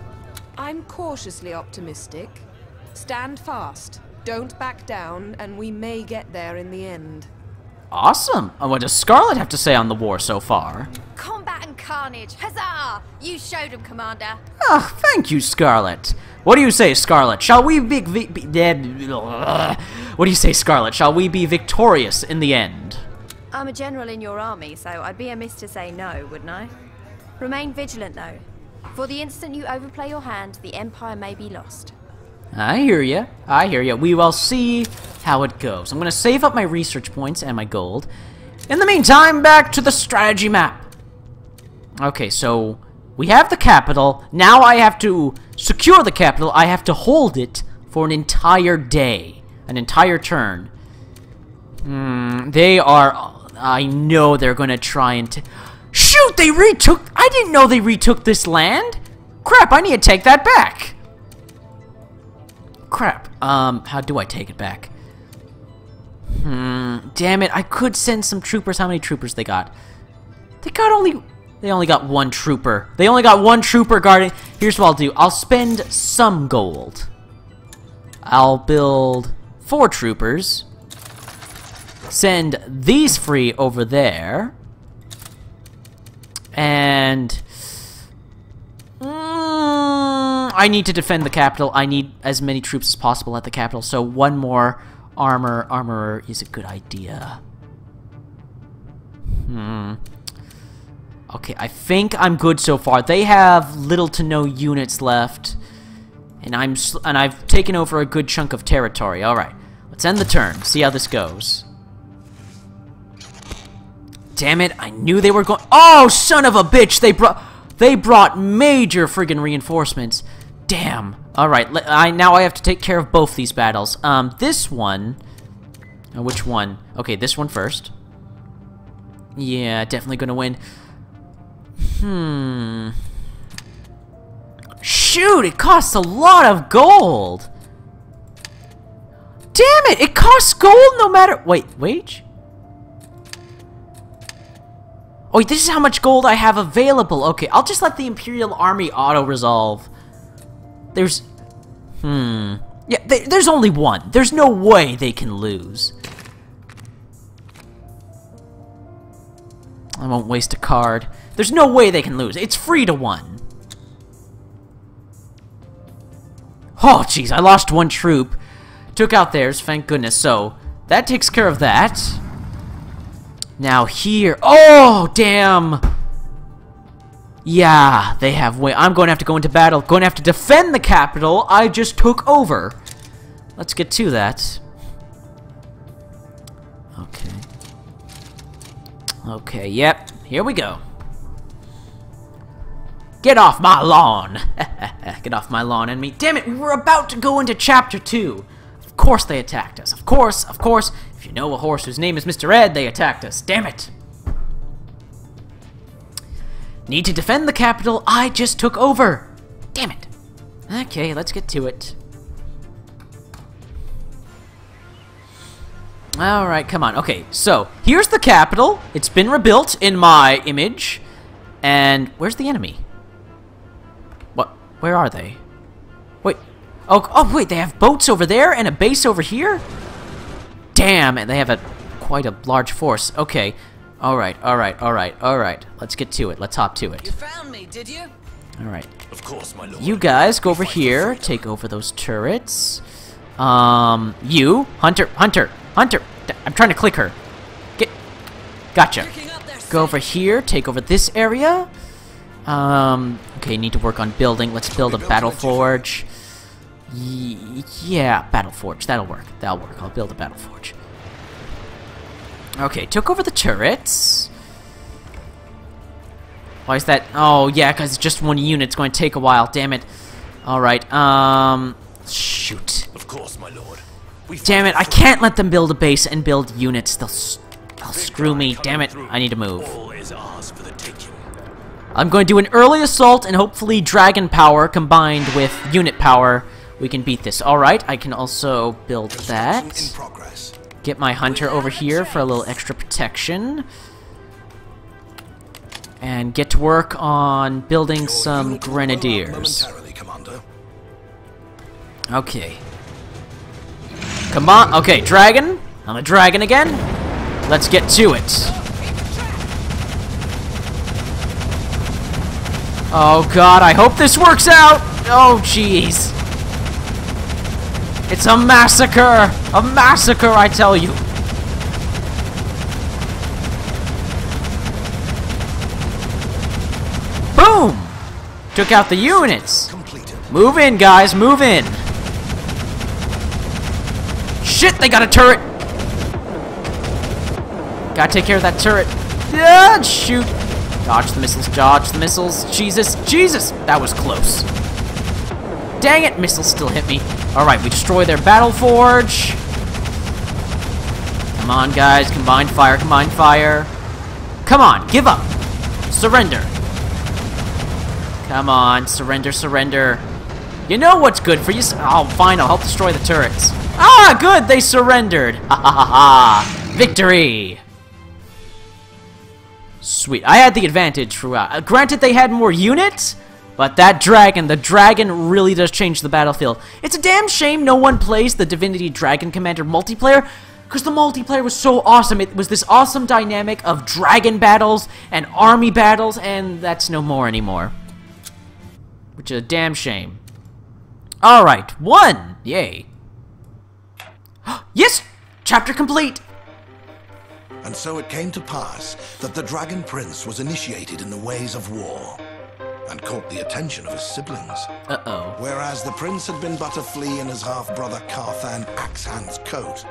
I'm cautiously optimistic. Stand fast, don't back down, and we may get there in the end. Awesome. What does Scarlet have to say on the war so far? Combat and carnage! Huzzah! You showed him, Commander. Ah, thank you, Scarlet. What do you say, Scarlet? Shall we be What do you say, Scarlet? Shall we be victorious in the end? I'm a general in your army, so I'd be amiss to say no, wouldn't I? Remain vigilant, though. For the instant you overplay your hand, the Empire may be lost. I hear ya. I hear ya. We will see how it goes. I'm gonna save up my research points and my gold. In the meantime, back to the strategy map. Okay, so we have the capital. Now I have to secure the capital. I have to hold it for an entire day. An entire turn. They are... I know they're gonna try and... Shoot! They retook... I didn't know they retook this land! Crap, I need to take that back! Crap. How do I take it back? Damn it, I could send some troopers. How many troopers they got? They only got one trooper. They only got one trooper guarding. Here's what I'll do. I'll spend some gold. I'll build 4 troopers. Send these free over there. And... I need to defend the capital. I need as many troops as possible at the capital. So 1 more armorer is a good idea. Okay, I think I'm good so far. They have little to no units left, and I've taken over a good chunk of territory. All right, let's end the turn. See how this goes. Damn it! I knew they were going. Oh, son of a bitch! They brought major friggin' reinforcements. Damn. All right, now I have to take care of both these battles. This one. Which one? Okay, this one first. Yeah, definitely gonna win. Shoot, it costs a lot of gold. Damn it, it costs gold no matter... Wait, wage? Oh, this is how much gold I have available. Okay, I'll just let the Imperial Army auto-resolve. There's... Yeah, there's only one. There's no way they can lose. I won't waste a card. There's no way they can lose. It's free to 1. Oh, jeez, I lost 1 troop. Took out theirs, thank goodness. So, that takes care of that. Now here... Oh, damn! Yeah, they have way... I'm going to have to go into battle. Going to have to defend the capital I just took over. Let's get to that. Okay. Okay, yep. Here we go. Get off my lawn! Get off my lawn, enemy. Damn it, we were about to go into Chapter 2. Of course they attacked us. Of course. If you know a horse whose name is Mr. Ed, they attacked us. Damn it. Need to defend the capital I just took over. Damn it. Okay, let's get to it. Alright, come on. Okay, so, here's the capital. It's been rebuilt in my image. And where's the enemy? What? Where are they? Wait. Oh, wait, they have boats over there and a base over here? Damn, and they have quite a large force. Okay. Alright. Let's get to it. Let's hop to it. You found me, did you? Alright. Of course, my lord. You guys go over here, take over those turrets. You, Hunter. I'm trying to click her. Gotcha. Go over here, take over this area. Okay, need to work on building. Let's build a battle forge. Yeah, battle forge. That'll work. I'll build a battle forge. Okay, took over the turrets. Why is that? Oh, yeah, because it's just 1 unit. It's going to take a while. Damn it. Alright, shoot. Of course, my lord. Damn it, I can't let them build a base and build units. They'll screw me. Damn it, I need to move. All is ours for the taking. I'm going to do an early assault, and hopefully dragon power combined with unit power, we can beat this. Alright, I can also build that. Get my hunter over here for a little extra protection. And get to work on building some grenadiers. Okay. Come on. Okay, dragon. I'm a dragon again. Let's get to it. Oh god, I hope this works out. Oh jeez. It's a massacre. A massacre, I tell you. Boom! Took out the units. Move in, guys, move in. Shit, they got a turret. Gotta take care of that turret. Yeah, shoot. Dodge the missiles, dodge the missiles. Jesus, that was close. Dang it, missiles still hit me. Alright, we destroy their battle forge. Come on, guys, combined fire, combined fire. Come on, give up. Surrender. Come on, surrender. You know what's good for you. Oh, fine, I'll help destroy the turrets. Ah, good, they surrendered. Ha ha ha ha. Victory. Sweet, I had the advantage throughout. Granted, they had more units, but that dragon, the dragon really does change the battlefield. It's a damn shame no one plays the Divinity Dragon Commander multiplayer, because the multiplayer was so awesome. It was this awesome dynamic of dragon battles and army battles, and that's no more anymore. Which is a damn shame. Alright, 1! Yay. Yes! Chapter complete! And so it came to pass that the Dragon Prince was initiated in the ways of war, and caught the attention of his siblings. Uh-oh. Whereas the prince had been but a flea in his half-brother Carthan Axehand's coat,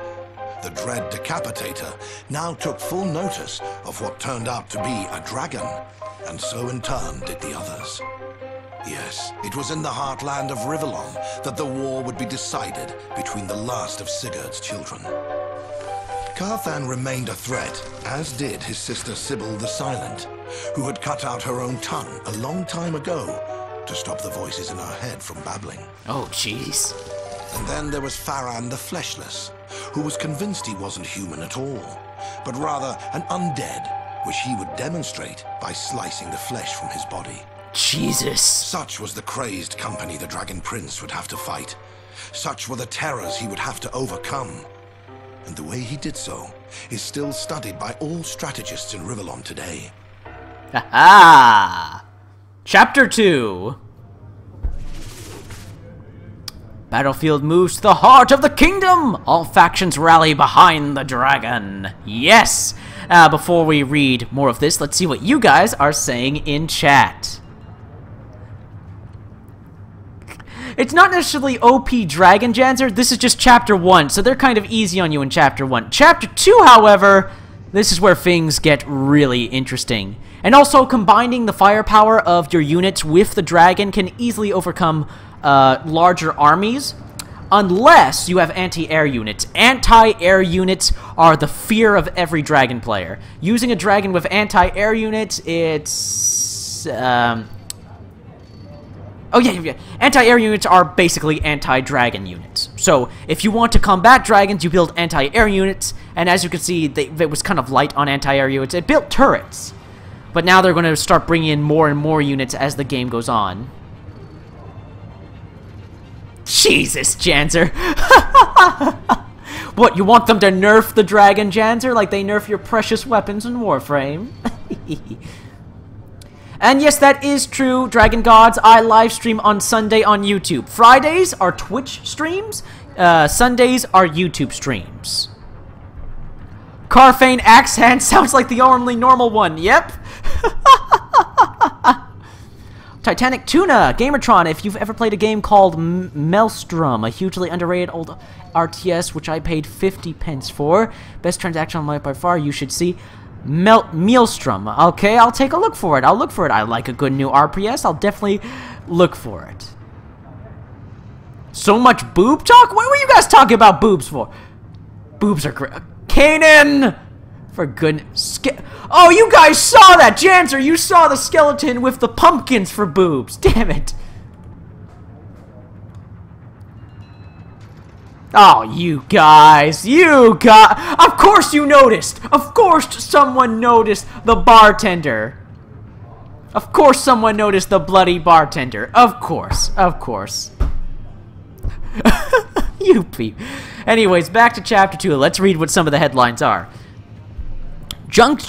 the dread Decapitator now took full notice of what turned out to be a dragon, and so in turn did the others. Yes, it was in the heartland of Rivellon that the war would be decided between the last of Sigurd's children. Carthan remained a threat, as did his sister Sybil the Silent, who had cut out her own tongue a long time ago to stop the voices in her head from babbling. Oh, jeez. And then there was Farran the Fleshless, who was convinced he wasn't human at all, but rather an undead, which he would demonstrate by slicing the flesh from his body. Jesus. Such was the crazed company the Dragon Prince would have to fight. Such were the terrors he would have to overcome. And the way he did so is still studied by all strategists in Rivellon today. Ha-ha! Chapter 2. Battlefield moves to the heart of the kingdom! All factions rally behind the dragon. Yes! Before we read more of this, let's see what you guys are saying in chat. It's not necessarily OP Dragon Janzer, this is just Chapter 1, so they're kind of easy on you in Chapter 1. Chapter 2, however, this is where things get really interesting. And also, combining the firepower of your units with the dragon can easily overcome larger armies, unless you have anti-air units. Anti-air units are the fear of every dragon player. Using a dragon with anti-air units, it's... Oh yeah. Anti-air units are basically anti-dragon units. So, if you want to combat dragons, you build anti-air units, and as you can see, it was kind of light on anti-air units. It built turrets. But now they're going to start bringing in more and more units as the game goes on. Jesus, Janzer. What, you want them to nerf the dragon, Janzer, like they nerf your precious weapons in Warframe? And yes, that is true, Dragon Gods. I live stream on Sunday on YouTube. Fridays are Twitch streams. Sundays are YouTube streams. Carfane Axehand sounds like the only normal one. Yep. Titanic Tuna, Gamertron, if you've ever played a game called Maelstrom, a hugely underrated old RTS, which I paid 50 pence for. Best transaction on life by far, you should see. Maelstrom. Okay, I'll take a look for it. I'll look for it. I like a good new RTS. I'll definitely look for it. So much boob talk? What were you guys talking about boobs for? Boobs are great. Kanan! For goodness. Oh, you guys saw that! Janzer, you saw the skeleton with the pumpkins for boobs. Damn it. Oh, you guys. Of course you noticed. Of course someone noticed the bartender. Of course someone noticed the bloody bartender. Of course. You peep. Anyways, back to Chapter 2. Let's read what some of the headlines are. Drunk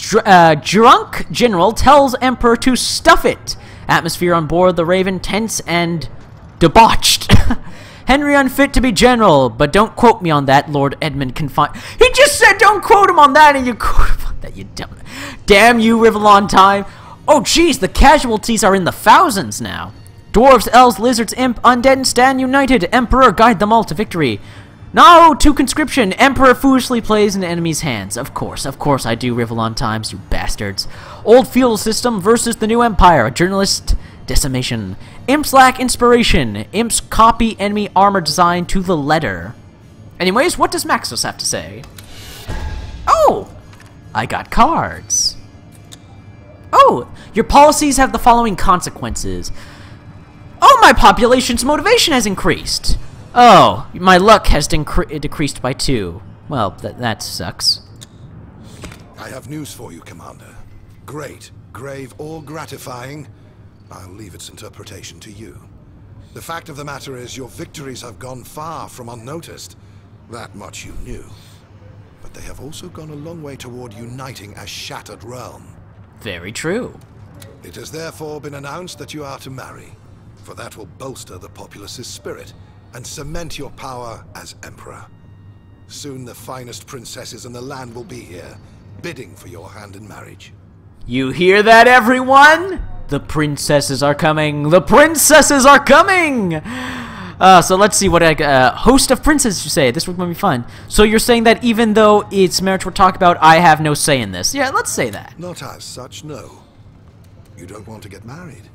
General tells Emperor to stuff it. Atmosphere on board the Raven tense and debauched. Henry unfit to be general, but don't quote me on that, Lord Edmund confined. He just said don't quote him on that, and you quote him on that, you dumb. Damn you, Rivellon time. Oh, jeez, the casualties are in the thousands now. Dwarves, elves, lizards, imp, undead, stand united. Emperor, guide them all to victory. No, to conscription. Emperor foolishly plays in enemy's hands. Of course I do, Rivellon times, you bastards. Old feudal system versus the new empire. A journalist decimation. Imps lack inspiration. Imps copy enemy armor design to the letter. Anyways, what does Maxos have to say? Oh! I got cards. Oh! Your policies have the following consequences. Oh my population's motivation has increased. Oh, my luck has decreased by 2. Well, that sucks. I have news for you, Commander. Great, grave, or gratifying. I'll leave its interpretation to you. The fact of the matter is your victories have gone far from unnoticed. That much you knew. But they have also gone a long way toward uniting a shattered realm. Very true. It has therefore been announced that you are to marry, for that will bolster the populace's spirit and cement your power as Emperor. Soon the finest princesses in the land will be here, bidding for your hand in marriage. You hear that, everyone? The princesses are coming! The princesses are coming! So let's see what a host of princesses you say. This one's gonna be fun. So you're saying that even though it's marriage we're talking about, I have no say in this. Yeah, let's say that. Not as such, no. You don't want to get married,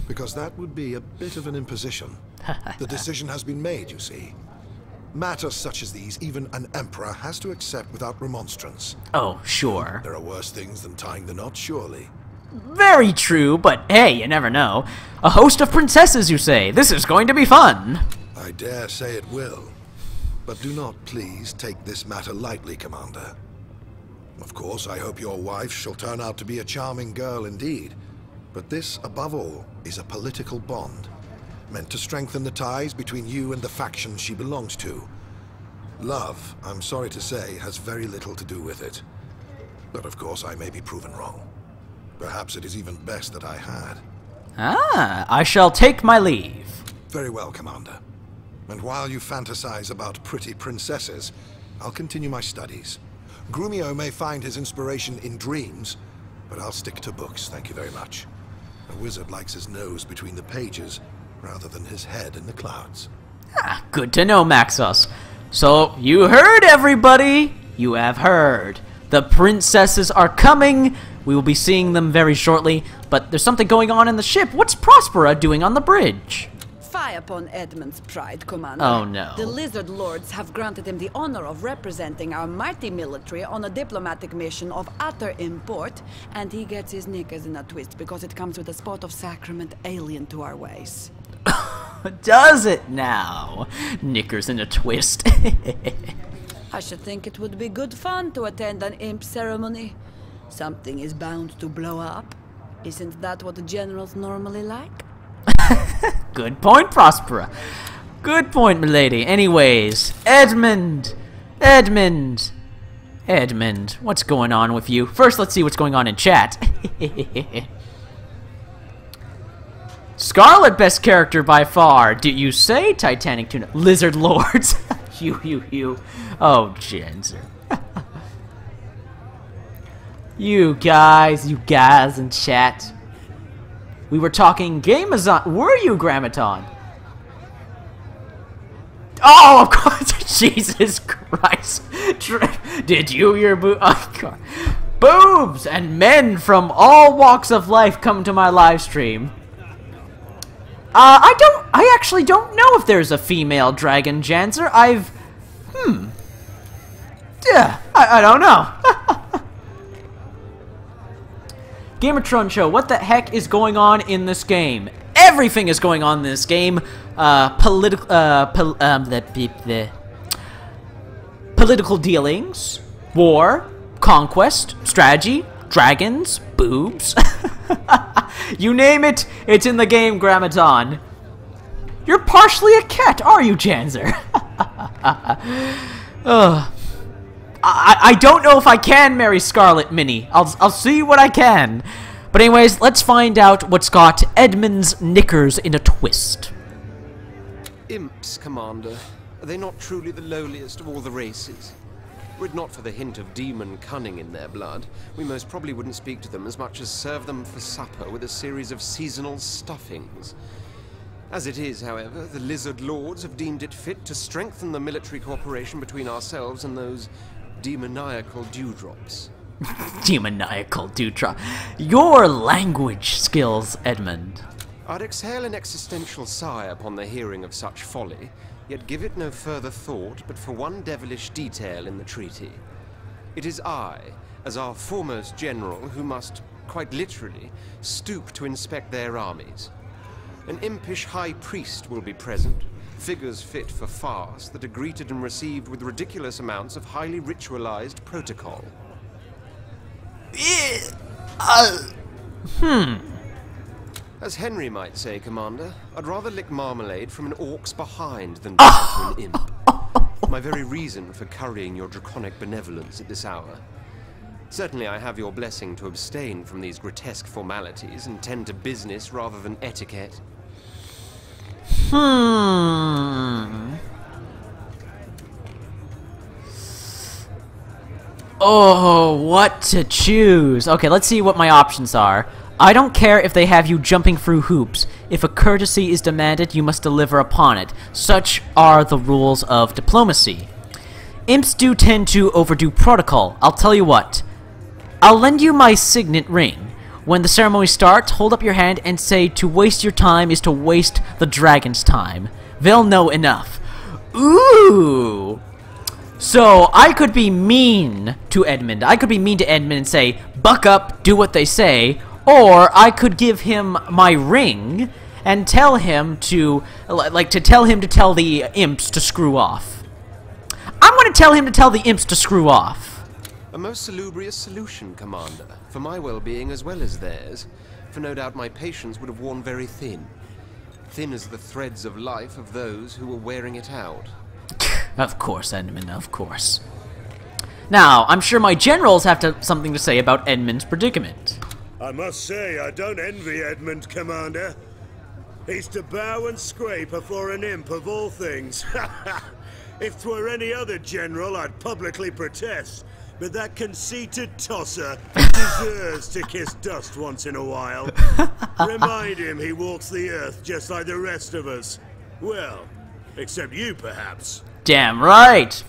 because that would be a bit of an imposition. The decision has been made, you see. Matters such as these, even an emperor has to accept without remonstrance. Oh, sure. There are worse things than tying the knot, surely. Very true, but hey, you never know. A host of princesses, you say. This is going to be fun. I dare say it will. But do not, please, take this matter lightly, Commander. Of course, I hope your wife shall turn out to be a charming girl indeed. But this, above all, is a political bond, meant to strengthen the ties between you and the faction she belongs to. Love, I'm sorry to say, has very little to do with it. But of course, I may be proven wrong. Perhaps it is even best that I had. Ah, I shall take my leave. Very well, Commander. And while you fantasize about pretty princesses, I'll continue my studies. Grumio may find his inspiration in dreams, but I'll stick to books, thank you very much. A wizard likes his nose between the pages, rather than his head in the clouds. Ah, good to know, Maxos. So, you heard, everybody! You have heard. The princesses are coming! We will be seeing them very shortly, but there's something going on in the ship. What's Prospera doing on the bridge? Fie upon Edmund's pride, Commander. Oh, no. The Lizard Lords have granted him the honor of representing our mighty military on a diplomatic mission of utter import, and he gets his knickers in a twist because it comes with a spot of sacrament alien to our ways. Does it now? Knickers in a twist. I should think it would be good fun to attend an imp ceremony. Something is bound to blow up. Isn't that what the generals normally like? Good point, Prospera. Good point, milady. Anyways, Edmund. What's going on with you? First, let's see what's going on in chat. Scarlet, best character by far. Do you say Titanic Tuna? Lizard Lords. you. Oh, Jenser. You guys in chat. We were talking Gamazon. Were you, Grammaton? Oh, of course. Jesus Christ. Did you hear boobs and men from all walks of life come to my live stream? I actually don't know if there's a female Dragon Janser. Yeah, I don't know. Gamertron Show, what the heck is going on in this game? Everything is going on in this game. Political dealings, war, conquest, strategy, dragons, boobs. You name it, it's in the game, Grammaton. You're partially a cat, are you, Janser? I don't know if I can marry Scarlet Minnie. I'll see what I can. But anyways, let's find out what's got Edmund's knickers in a twist. Imps, Commander. Are they not truly the lowliest of all the races? Were it not for the hint of demon cunning in their blood, we most probably wouldn't speak to them as much as serve them for supper with a series of seasonal stuffings. As it is, however, the Lizard Lords have deemed it fit to strengthen the military cooperation between ourselves and those demoniacal dewdrops. Demoniacal dewdrop. Your language skills, Edmund. I'd exhale an existential sigh upon the hearing of such folly, yet give it no further thought but for one devilish detail in the treaty. It is I, as our foremost general, who must, quite literally, stoop to inspect their armies. An impish high priest will be present. Figures fit for farce that are greeted and received with ridiculous amounts of highly ritualized protocol. As Henry might say, Commander, I'd rather lick marmalade from an orc's behind than bow to an imp. My very reason for currying your draconic benevolence at this hour. Certainly I have your blessing to abstain from these grotesque formalities and tend to business rather than etiquette. Oh, what to choose? Okay, let's see what my options are. I don't care if they have you jumping through hoops. If a courtesy is demanded, you must deliver upon it. Such are the rules of diplomacy. Imps do tend to overdo protocol. I'll tell you what. I'll lend you my signet ring. When the ceremony starts, hold up your hand and say, to waste your time is to waste the dragon's time. They'll know enough. Ooh! So, I could be mean to Edmund. I could be mean to Edmund and say, buck up, do what they say. Or, I could give him my ring and tell him to, tell him to tell the imps to screw off. I'm gonna tell him to tell the imps to screw off. A most salubrious solution, Commander, for my well-being as well as theirs, for no doubt my patience would have worn very thin. Thin as the threads of life of those who were wearing it out. Of course, Edmund, of course. Now, I'm sure my generals have something to say about Edmund's predicament. I must say, I don't envy Edmund, Commander. He's to bow and scrape before an imp of all things. If 'twere any other general, I'd publicly protest. But that conceited tosser deserves to kiss dust once in a while. Remind him he walks the earth just like the rest of us. Well, except you, perhaps. Damn right.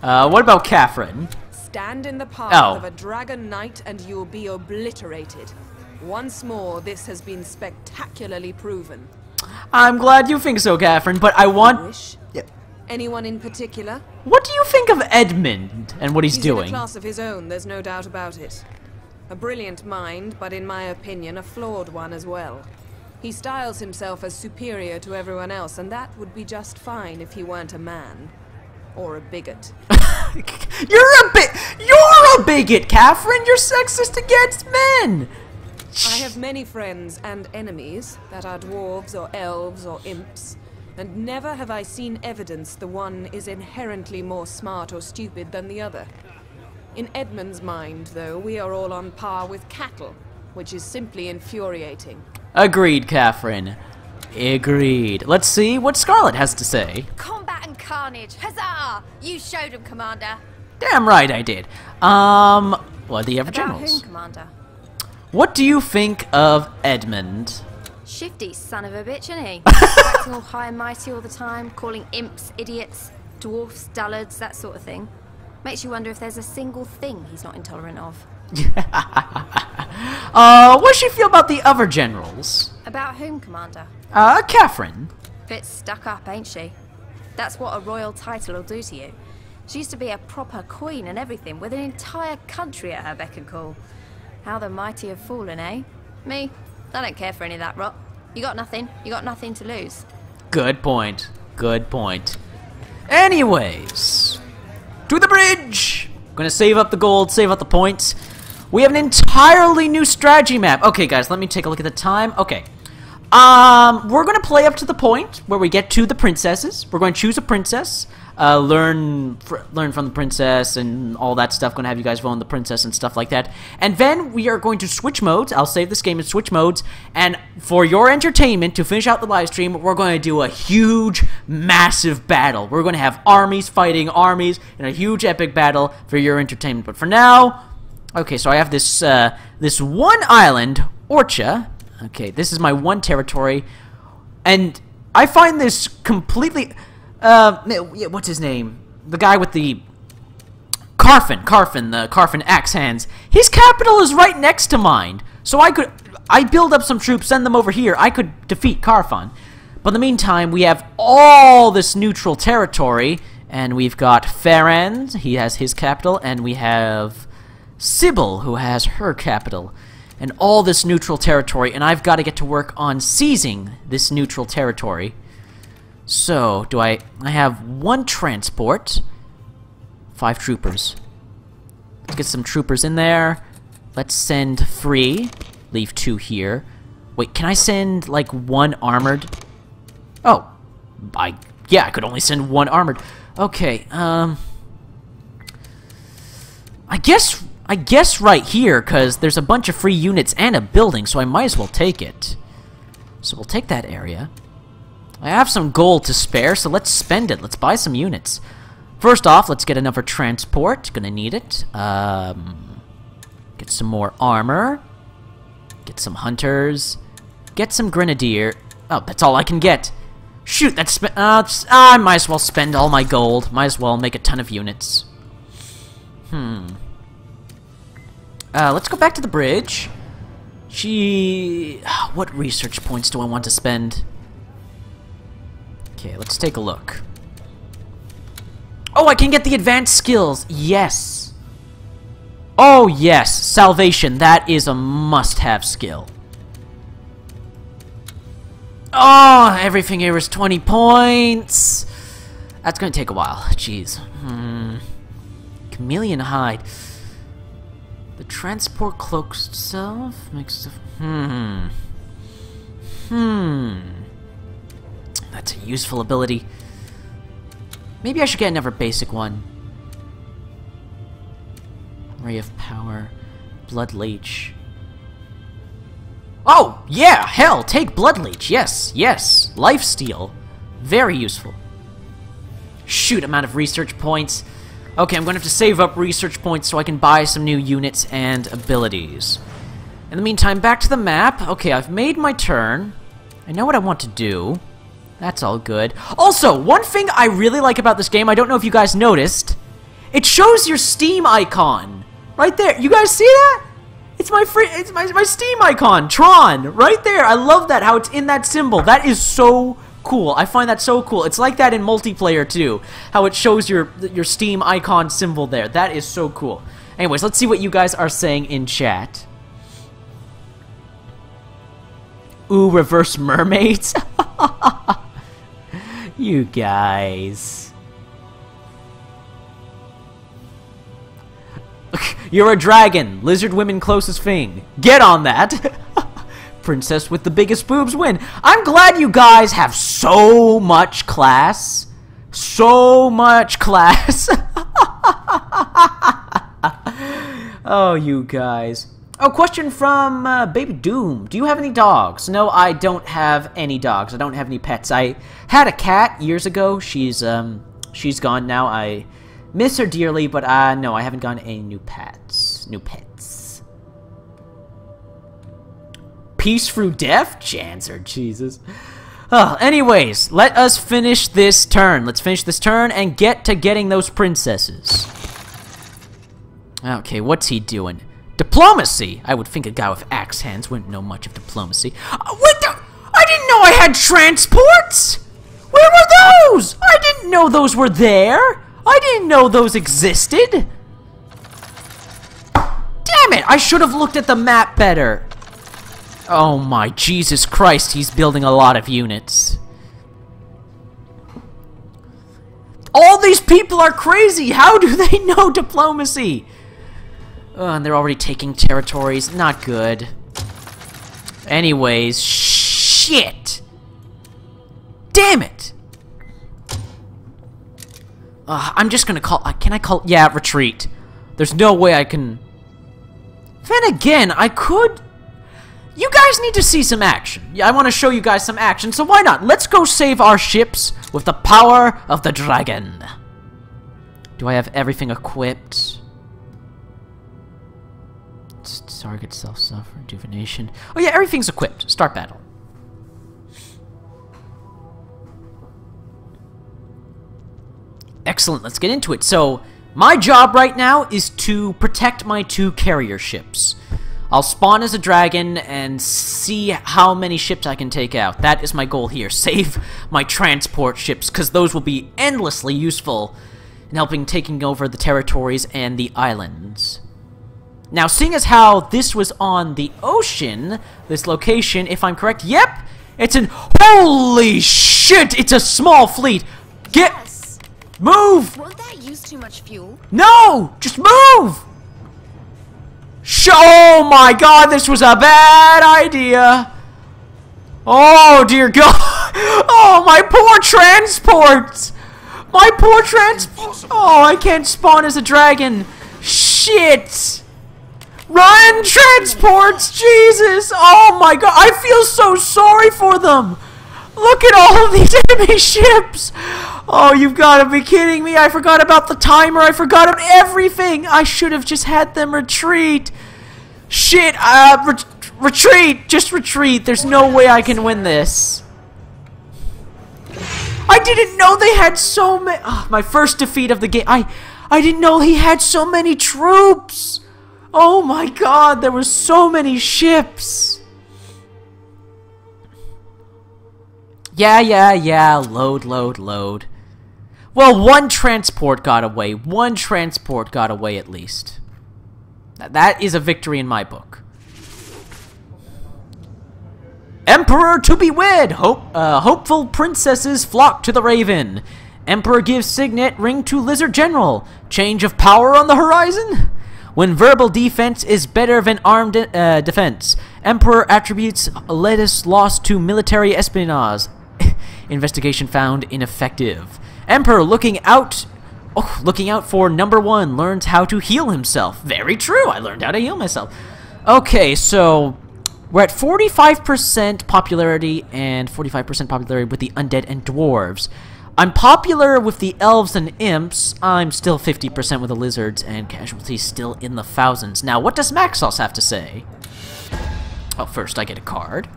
What about Catherine? Stand in the path of a dragon knight and you'll be obliterated. Once more, this has been spectacularly proven. I'm glad you think so, Catherine, but I want... Anyone in particular? What do you think of Edmund and what he's doing? In a class of his own, there's no doubt about it. A brilliant mind, but in my opinion, a flawed one as well. He styles himself as superior to everyone else, and that would be just fine if he weren't a man. Or a bigot. You're a bigot, Catherine! You're sexist against men! I have many friends and enemies that are dwarves or elves or imps. And never have I seen evidence the one is inherently more smart or stupid than the other. In Edmund's mind, though, we are all on par with cattle, which is simply infuriating. Agreed, Catherine. Agreed. Let's see what Scarlet has to say. Combat and carnage! Huzzah! You showed him, Commander. Damn right I did. What do you have for generals? About whom, Commander? What do you think of Edmund? Shifty son of a bitch, isn't he? Acting all high and mighty all the time, calling imps idiots, dwarfs dullards, that sort of thing. Makes you wonder if there's a single thing he's not intolerant of. What does she feel about the other generals? About whom, Commander? Catherine. Bit stuck up, ain't she? That's what a royal title will do to you. She used to be a proper queen and everything, with an entire country at her beck and call. How the mighty have fallen, eh? Me? I don't care for any of that rot. You got nothing. You got nothing to lose. Good point. Good point. Anyways, to the bridge! Gonna save up the gold, save up the points. We have an entirely new strategy map. Okay, guys, let me take a look at the time. Okay. We're gonna play up to the point where we get to the princesses. We're going to choose a princess, learn from the princess and all that stuff. Gonna have you guys vote on the princess and stuff like that. And then we are going to switch modes. I'll save this game and switch modes. And for your entertainment, to finish out the live stream, we're going to do a huge, massive battle. We're going to have armies fighting armies in a huge epic battle for your entertainment. But for now, okay, so I have this this one island, Orcha. Okay, this is my one territory, and I find this completely, what's his name? The guy with the Carfin, the Carfin axe hands. His capital is right next to mine, so I build up some troops, send them over here. I could defeat Carfin, but in the meantime, we have all this neutral territory, and we've got Farand, he has his capital, and we have Sybil, who has her capital. and all this neutral territory, and I've got to get to work on seizing this neutral territory. So, I have 1 transport, 5 troopers. Let's get some troopers in there. Let's send 3, leave 2 here. Wait, can I send, like, 1 armored? Oh, yeah, I could only send 1 armored. Okay, I guess right here, because there's a bunch of free units and a building, so I might as well take it. So we'll take that area. I have some gold to spare, so let's spend it. Let's buy some units. First off, let's get another transport. Gonna need it. Get some more armor. Get some hunters. Get some grenadier. Oh, that's all I can get. Shoot, that's I might as well spend all my gold. Might as well make a ton of units. Let's go back to the bridge. What research points do I want to spend? Okay, let's take a look. Oh, I can get the advanced skills. Yes. Oh, yes. Salvation. That is a must-have skill. Oh, everything here is 20 points. That's going to take a while. Jeez. Chameleon hide. The transport cloak itself makes the... That's a useful ability. Maybe I should get another basic one. Ray of Power. Blood Leech. Oh, yeah! Hell, take Blood Leech. Yes, yes. Lifesteal. Very useful. Shoot, amount of research points. Okay, I'm going to have to save up research points so I can buy some new units and abilities. In the meantime, back to the map. Okay, I've made my turn. I know what I want to do. That's all good. Also, one thing I really like about this game, I don't know if you guys noticed, it shows your Steam icon. Right there. You guys see that? It's my Steam icon, Tron, right there. I love that, how it's in that symbol. That is so cool. I find that so cool. It's like that in multiplayer too, how it shows your Steam icon symbol there. That is so cool. Anyways, let's see what you guys are saying in chat. Ooh, reverse mermaids. You guys. You're a dragon. Lizard women closest thing. Get on that. Princess with the biggest boobs win. I'm glad you guys have so much class. So much class. Oh, you guys. Oh, question from Baby Doom. Do you have any dogs? No, I don't have any dogs. I don't have any pets. I had a cat years ago. She's gone now. I miss her dearly, but no, I haven't gotten any new pets. Peace through death? Janzer, Jesus. Oh, anyways, let us finish this turn. Let's finish this turn and get to getting those princesses. Okay, what's he doing? Diplomacy! I would think a guy with axe hands wouldn't know much of diplomacy. What the? I didn't know I had transports! Where were those? I didn't know those were there! I didn't know those existed! Damn it! I should have looked at the map better. Oh my Jesus Christ, he's building a lot of units. All these people are crazy! How do they know diplomacy? And they're already taking territories. Not good. Anyways, shit! Damn it! I'm just gonna call... can I call... Yeah, retreat. There's no way I can... Then again, I could... You guys need to see some action. Yeah, I want to show you guys some action, so why not? Let's go save our ships with the power of the dragon. Do I have everything equipped? Target self-suffer, rejuvenation. Oh yeah, everything's equipped. Start battle. Excellent, let's get into it. So, my job right now is to protect my 2 carrier ships. I'll spawn as a dragon and see how many ships I can take out. That is my goal here. Save my transport ships, because those will be endlessly useful in helping taking over the territories and the islands. Now, seeing as how this was on the ocean, this location, if I'm correct, yep, it's an... Holy shit, it's a small fleet. Yes. Move. Won't that use too much fuel? No, just move. Oh my god, this was a bad idea. Oh dear god. Oh, my poor transport. My poor transport. Oh, I can't spawn as a dragon. Shit. Run, transports. Jesus. Oh my god. I feel so sorry for them. Look at all of these enemy ships. Oh, you've got to be kidding me. I forgot about the timer. I forgot about everything. I should have just had them retreat. Shit. Retreat. Just retreat. There's no way I can win this. I didn't know they had so many. Oh, my first defeat of the game. I didn't know he had so many troops. Oh my god, there were so many ships. Yeah. Load. Well, one transport got away. One transport got away at least. That is a victory in my book. Emperor to be wed! Hopeful princesses flock to the Raven. Emperor gives signet ring to Lizard General. Change of power on the horizon? When verbal defense is better than armed defense. Emperor attributes lettuce lost to military espionage. Investigation found ineffective. Emperor looking out for number 1. Learns how to heal himself. Very true, I learned how to heal myself. Okay, so... we're at 45% popularity and 45% popularity with the undead and dwarves. I'm popular with the elves and imps. I'm still 50% with the lizards and casualties still in the thousands. Now, what does Maxos have to say? Oh, first I get a card.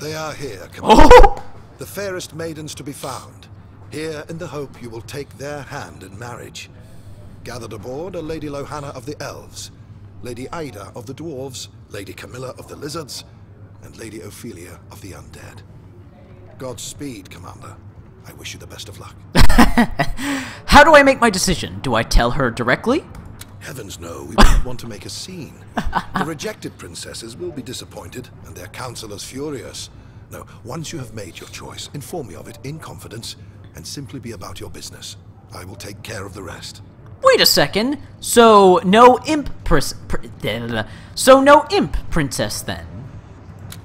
They are here, Commander. Oh! The fairest maidens to be found. Here in the hope you will take their hand in marriage. Gathered aboard are Lady Lohanna of the elves, Lady Ida of the dwarves, Lady Camilla of the lizards, and Lady Ophelia of the undead. Godspeed, Commander. I wish you the best of luck. How do I make my decision? Do I tell her directly? Heavens no, we don't want to make a scene. The rejected princesses will be disappointed, and their counselors furious. No, once you have made your choice, inform me of it in confidence, and simply be about your business. I will take care of the rest. Wait a second. So no imp princess then?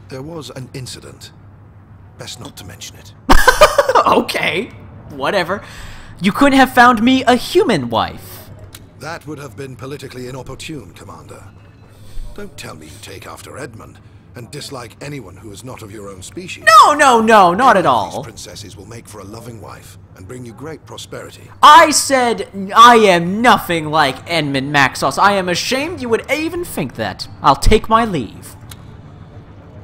There was an incident. Best not to mention it. Okay, whatever. You couldn't have found me a human wife. That would have been politically inopportune, Commander. Don't tell me you take after Edmund and dislike anyone who is not of your own species. No, not at all. These princesses will make for a loving wife and bring you great prosperity. I said I am nothing like Edmund Maxos. I am ashamed you would even think that. I'll take my leave.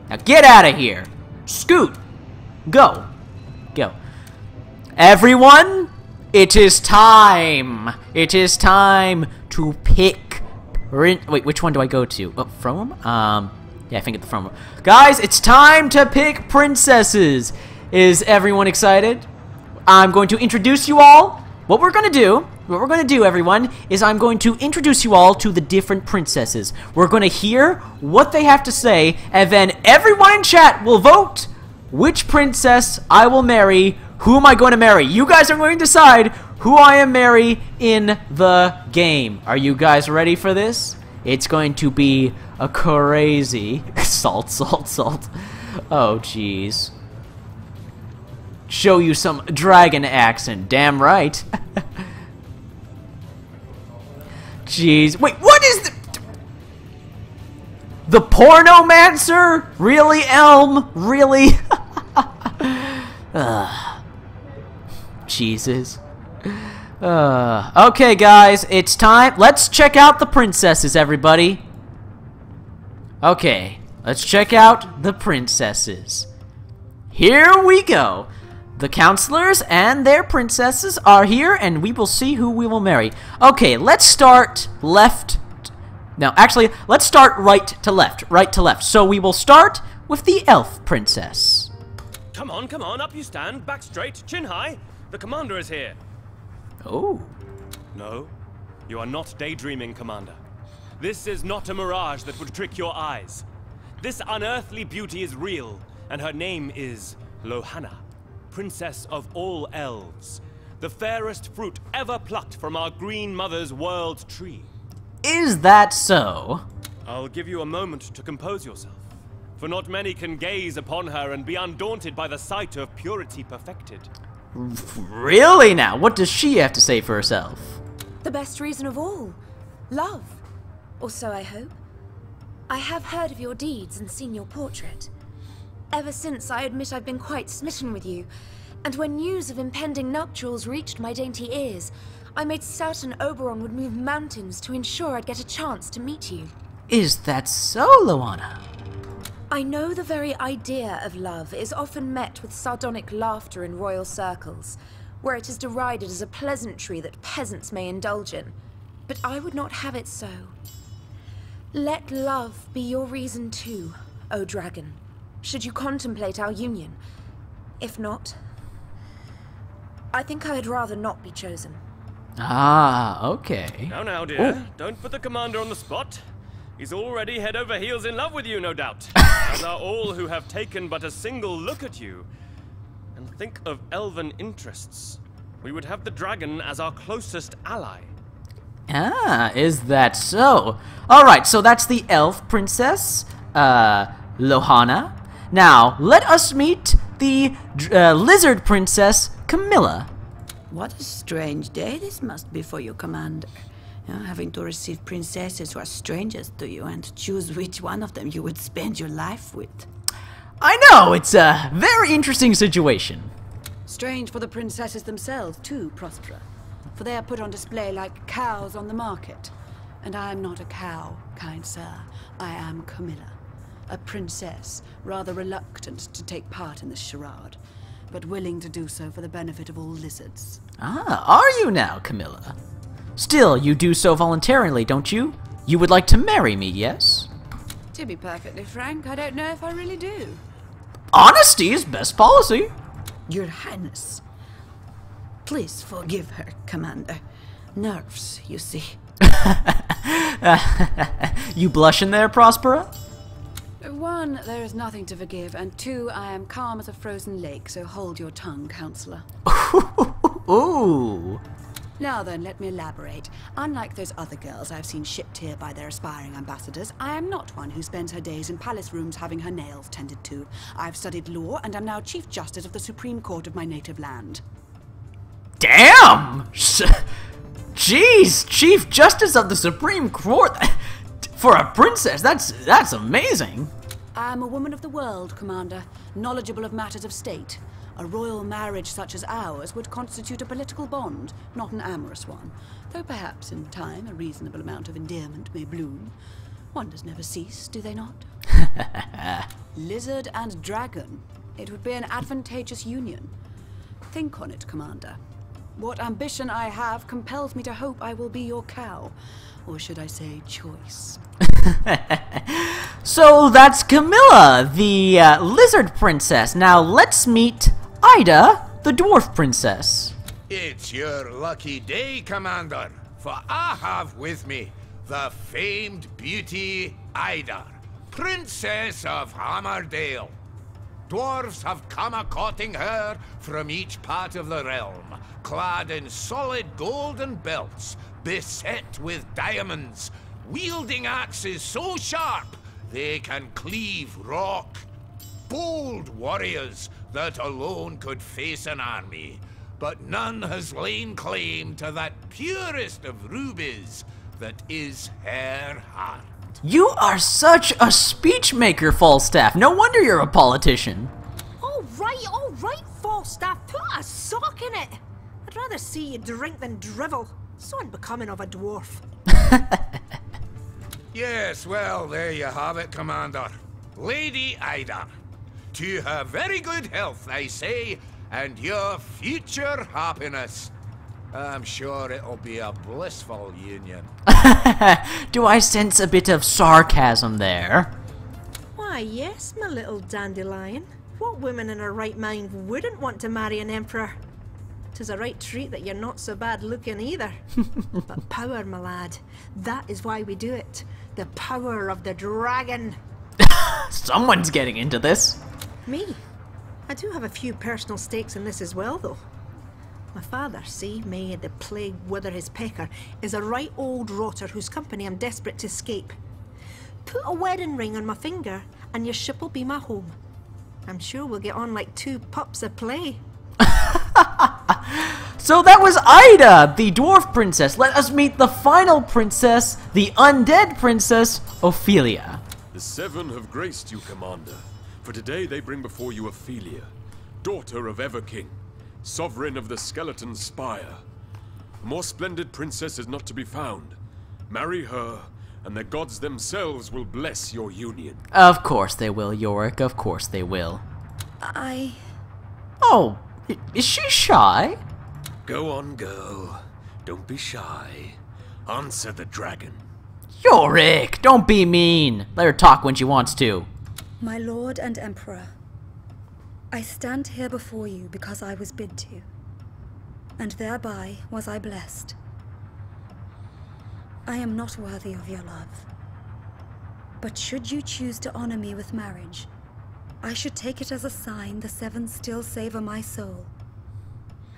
Now get out of here. Scoot. Go. Everyone, it is time. It is time to pick. Wait, which one do I go to? Oh, from? Yeah, I think it's from. Guys, it's time to pick princesses. Is everyone excited? I'm going to introduce you all. What we're going to do, everyone, is I'm going to introduce you all to the different princesses. We're going to hear what they have to say, and then everyone in chat will vote which princess I will marry. Who am I going to marry? You guys are going to decide who I am marry in the game. Are you guys ready for this? It's going to be a crazy... Salt. Oh, jeez. Show you some dragon accent. Damn right. Jeez. Wait, what is the Pornomancer? Really, Elm? Really? Jesus. Okay, guys, it's time. Let's check out the princesses, everybody. Okay, let's check out the princesses. Here we go. The counselors and their princesses are here, and we will see who we will marry. Okay, let's start left. No, actually, let's start right to left. So we will start with the elf princess. Come on, up you stand, back straight, chin high. The commander is here. Oh. No, you are not daydreaming, Commander. This is not a mirage that would trick your eyes. This unearthly beauty is real, and her name is Lohana, Princess of all Elves, the fairest fruit ever plucked from our Green Mother's world tree. Is that so? I'll give you a moment to compose yourself, for not many can gaze upon her and be undaunted by the sight of purity perfected. Really now? What does she have to say for herself? The best reason of all. Love. Or so I hope. I have heard of your deeds and seen your portrait. Ever since, I admit I've been quite smitten with you, and when news of impending nuptials reached my dainty ears, I made certain Oberon would move mountains to ensure I'd get a chance to meet you. Is that so, Lohana? I know the very idea of love is often met with sardonic laughter in royal circles, where it is derided as a pleasantry that peasants may indulge in, but I would not have it so. Let love be your reason too, O dragon, should you contemplate our union. If not, I think I'd rather not be chosen. Ah, okay. Now, dear, don't put the commander on the spot. He's already head over heels in love with you, no doubt. As are all who have taken but a single look at you. And think of elven interests. We would have the dragon as our closest ally. Ah, is that so? Alright, so that's the elf princess, Lohana. Now, let us meet the lizard princess, Camilla. What a strange day this must be for you, Commander. Having to receive princesses who are strangers to you and choose which one of them you would spend your life with. I know, it's a very interesting situation. Strange for the princesses themselves, too, Prospera. For they are put on display like cows on the market. And I am not a cow, kind sir. I am Camilla, a princess, rather reluctant to take part in this charade, but willing to do so for the benefit of all lizards. Ah, are you now, Camilla? Still, you do so voluntarily, don't you? You would like to marry me, yes? To be perfectly frank, I don't know if I really do. Honesty is best policy. Your Highness, please forgive her, Commander. Nerves, you see. You blushing there, Prospera? One, there is nothing to forgive, and two, I am calm as a frozen lake, so hold your tongue, Counselor. Ooh. Now then, let me elaborate. Unlike those other girls I've seen shipped here by their aspiring ambassadors, I am not one who spends her days in palace rooms having her nails tended to. I've studied law and am now Chief Justice of the Supreme Court of my native land. Damn! Jeez, Chief Justice of the Supreme Court for a princess, that's amazing. I am a woman of the world, Commander, knowledgeable of matters of state. A royal marriage such as ours would constitute a political bond, not an amorous one. Though perhaps in time a reasonable amount of endearment may bloom. Wonders never cease, do they not? Lizard and dragon. It would be an advantageous union. Think on it, Commander. What ambition I have compels me to hope I will be your cow. Or should I say choice? So that's Camilla, the lizard princess. Now let's meet Ida, the dwarf princess. It's your lucky day, Commander, for I have with me the famed beauty Ida, Princess of Hammerdale. Dwarves have come a-courting her from each part of the realm, clad in solid golden belts, beset with diamonds, wielding axes so sharp they can cleave rock. Bold warriors that alone could face an army, but none has laid claim to that purest of rubies that is her heart. You are such a speechmaker, Falstaff. No wonder you're a politician. All right, Falstaff, put a sock in it. I'd rather see you drink than drivel. So unbecoming of a dwarf. Yes, well, there you have it, Commander. Lady Ida. To her very good health, I say, and your future happiness. I'm sure it'll be a blissful union. Do I sense a bit of sarcasm there? Why, yes, my little dandelion. What woman in her right mind wouldn't want to marry an emperor? 'Tis a right treat that you're not so bad looking either. But power, my lad, that is why we do it. The power of the dragon. Someone's getting into this. Me? I do have a few personal stakes in this as well, though. My father, see, may the plague wither his pecker, is a right old rotter whose company I'm desperate to escape. Put a wedding ring on my finger, and your ship'll be my home. I'm sure we'll get on like two pups a play. So that was Ida, the dwarf princess. Let us meet the final princess, the undead princess, Ophelia. The seven have graced you, Commander. For today they bring before you Ophelia, daughter of Everking, sovereign of the Skeleton Spire. A more splendid princess is not to be found. Marry her, and the gods themselves will bless your union. Of course they will, Yorick. Of course they will. Oh, is she shy? Go on, girl. Don't be shy. Answer the dragon. Yorick, don't be mean. Let her talk when she wants to. My lord and emperor, I stand here before you because I was bid to, and thereby was I blessed. I am not worthy of your love, but should you choose to honor me with marriage, I should take it as a sign the seven still savor my soul,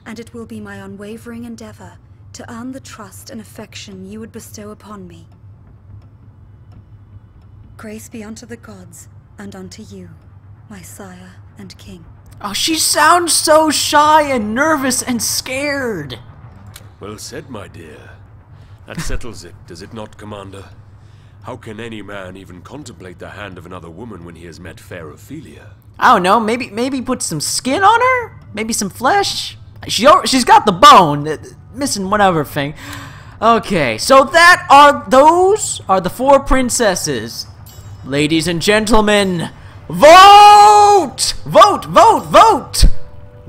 and it will be my unwavering endeavor to earn the trust and affection you would bestow upon me. Grace be unto the gods, and unto you, my sire and king. Oh, she sounds so shy and nervous and scared. Well said, my dear. That settles it, does it not, Commander? How can any man even contemplate the hand of another woman when he has met fair Ophelia? I don't know, maybe put some skin on her? Maybe some flesh? She's got the bone, missing one other thing. Okay, so those are the four princesses. Ladies and gentlemen, vote! Vote, vote, vote!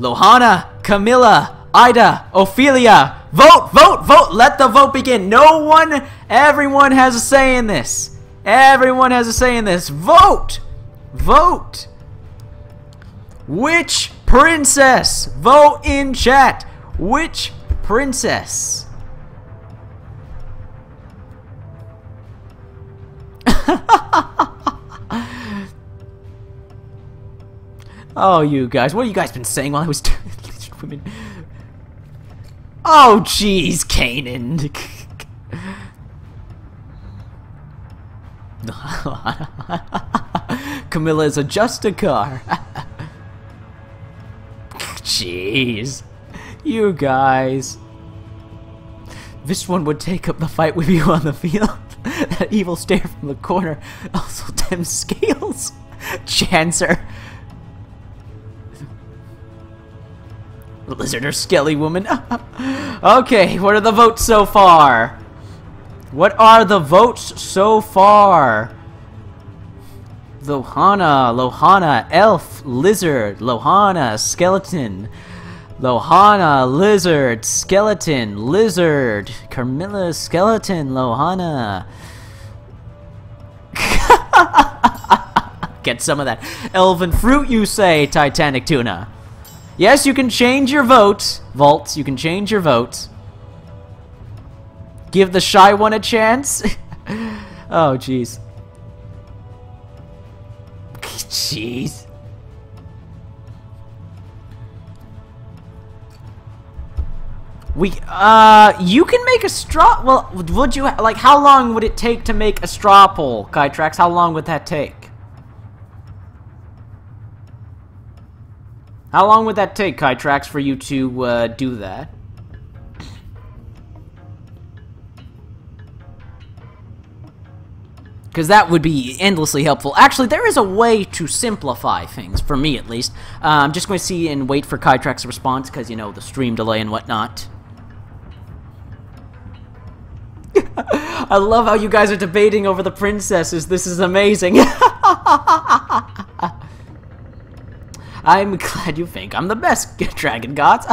Lohana, Camilla, Ida, Ophelia, vote, vote, vote! Let the vote begin. Everyone has a say in this. Everyone has a say in this. Vote! Vote! Which princess? Vote in chat. Which princess? Oh, you guys. What have you guys been saying while I was doing women? Oh, jeez, Kanan. Camilla is a Justicar. Jeez. You guys. This one would take up the fight with you on the field. That evil stare from the corner. Also, them scales. Chancer. Lizard or skelly woman. Okay, what are the votes so far? What are the votes so far? Lohana, elf, lizard, Lohana, skeleton. Lohana, lizard, skeleton, lizard. Camilla, skeleton, Lohana. Get some of that elven fruit, you say, Titanic Tuna. Yes, you can change your vote. Vault, you can change your vote. Give the shy one a chance. Oh, jeez. Jeez. You can make a straw. Well, would you like? How long would it take to make a straw poll, Kytrax? How long would that take? How long would that take, Kytrax, for you to do that? Because that would be endlessly helpful. Actually, there is a way to simplify things, for me at least. I'm just going to see and wait for Kytrax's response, because, you know, the stream delay and whatnot. I love how you guys are debating over the princesses. This is amazing. I'm glad you think I'm the best, Dragon Gods.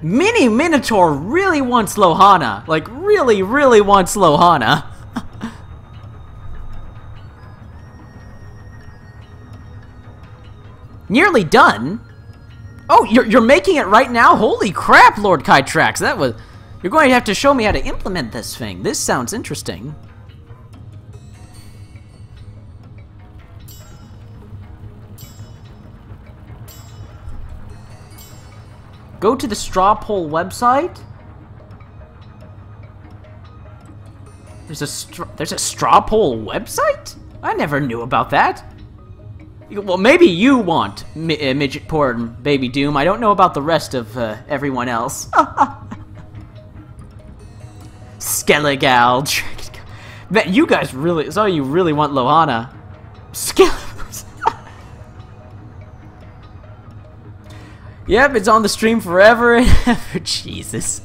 Mini Minotaur really wants Lohana. Like, really, really wants Lohana. Nearly done. Oh, you're making it right now? Holy crap, Lord Kytrax. That was... You're going to have to show me how to implement this thing. This sounds interesting. Go to the straw poll website. There's a straw poll website? I never knew about that. Well, maybe you want midget porn, Baby Doom. I don't know about the rest of everyone else. Skelegal. Man, you guys really... So you really want Lohana. Yep, it's on the stream forever and ever. Jesus.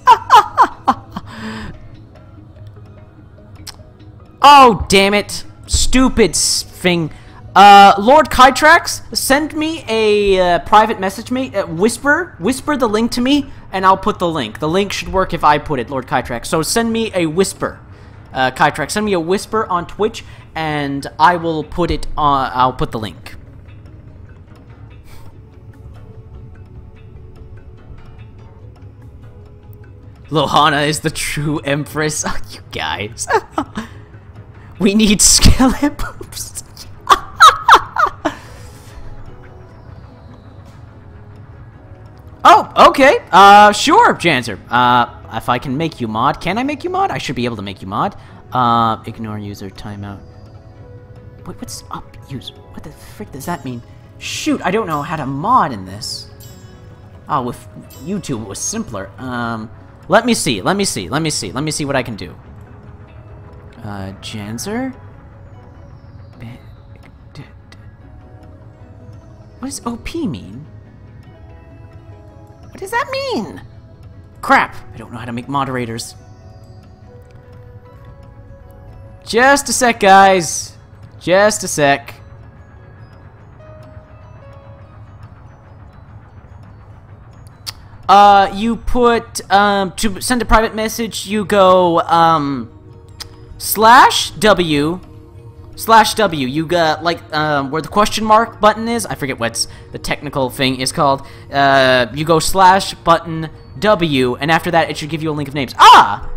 Oh, damn it. Stupid thing. Lord Kytrax, send me a private message, mate. Whisper the link to me, and I'll put the link. The link should work if I put it, Lord Kytrax. So send me a whisper. Kytrax, send me a whisper on Twitch, and I will put it on... I'll put the link. Lohana is the true empress. Oh, you guys. We need skeleton boobs. Oh, okay. Sure, Janzer. If I can make you mod. Can I make you mod? I should be able to make you mod. Ignore user timeout. Wait, what's up, user? What the frick does that mean? Shoot, I don't know how to mod in this. Oh, with YouTube it was simpler. Let me see what I can do. Janzer? What does OP mean? What does that mean? Crap, I don't know how to make moderators. Just a sec, guys. Just a sec. You put, to send a private message, you go, /W, you got, like, where the question mark button is, I forget what the technical thing is called, you go /button W, and after that, it should give you a link of names. Ah!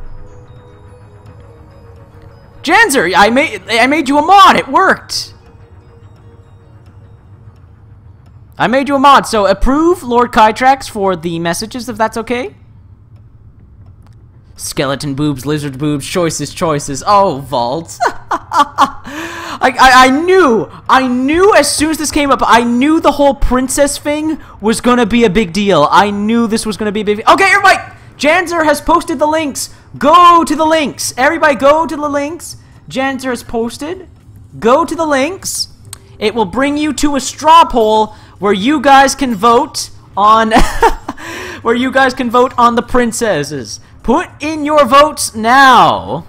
Janzer, I made you a mod, it worked! I made you a mod, so approve Lord Kytrax for the messages, if that's okay. Skeleton boobs, lizard boobs, choices. Oh, Vault. I knew as soon as this came up, I knew the whole princess thing was gonna be a big deal. I knew this was gonna be a big deal. Okay, everybody! Janzer has posted the links. Go to the links. Everybody go to the links. Janzer has posted. Go to the links. It will bring you to a straw poll where you guys can vote on the princesses. Put in your votes now.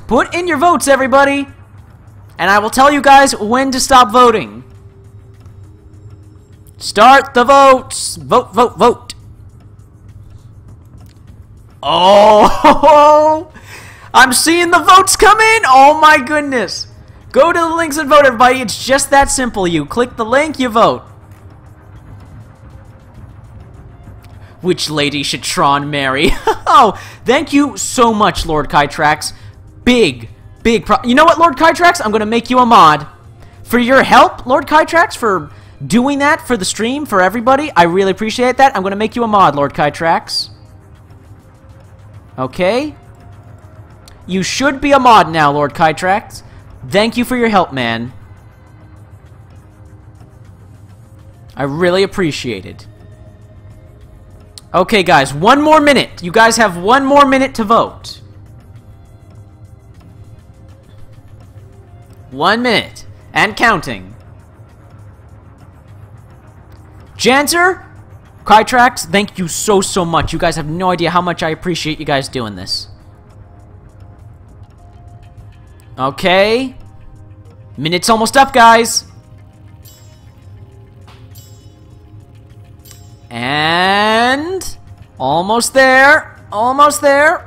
Put in your votes, everybody. And I will tell you guys when to stop voting. Start the votes. Vote. Oh, I'm seeing the votes come in. Oh my goodness. Go to the links and vote, everybody. It's just that simple. You click the link, you vote. Which lady should Tron marry? Oh, thank you so much, Lord Kytrax. Big you know what, Lord Kytrax? I'm gonna make you a mod. For your help, Lord Kytrax, for doing that for the stream, for everybody, I really appreciate that. I'm gonna make you a mod, Lord Kytrax. Okay? You should be a mod now, Lord Kytrax. Thank you for your help, man. I really appreciate it. Okay, guys, 1 more minute. You guys have 1 more minute to vote. 1 minute. And counting. Janzer, Kytrax, thank you so much. You guys have no idea how much I appreciate you guys doing this. Okay. Minute's almost up, guys. And... almost there. Almost there.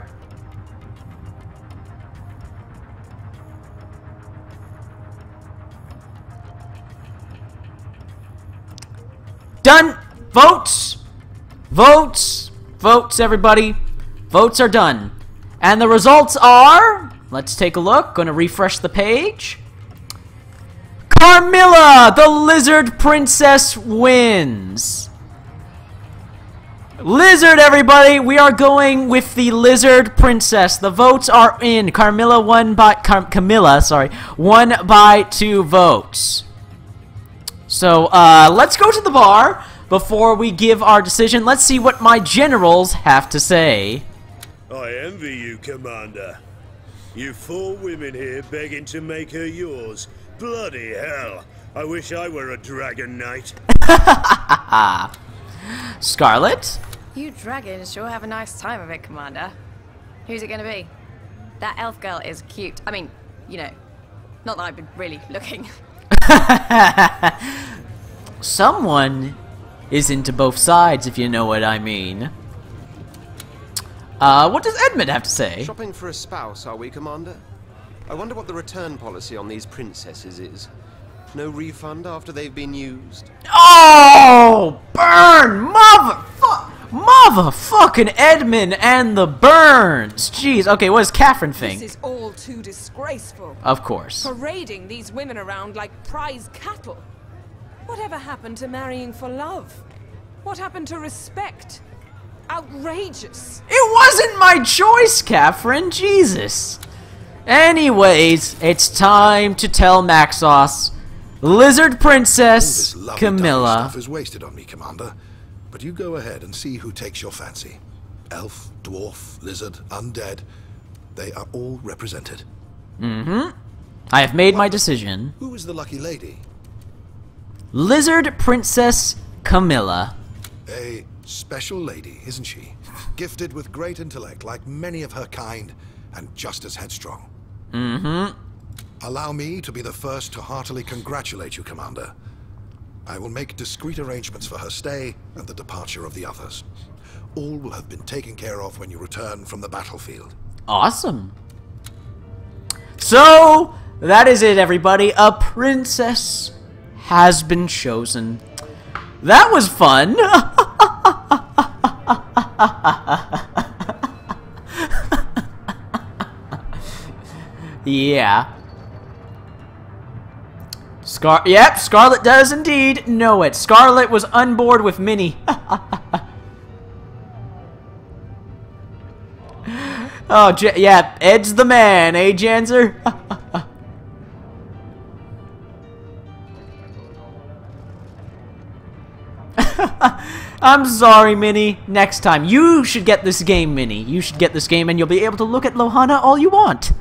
Done! Votes! Votes! Votes, everybody. Votes are done. And the results are... Let's take a look. Gonna refresh the page. Carmilla, the Lizard Princess, wins. Lizard, everybody! We are going with the Lizard Princess. The votes are in. Camilla won by 2 votes. So, let's go to the bar before we give our decision. Let's see what my generals have to say. I envy you, Commander. You 4 women here begging to make her yours. Bloody hell. I wish I were a Dragon Knight. Scarlet? You dragons sure have a nice time of it, Commander. Who's it gonna be? That elf girl is cute. I mean, you know, not that I've been really looking. Someone is into both sides, if you know what I mean. What does Edmund have to say? Shopping for a spouse, are we, Commander? I wonder what the return policy on these princesses is. No refund after they've been used? Oh! Burn! Motherfucking Edmund and the burns! Jeez, okay, what does Catherine think? This is all too disgraceful. Of course. Parading these women around like prize cattle. Whatever happened to marrying for love? What happened to respect? Outrageous. It wasn't my choice, Catherine. Jesus. Anyways, it's time to tell Maxos. Lizard Princess Camilla. Stuff is wasted on me, Commander. But you go ahead and see who takes your fancy. Elf, dwarf, lizard, undead. They are all represented. Mm-hmm. I have made my decision. Who is the lucky lady? Lizard Princess Camilla. A special lady, isn't she? Gifted with great intellect, like many of her kind, and just as headstrong. Mm-hmm. Allow me to be the first to heartily congratulate you, Commander. I will make discreet arrangements for her stay and the departure of the others. All will have been taken care of when you return from the battlefield. Awesome. So, that is it, everybody. A princess has been chosen. That was fun. Yeah. Yep, Scarlet does indeed know it. Scarlet was on board with Minnie. Oh, yeah, Ed's the man, eh, Janzer? I'm sorry, Minnie. Next time. You should get this game, Minnie. You should get this game, and you'll be able to look at Lohana all you want.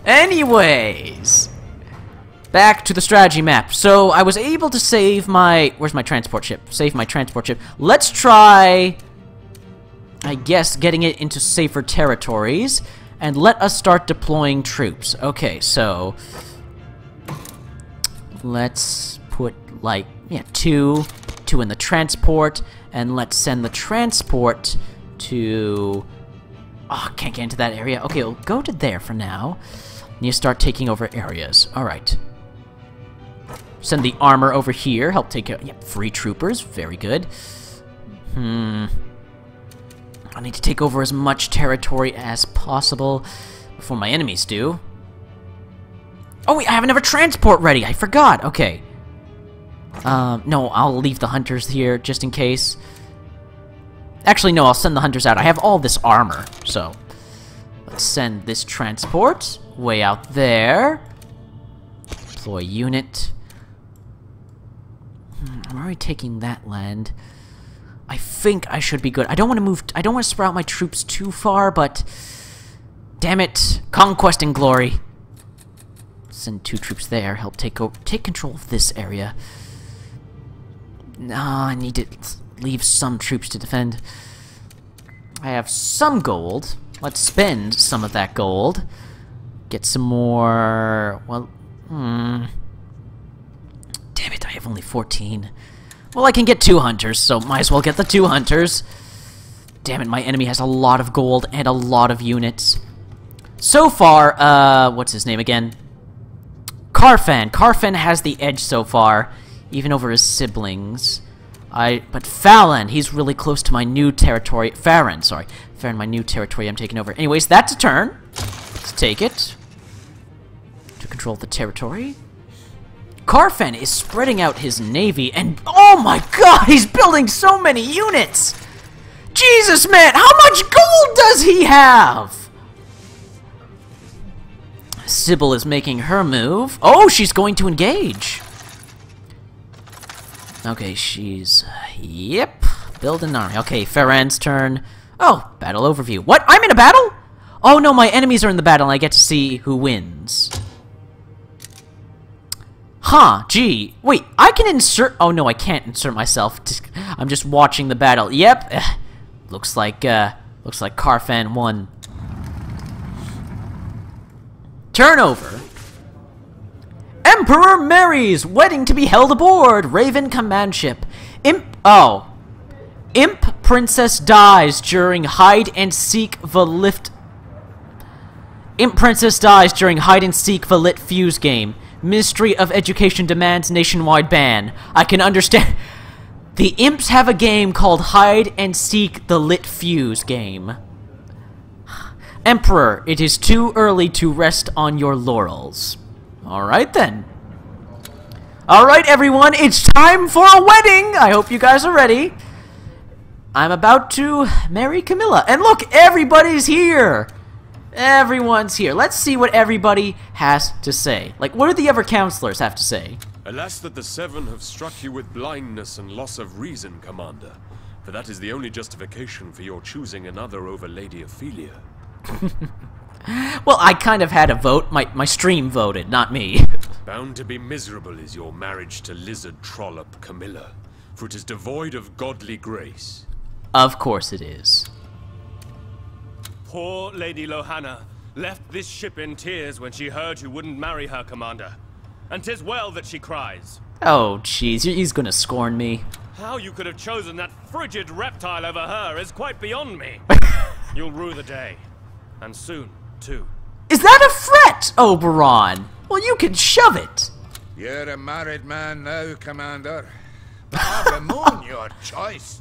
Anyways, back to the strategy map. So, I was able to save my... Where's my transport ship? Save my transport ship. Let's try, I guess, getting it into safer territories. And let us start deploying troops. Okay, so... Let's put, like, yeah, two in the transport. And let's send the transport to... Oh, can't get into that area. Okay, we'll go to there for now. And you start taking over areas. Alright. Send the armor over here. Help take care... Yep, free troopers. Very good. I need to take over as much territory as possible before my enemies do. Oh, wait, I have another transport ready. I forgot. Okay. No, I'll leave the hunters here just in case. Actually, no, I'll send the hunters out. I have all this armor, so... Let's send this transport way out there. Deploy unit. I'm already taking that land. I think I should be good. I don't want to move... I don't want to spread out my troops too far, but... Damn it. Conquest and glory. Send 2 troops there. Help take control of this area. No, I need to leave some troops to defend. I have some gold. Let's spend some of that gold. Get some more... Well, Damn it, I have only 14. Well, I can get 2 hunters, so might as well get the 2 hunters. Damn it, my enemy has a lot of gold and a lot of units. So far, what's his name again? Carfan. Carfan has the edge so far. even over his siblings. But Fallon, he's really close to my new territory. Farron, sorry. Farron, my new territory I'm taking over. Anyways, that's a turn. Let's take it. To control the territory. Carfen is spreading out his navy, and oh my god, he's building so many units! Jesus, man, how much gold does he have? Sybil is making her move. Oh, she's going to engage. Okay, she's... Yep. Build an army. Okay, Farron's turn. Oh, battle overview. What? I'm in a battle? Oh no, my enemies are in the battle and I get to see who wins. Huh, gee. Wait, I can insert... Oh no, I can't insert myself. I'm just watching the battle. Yep. Looks like Carfen won. Turnover. Emperor marries, wedding to be held aboard, Raven command ship. Imp princess dies during hide and seek the lift. Imp princess dies during hide and seek the lit fuse game. Ministry of Education demands nationwide ban. I can understand. The imps have a game called Hide and Seek the Lit Fuse game. Emperor, it is too early to rest on your laurels. Alright then. Alright everyone, it's time for a wedding! I hope you guys are ready. I'm about to marry Camilla. And look, everybody's here! Everyone's here. Let's see what everybody has to say. Like, what do the other counselors have to say? Alas that the Seven have struck you with blindness and loss of reason, Commander. For that is the only justification for your choosing another over Lady Ophelia. Well, I kind of had a vote. My stream voted, not me. Bound to be miserable is your marriage to lizard trollop Camilla, for it is devoid of godly grace. Of course it is. Poor Lady Lohanna left this ship in tears when she heard you wouldn't marry her, Commander. And 'tis well that she cries. Oh, jeez, he's gonna scorn me. How you could have chosen that frigid reptile over her is quite beyond me. You'll rue the day. And soon, too. Is that a threat, Oberon? Well, you can shove it. You're a married man now, Commander. But I bemoan your choice.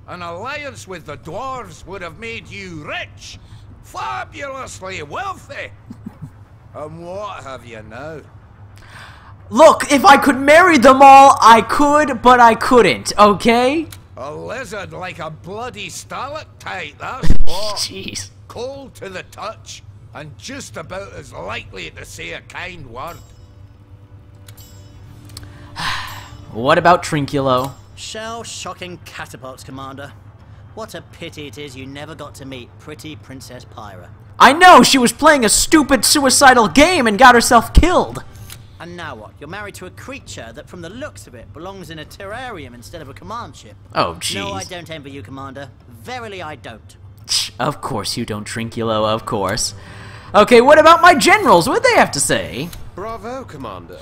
An alliance with the dwarves would have made you rich, fabulously wealthy. And what have you now? Look, if I could marry them all, I could, but I couldn't, okay? A lizard like a bloody stalactite, that's what. Jeez. Cold to the touch, and just about as likely to say a kind word. What about Trinculo? Shell-shocking catapults, Commander. What a pity it is you never got to meet pretty Princess Pyra. I know, she was playing a stupid suicidal game and got herself killed. And now what? You're married to a creature that, from the looks of it, belongs in a terrarium instead of a command ship. Oh, jeez. No, I don't envy you, Commander. Verily, I don't. Of course you don't, Trinculo, of course. Okay, what about my generals? What do they have to say? Bravo, Commander.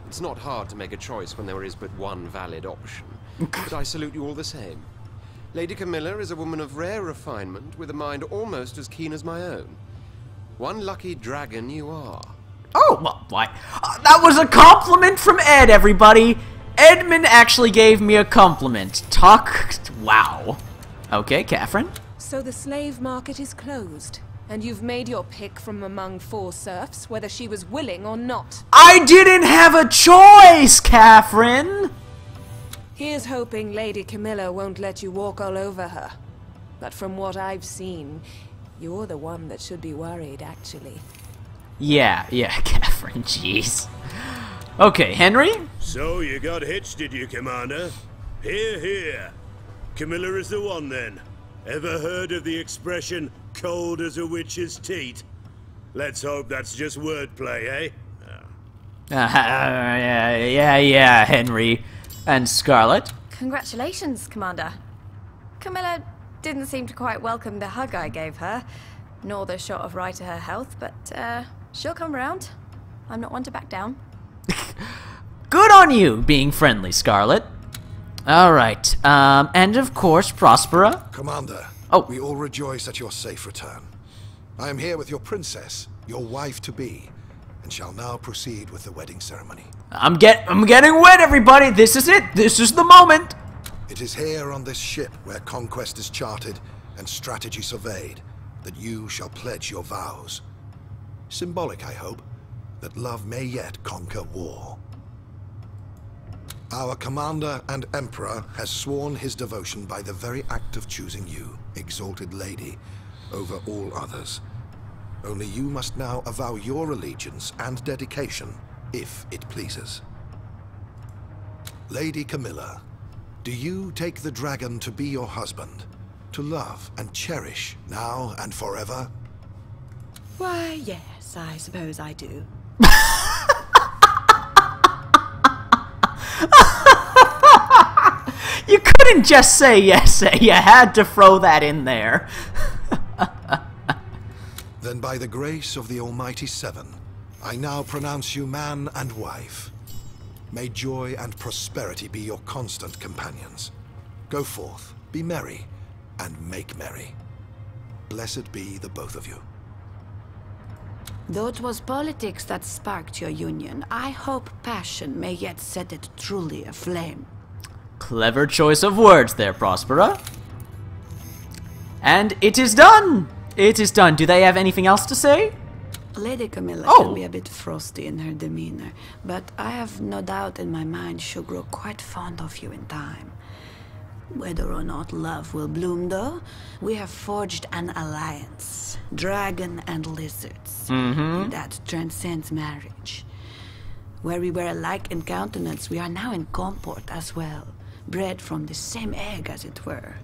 It's not hard to make a choice when there is but one valid option. But I salute you all the same. Lady Camilla is a woman of rare refinement, with a mind almost as keen as my own. One lucky dragon you are. Oh, well, why? That was a compliment from Ed, everybody. Edmund actually gave me a compliment. Wow. Okay, Catherine. So the slave market is closed, and you've made your pick from among 4 serfs, whether she was willing or not. I didn't have a choice, Catherine! Here's hoping Lady Camilla won't let you walk all over her. But from what I've seen, you're the one that should be worried, actually. Yeah, Catherine, jeez. Okay, Henry? So you got hitched, did you, Commander? Hear, hear. Camilla is the one, then. Ever heard of the expression, cold as a witch's teat? Let's hope that's just wordplay, eh? Yeah, Henry. And Scarlet? Congratulations, Commander. Camilla didn't seem to quite welcome the hug I gave her, nor the shot of rye to her health, but, she'll come round. I'm not one to back down. Good on you, being friendly, Scarlet. Alright, and of course, Prospera. Commander, we all rejoice at your safe return. I am here with your princess, your wife-to-be, and shall now proceed with the wedding ceremony. I'm getting wet, everybody. This is it. This is the moment. It is here on this ship where conquest is charted and strategy surveyed that you shall pledge your vows. Symbolic, I hope, that love may yet conquer war. Our commander and emperor has sworn his devotion by the very act of choosing you, exalted lady, over all others. Only you must now avow your allegiance and dedication, if it pleases. Lady Camilla, do you take the dragon to be your husband, to love and cherish now and forever? Why, yes, I suppose I do. You couldn't just say yes, you had to throw that in there. Then by the grace of the Almighty Seven, I now pronounce you man and wife. May joy and prosperity be your constant companions. Go forth, be merry, and make merry. Blessed be the both of you. Though it was politics that sparked your union, I hope passion may yet set it truly aflame. Clever choice of words there, Prospera. And it is done! It is done. Do they have anything else to say? Lady Camilla can be a bit frosty in her demeanor, but I have no doubt in my mind she'll grow quite fond of you in time. Whether or not love will bloom, though, we have forged an alliance. Dragon and lizards. That transcends marriage. Where we were alike in countenance, we are now in comport as well. Bred from the same egg, as it were.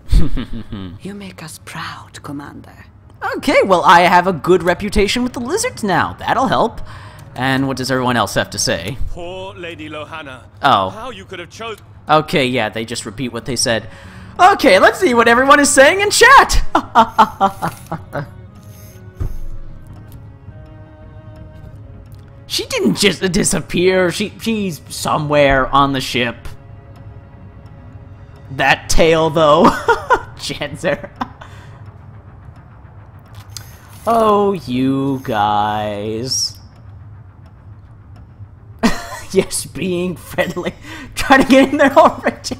You make us proud, Commander. Okay, well, I have a good reputation with the lizards now. That'll help. And what does everyone else have to say? Poor Lady Lohanna. Oh. How you could have chosen... Okay, yeah, they just repeat what they said. Okay, let's see what everyone is saying in chat! She didn't just disappear. She's somewhere on the ship. That tail, though. Janzer. Oh, you guys. Yes, being friendly. Trying to get in there already.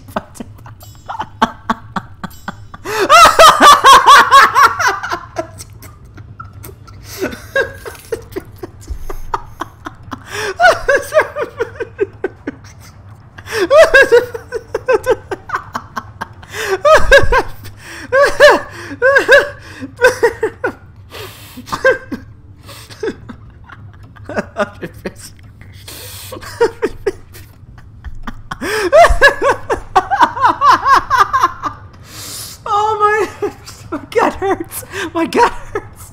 My gut hurts.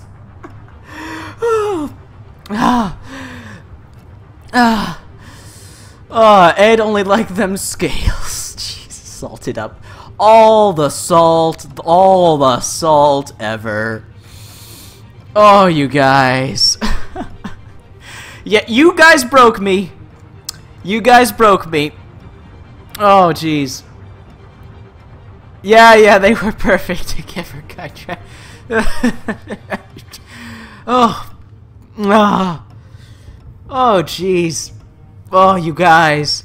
Ed only liked them scales. Jesus, salted up. All the salt ever. Oh, you guys. Yeah, you guys broke me. You guys broke me. Oh, jeez. Yeah, they were perfect together, gotcha. Oh, jeez. Oh, you guys.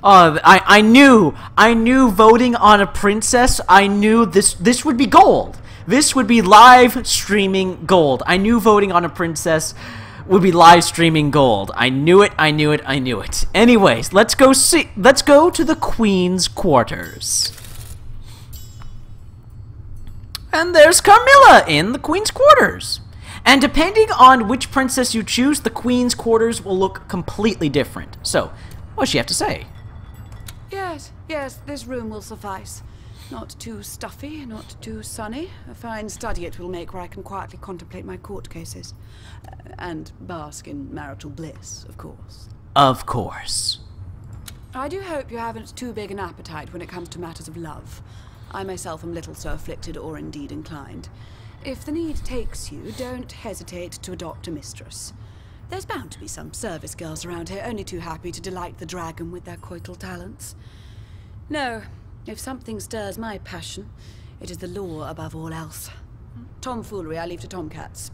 Oh, I knew voting on a princess. I knew this would be gold. This would be live streaming gold. I knew voting on a princess would be live streaming gold. I knew it. Anyways, let's go to the Queen's quarters. And there's Carmilla in the Queen's quarters. And depending on which princess you choose, the Queen's quarters will look completely different. So, what does she have to say? Yes, this room will suffice. Not too stuffy, not too sunny. A fine study it will make where I can quietly contemplate my court cases. And bask in marital bliss, of course. Of course. I do hope you haven't too big an appetite when it comes to matters of love. I myself am little so afflicted or indeed inclined. If the need takes you, don't hesitate to adopt a mistress. There's bound to be some service girls around here only too happy to delight the dragon with their coital talents. No, if something stirs my passion, it is the law above all else. Tomfoolery I leave to tomcats.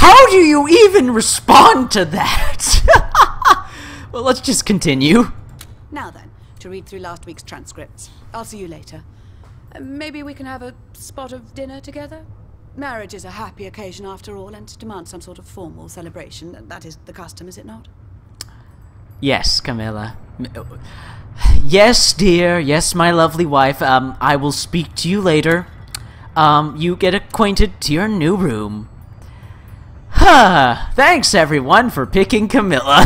How do you even respond to that? Well, let's just continue. Now then, to read through last week's transcripts. I'll see you later. Maybe we can have a spot of dinner together? Marriage is a happy occasion after all, and demands some sort of formal celebration. That is the custom, is it not? Yes, Camilla. Yes, dear. Yes, my lovely wife. I will speak to you later. You get acquainted to your new room. Thanks, everyone, for picking Camilla.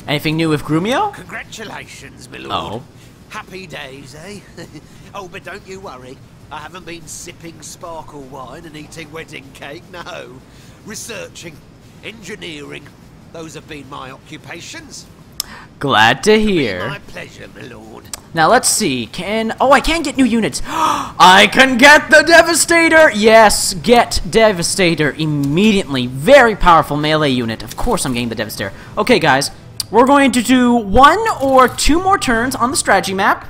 Anything new with Grumio? Congratulations, my lord. Oh. Happy days, eh? Oh, but don't you worry. I haven't been sipping sparkle wine and eating wedding cake, no. Researching, engineering, those have been my occupations. Glad to hear. My pleasure, my lord. Now let's see. I can get new units. I can get the Devastator. Yes, get Devastator immediately. Very powerful melee unit. Of course, I'm getting the Devastator. Okay, guys, we're going to do 1 or 2 more turns on the strategy map.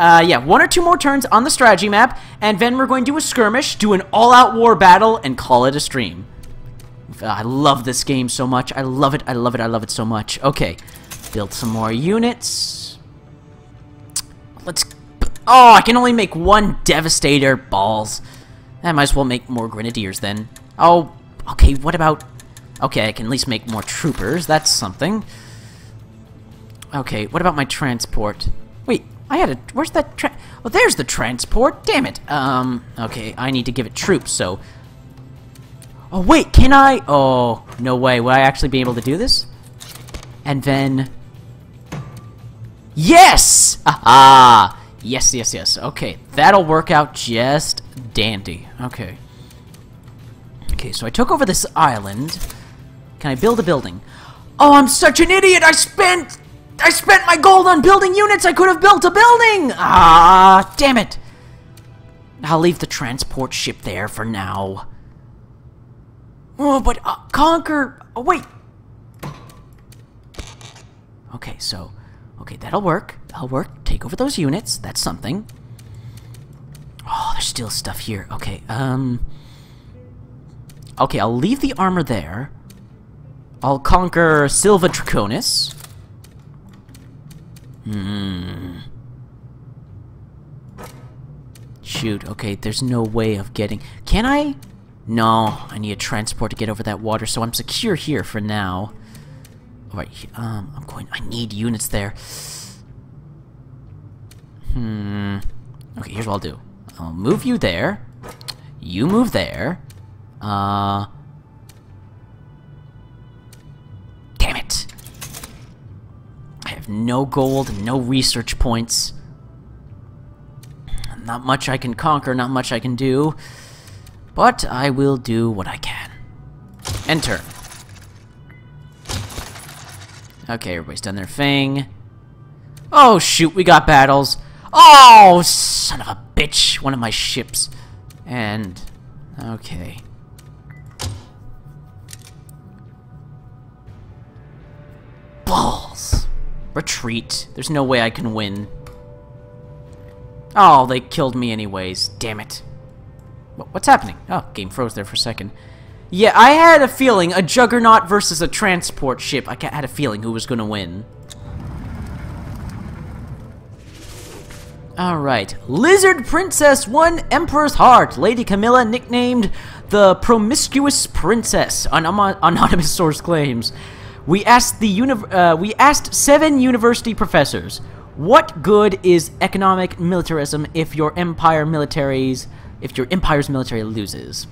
Yeah, 1 or 2 more turns on the strategy map, and then we're going to do a skirmish, do an all-out war battle, and call it a stream. I love this game so much. I love it. I love it. I love it so much. Okay, build some more units. Let's... Oh, I can only make 1 Devastator. Balls. I might as well make more Grenadiers then. Oh, okay, what about... Okay, I can at least make more Troopers. That's something. Okay, what about my transport? Wait, I had a... Where's that... Oh, there's the transport. Damn it. Okay, I need to give it troops, so... Oh, wait, can I... Oh, no way. Will I actually be able to do this? And then... Yes! Aha! Yes, yes, yes. Okay, that'll work out just dandy. Okay. Okay, so I took over this island. Can I build a building? Oh, I'm such an idiot! I spent my gold on building units! I could have built a building! Ah, damn it! I'll leave the transport ship there for now. Oh, but conquer... Oh, wait. Okay, so... Okay, that'll work. That'll work. Take over those units. That's something. Oh, there's still stuff here. Okay, Okay, I'll leave the armor there. I'll conquer Silva Draconis. Shoot, okay, there's no way of getting... Can I? No, I need a transport to get over that water, so I'm secure here for now. Alright, I need units there. Okay, here's what I'll do. I'll move you there. You move there. Damn it! I have no gold, no research points. Not much I can conquer, not much I can do. But I will do what I can. Enter. Okay, everybody's done their thing. Oh, shoot, we got battles. Oh, son of a bitch. One of my ships. And... Okay. Balls. Retreat. There's no way I can win. Oh, they killed me anyways. Damn it. What's happening? Oh, game froze there for a second. Yeah, I had a feeling a Juggernaut versus a transport ship. I had a feeling who was going to win. Alright. Lizard Princess won Emperor's Heart. Lady Camilla nicknamed the Promiscuous Princess. Anonymous source claims. We asked 7 university professors, what good is economic militarism if your empire's military loses?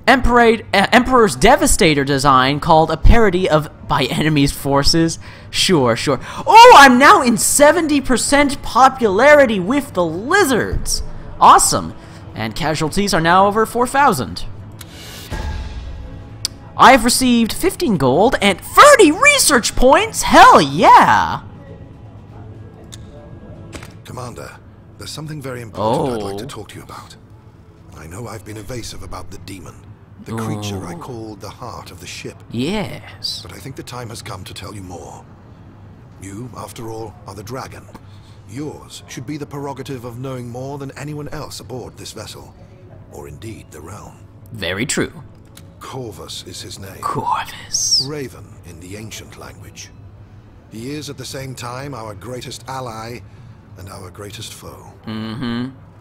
Emperor's Devastator design called a parody of by enemy's forces? Sure. Oh, I'm now in 70% popularity with the lizards! Awesome. And casualties are now over 4,000. I've received 15 gold and 30 research points! Hell yeah! Commander, there's something very important I'd like to talk to you about. I know I've been evasive about the demon, the creature I call the heart of the ship. Yes. But I think the time has come to tell you more. You, after all, are the dragon. Yours should be the prerogative of knowing more than anyone else aboard this vessel. or indeed the realm. Very true. Corvus is his name. Corvus. Raven in the ancient language. He is at the same time our greatest ally and our greatest foe.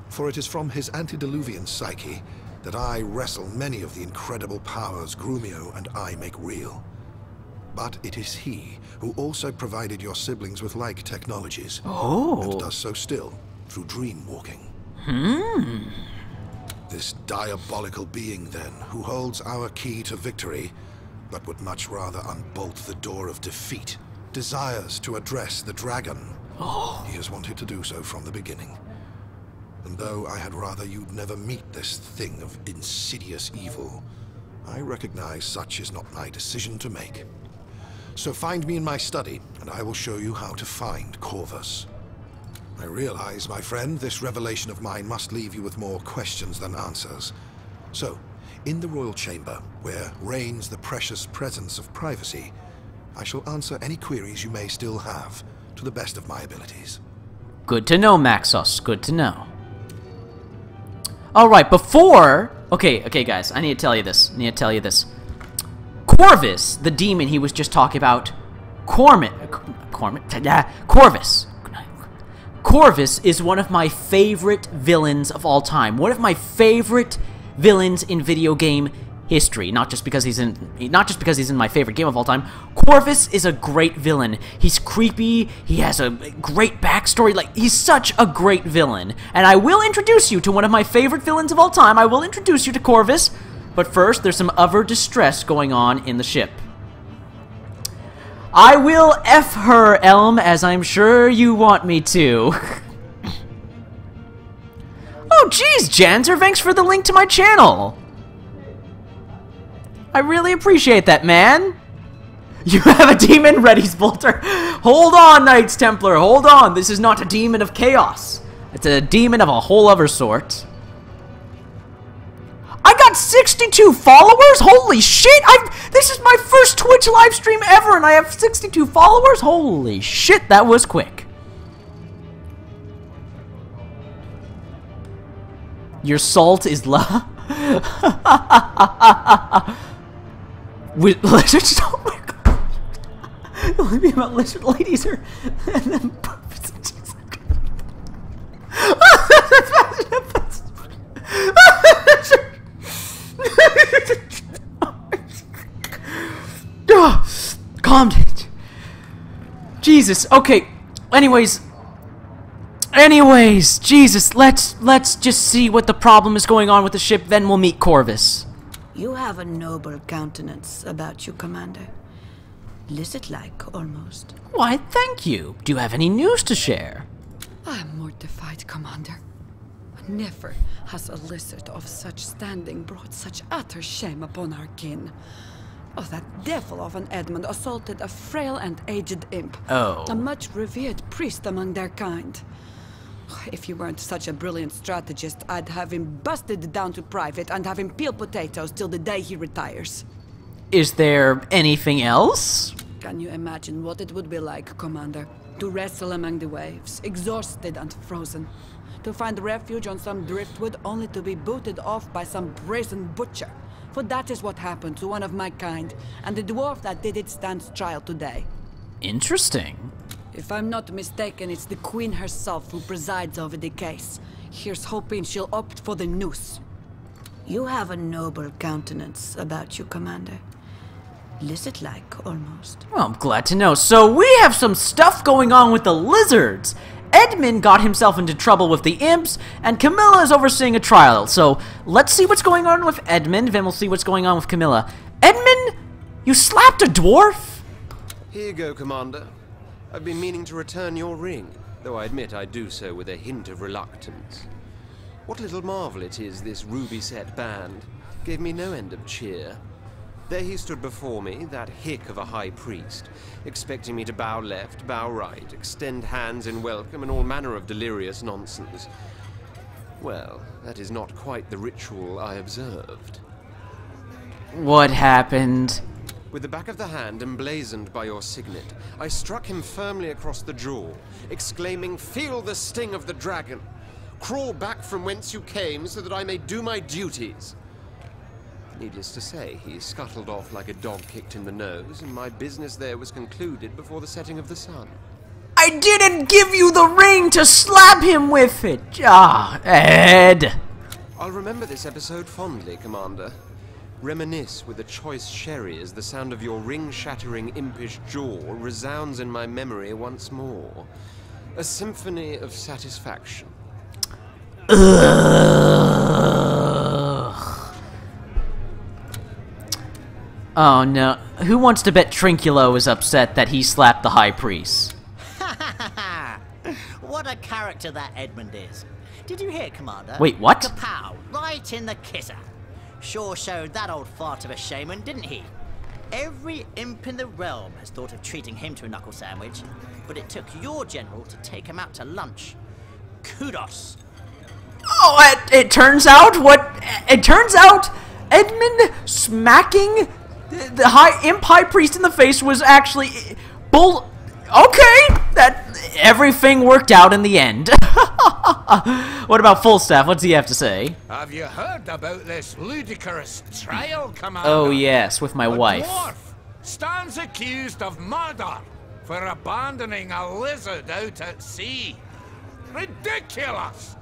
For it is from his antediluvian psyche that I wrestle many of the incredible powers Grumio and I make real. But it is he who also provided your siblings with like technologies. And does so still through dream walking. This diabolical being, then, who holds our key to victory, but would much rather unbolt the door of defeat, desires to address the dragon. He has wanted to do so from the beginning. And though I had rather you'd never meet this thing of insidious evil, I recognize such is not my decision to make. So find me in my study, and I will show you how to find Corvus. I realize, my friend, this revelation of mine must leave you with more questions than answers. So, in the royal chamber, where reigns the precious presence of privacy, I shall answer any queries you may still have, to the best of my abilities. Good to know, Maxos. Good to know. Alright, before... Okay, guys, I need to tell you this. Corvus, the demon he was just talking about... Corvus. Corvus is one of my favorite villains of all time. One of my favorite villains in video game history. Not just because he's in my favorite game of all time. Corvus is a great villain. He's creepy. He has a great backstory. Like, he's such a great villain. And I will introduce you to one of my favorite villains of all time. I will introduce you to Corvus. But first, there's some other distress going on in the ship. I will F her, Elm, as I'm sure you want me to. Oh, geez, Janzer, thanks for the link to my channel. I really appreciate that, man. You have a demon? Ready, Spolter. Hold on, Knights Templar, hold on. This is not a demon of chaos. It's a demon of a whole other sort. I got 62 followers? Holy shit! This is my first Twitch live stream ever, and I have 62 followers? Holy shit, that was quick. Your salt is love. With lizards? Oh my god. The only thing about lizard ladies are... and then calm down. Jesus. Okay. Anyways, Jesus. Let's just see what the problem is going on with the ship. Then we'll meet Corvus. You have a noble countenance about you, Commander. Lizard-like, almost. Why, thank you. Do you have any news to share? I am mortified, Commander. Never has a lizard of such standing brought such utter shame upon our kin. Oh, that devil of an Edmund assaulted a frail and aged imp. Oh. A much revered priest among their kind. If you weren't such a brilliant strategist, I'd have him busted down to private and have him peel potatoes till the day he retires. Is there anything else? Can you imagine what it would be like, Commander? To wrestle among the waves, exhausted and frozen. To find refuge on some driftwood only to be booted off by some brazen butcher. For that is what happened to one of my kind, and the dwarf that did it stands trial today. Interesting. If I'm not mistaken, it's the Queen herself who presides over the case. Here's hoping she'll opt for the noose. You have a noble countenance about you, Commander. Lizard-like, almost. Well, I'm glad to know. So we have some stuff going on with the lizards. Edmund got himself into trouble with the imps, and Camilla is overseeing a trial. So let's see what's going on with Edmund, then we'll see what's going on with Camilla. Edmund, you slapped a dwarf? Here you go, Commander. I've been meaning to return your ring, though I admit I do so with a hint of reluctance. What little marvel it is, this ruby-set band. Gave me no end of cheer. There he stood before me, that hick of a high priest, expecting me to bow left, bow right, extend hands in welcome, and all manner of delirious nonsense. Well, that is not quite the ritual I observed. What happened? With the back of the hand emblazoned by your signet, I struck him firmly across the jaw, exclaiming, "Feel the sting of the dragon!" Crawl back from whence you came so that I may do my duties. Needless to say, he scuttled off like a dog kicked in the nose, and my business there was concluded before the setting of the sun. I didn't give you the ring to slap him with it! Ah, Ed! I'll remember this episode fondly, Commander. Reminisce with a choice sherry as the sound of your ring-shattering impish jaw resounds in my memory once more. A symphony of satisfaction. Ugh. Oh no. Who wants to bet Trinculo is upset that he slapped the High Priest? What a character that Edmund is. Did you hear, Commander? Wait, what? Kapow! Right in the kisser. Sure showed that old fart of a shaman, didn't he? Every imp in the realm has thought of treating him to a knuckle sandwich, but it took your general to take him out to lunch. Kudos. Oh, it turns out Edmund smacking the High Priest in the face was actually okay, that everything worked out in the end. What about Fullstaff? What's he have to say? Have you heard about this ludicrous trial, Commander? Oh yes, with my wife. A dwarf stands accused of murder for abandoning a lizard out at sea. Ridiculous!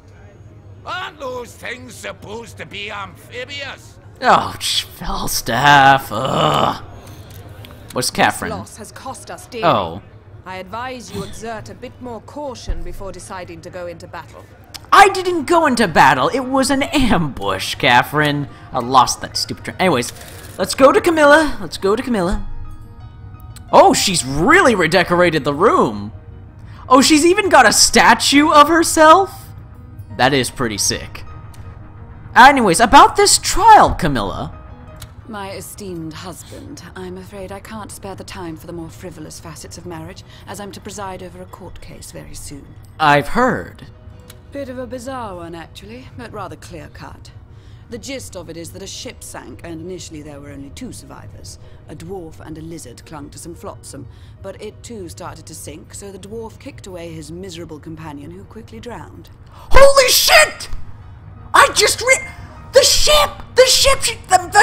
Aren't those things supposed to be amphibious? Oh, Falstaff. Ugh. What's Catherine? This loss has cost us dearly. Oh. I advise you exert a bit more caution before deciding to go into battle. I didn't go into battle. It was an ambush, Catherine. I lost that stupid train. Anyways, let's go to Camilla. Let's go to Camilla. Oh, she's really redecorated the room. Oh, she's even got a statue of herself? That is pretty sick. Anyways, about this trial, Camilla. My esteemed husband, I'm afraid I can't spare the time for the more frivolous facets of marriage, as I'm to preside over a court case very soon. I've heard. Bit of a bizarre one, actually, but rather clear-cut. The gist of it is that a ship sank, and initially there were only 2 survivors. A dwarf and a lizard clung to some flotsam, but it too started to sink, so the dwarf kicked away his miserable companion, who quickly drowned. Holy shit! I just the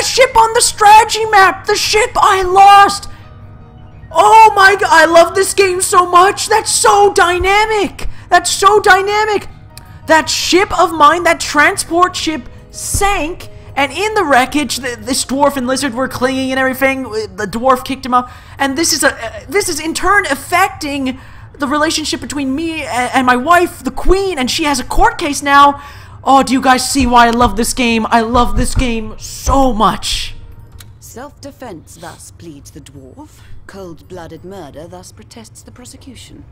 ship on the strategy map! The ship I lost! Oh my god, I love this game so much! That's so dynamic! That's so dynamic! That ship of mine, that transport ship, sank, and in the wreckage, this dwarf and lizard were clinging and everything. The dwarf kicked him up, and this is in turn affecting the relationship between me and my wife, the queen, and she has a court case now. Oh, do you guys see why I love this game? I love this game so much. Self-defense thus pleads the dwarf. Cold-blooded murder thus protests the prosecution.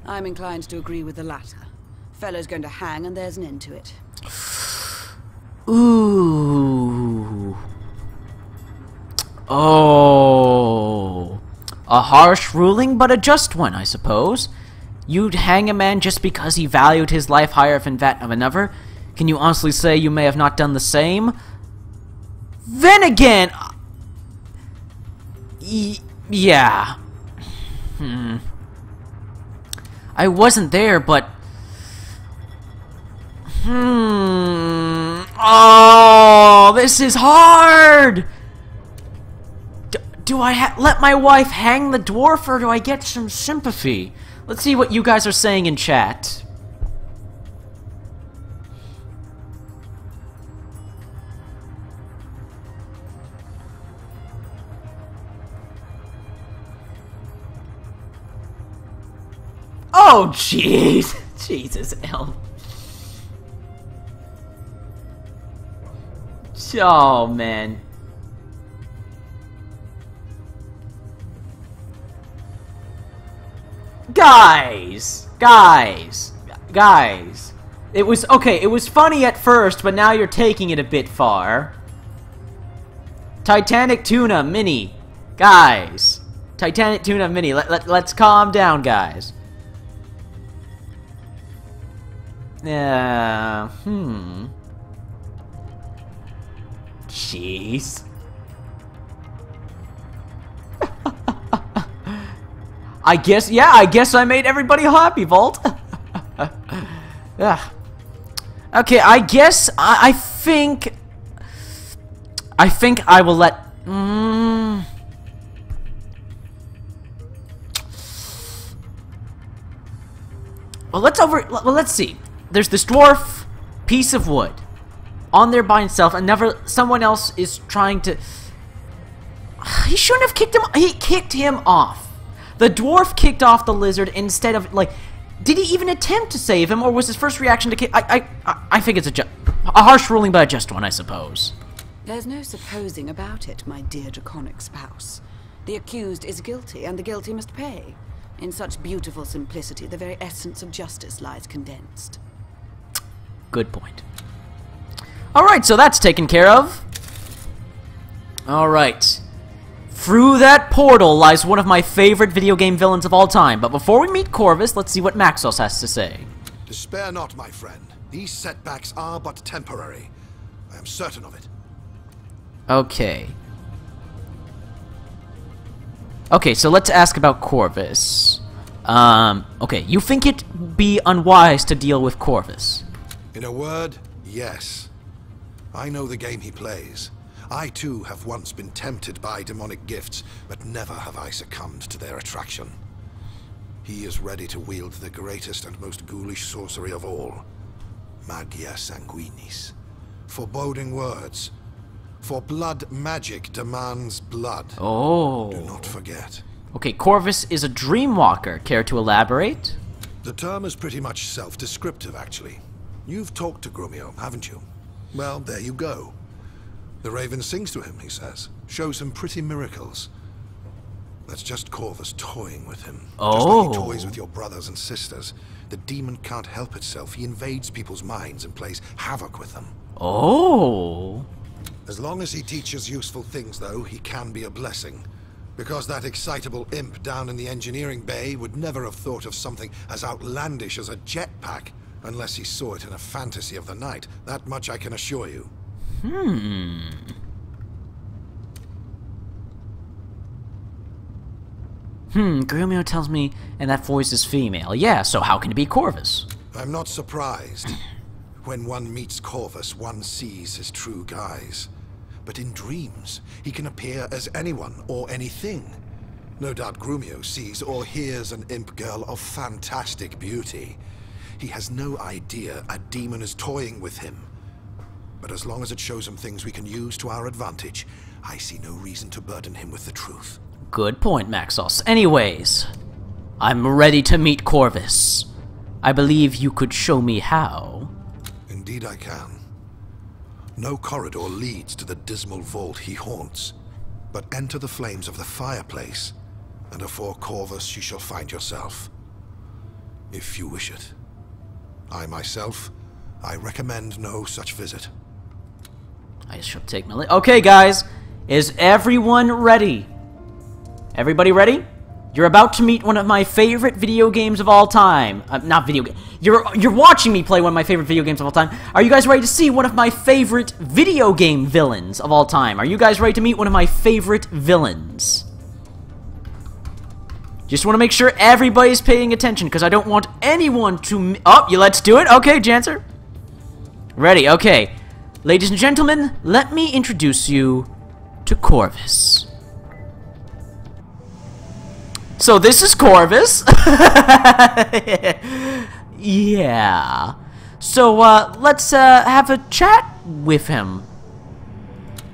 I'm inclined to agree with the latter. Fellow's going to hang, and there's an end to it. Ooh. Oh. A harsh ruling, but a just one, I suppose. You'd hang a man just because he valued his life higher than that of another? Can you honestly say you may have not done the same? Then again... yeah. I wasn't there, but... Oh, this is hard! Do I let my wife hang the dwarf, or do I get some sympathy? Let's see what you guys are saying in chat. Oh, jeez. Jesus, Elf. Oh, man. Guys. It was, okay, it was funny at first, but now you're taking it a bit far. Titanic Tuna Mini. Guys. Titanic Tuna Mini. Let's calm down, guys. Jeez. I guess I made everybody happy, Vault. Yeah. Okay, I guess I think I will let. Well, let's see. There's this dwarf piece of wood on there by himself, and someone else is trying to. He shouldn't have kicked him. He kicked him off. The dwarf kicked off the lizard instead of, like, did he even attempt to save him, or was his first reaction to kick? I think it's a harsh ruling, but a just one, I suppose. There's no supposing about it, my dear draconic spouse. The accused is guilty, and the guilty must pay. In such beautiful simplicity, the very essence of justice lies condensed. Good point. Alright, so that's taken care of. Alright. Through that portal lies one of my favorite video game villains of all time. But before we meet Corvus, let's see what Maxos has to say. Despair not, my friend. These setbacks are but temporary. I am certain of it. Okay. Okay, so let's ask about Corvus. Okay, you think it be unwise to deal with Corvus? In a word, yes. I know the game he plays. I too have once been tempted by demonic gifts, but never have I succumbed to their attraction. He is ready to wield the greatest and most ghoulish sorcery of all. Magia Sanguinis. Foreboding words. For blood magic demands blood. Oh. Do not forget. Okay, Corvus is a dreamwalker. Care to elaborate? The term is pretty much self-descriptive, actually. You've talked to Grumio, haven't you? Well, there you go. The raven sings to him, he says. Shows him pretty miracles. That's just Corvus toying with him. Oh. Just like he toys with your brothers and sisters. The demon can't help itself. He invades people's minds and plays havoc with them. Oh. As long as he teaches useful things, though, he can be a blessing. Because that excitable imp down in the engineering bay would never have thought of something as outlandish as a jetpack, unless he saw it in a fantasy of the night. That much I can assure you. Grumio tells me, and that voice is female. Yeah, so how can it be Corvus? I'm not surprised. When one meets Corvus, one sees his true guise. But in dreams, he can appear as anyone or anything. No doubt Grumio sees or hears an imp girl of fantastic beauty. He has no idea a demon is toying with him. But as long as it shows him things we can use to our advantage, I see no reason to burden him with the truth. Good point, Maxos. Anyways, I'm ready to meet Corvus. I believe you could show me how. Indeed I can. No corridor leads to the dismal vault he haunts, but enter the flames of the fireplace, and afore Corvus you shall find yourself. If you wish it. I myself, I recommend no such visit. I shall take my... Okay, guys. Is everyone ready? Everybody ready? You're about to meet one of my favorite video games of all time. Not video game. You're watching me play one of my favorite video games of all time. Are you guys ready to see one of my favorite video game villains of all time? Are you guys ready to meet one of my favorite villains? Just want to make sure everybody's paying attention, because I don't want anyone to... Oh, let's do it. Okay, Janser. Ready, okay. Ladies and gentlemen, let me introduce you to Corvus. So this is Corvus. Yeah. So, let's, have a chat with him.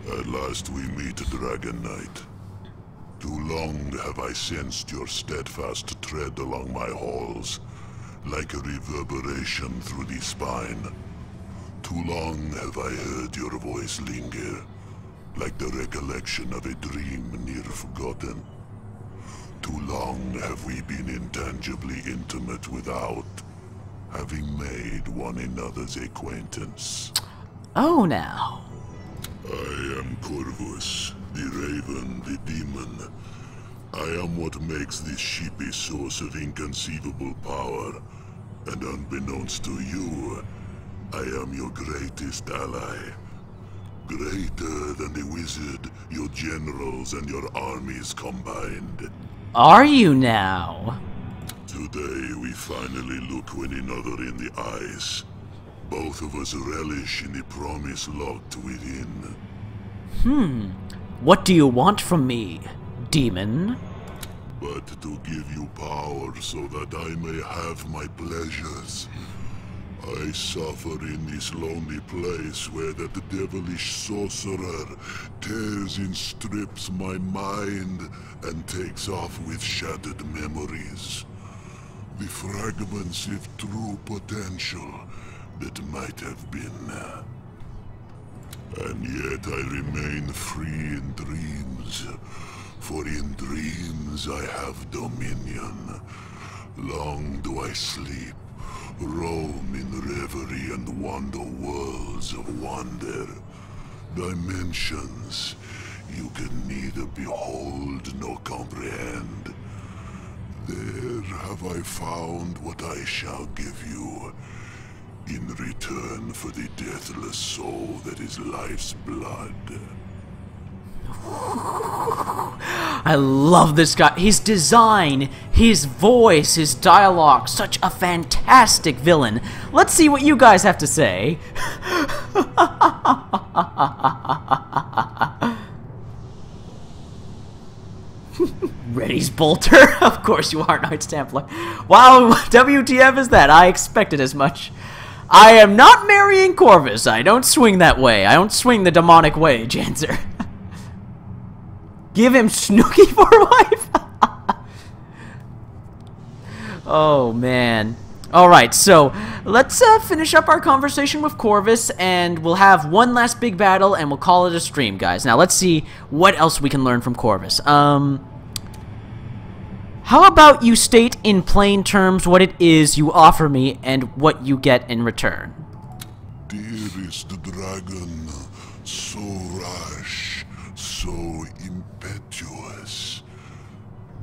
At last we meet, Dragon Knight. Too long have I sensed your steadfast tread along my halls, like a reverberation through the spine. Too long have I heard your voice linger, like the recollection of a dream near forgotten. Too long have we been intangibly intimate without having made one another's acquaintance. Oh, now. I am Corvus, the Raven, the Demon. I am what makes this ship a source of inconceivable power, and unbeknownst to you, I am your greatest ally. Greater than the wizard, your generals, and your armies combined. Are you now? Today we finally look one another in the eyes. Both of us relish in the promise locked within. What do you want from me, demon? But to give you power so that I may have my pleasures. I suffer in this lonely place where that devilish sorcerer tears in strips my mind and takes off with shattered memories. The fragments of true potential that might have been. And yet I remain free in dreams, for in dreams I have dominion. Long do I sleep, roam in reverie and wander worlds of wonder, dimensions you can neither behold nor comprehend. There have I found what I shall give you, in return for the deathless soul that is life's blood. I love this guy. His design, his voice, his dialogue, such a fantastic villain. Let's see what you guys have to say. Reddy's Bolter? Of course you are, Knights Templar. Wow, WTF is that? I expected as much. I am not marrying Corvus. I don't swing that way. I don't swing the demonic way, Janzer. Give him Snooky for a wife? Oh, man. Alright, so let's finish up our conversation with Corvus, and we'll have one last big battle, and we'll call it a stream, guys. Now, let's see what else we can learn from Corvus. How about you state in plain terms what it is you offer me and what you get in return? Dearest dragon, so rash, so impetuous.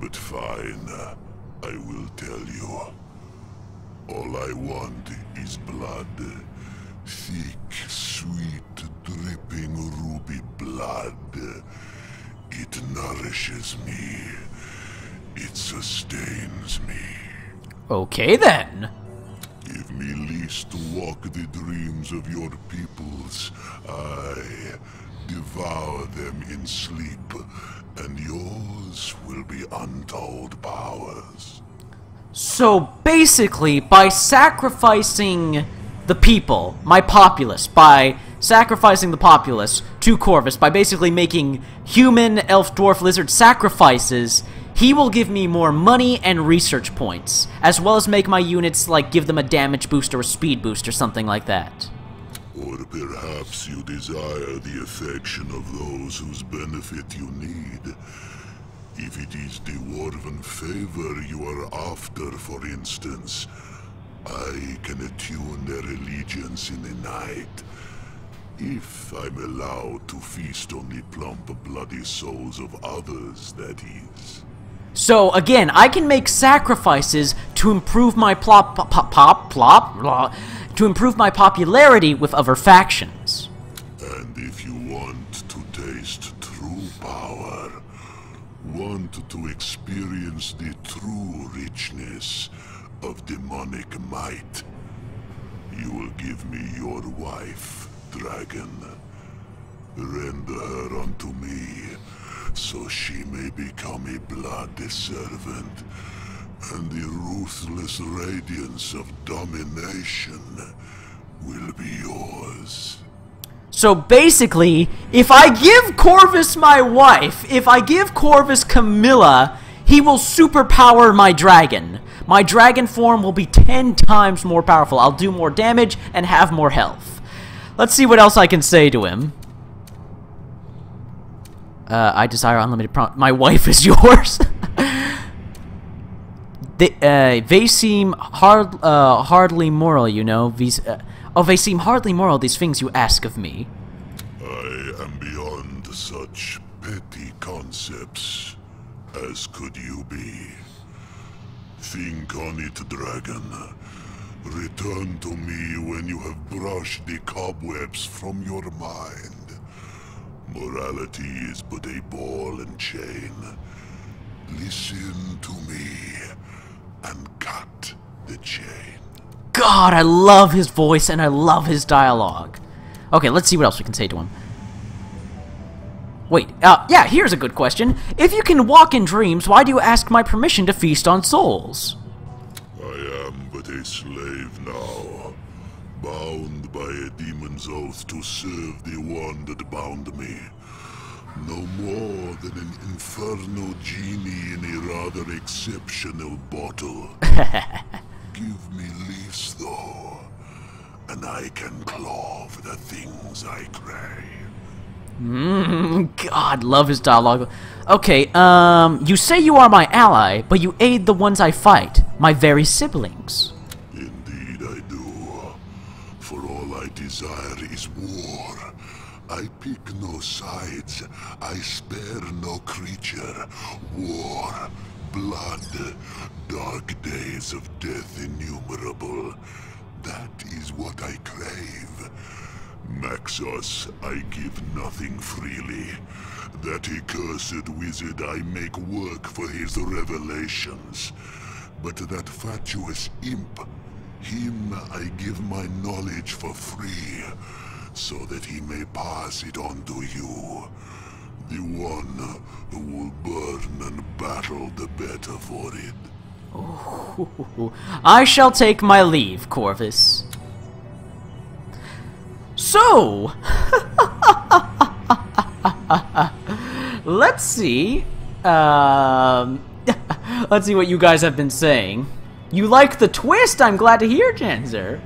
But fine, I will tell you. All I want is blood. Thick, sweet, dripping ruby blood. It nourishes me. It sustains me. Okay, then. Give me lease to walk the dreams of your peoples. I devour them in sleep, and yours will be untold powers. So basically, by sacrificing the people, my populace, by sacrificing the populace to Corvus, by basically making human, elf, dwarf, lizard sacrifices, he will give me more money and research points, as well as make my units, like, give them a damage boost or a speed boost or something like that. Or perhaps you desire the affection of those whose benefit you need. If it is dwarven favor you are after, for instance, I can attune their allegiance in the night. If I'm allowed to feast on the plump, bloody souls of others, that is. So, again, I can make sacrifices to improve my to improve my popularity with other factions. And if you want to taste true power, want to experience the true richness of demonic might, you will give me your wife, dragon. Render her unto me, so she may become a blood servant, and the ruthless radiance of domination will be yours. So basically, if I give Corvus my wife, if I give Corvus Camilla, he will superpower my dragon. My dragon form will be 10 times more powerful. I'll do more damage and have more health. Let's see what else I can say to him. I desire unlimited my wife is yours. They seem hardly moral, you know. They seem hardly moral, these things you ask of me. I am beyond such petty concepts, as could you be. Think on it, dragon. Return to me when you have brushed the cobwebs from your mind. Morality is but a ball and chain. Listen to me and cut the chain. God, I love his voice and I love his dialogue. Okay, let's see what else we can say to him. Wait, yeah, here's a good question. If you can walk in dreams, why do you ask my permission to feast on souls? I am but a slave now, bound by a demon's oath to serve the one that bound me. No more than an infernal genie in a rather exceptional bottle. Give me leaves, though, and I can claw for the things I crave. God, love his dialogue. Okay, you say you are my ally, but you aid the ones I fight, my very siblings. Indeed I do. For all I desire is war. I pick no sides. I spare no creature. War, blood, dark days of death innumerable. That is what I crave. Maxos, I give nothing freely. That accursed wizard I make work for his revelations. But that fatuous imp, him I give my knowledge for free, so that he may pass it on to you. The one who will burn and battle the better for it. Ooh, I shall take my leave, Corvus. So, let's see. Let's see what you guys have been saying. You like the twist? I'm glad to hear, Janzer.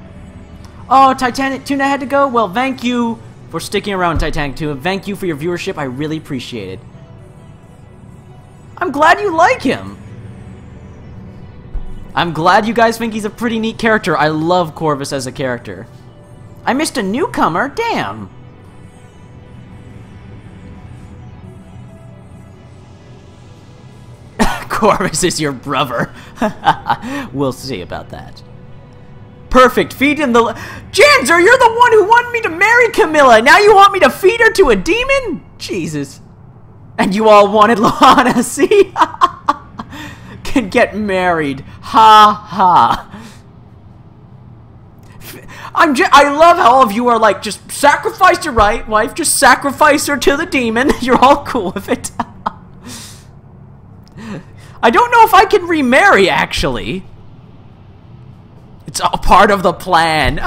Oh, Titanic Tuna had to go? Well, thank you for sticking around, Titanic Tuna. Thank you for your viewership. I really appreciate it. I'm glad you like him. I'm glad you guys think he's a pretty neat character. I love Corvus as a character. I missed a newcomer? Damn. Corvus is your brother. We'll see about that. Perfect. Feed him the... Janzer, you're the one who wanted me to marry Camilla. Now you want me to feed her to a demon? Jesus. And you all wanted Lana, see? Can get married. Ha ha. I love how all of you are like, just sacrifice your wife, just sacrifice her to the demon. You're all cool with it. I don't know if I can remarry, actually. It's all part of the plan.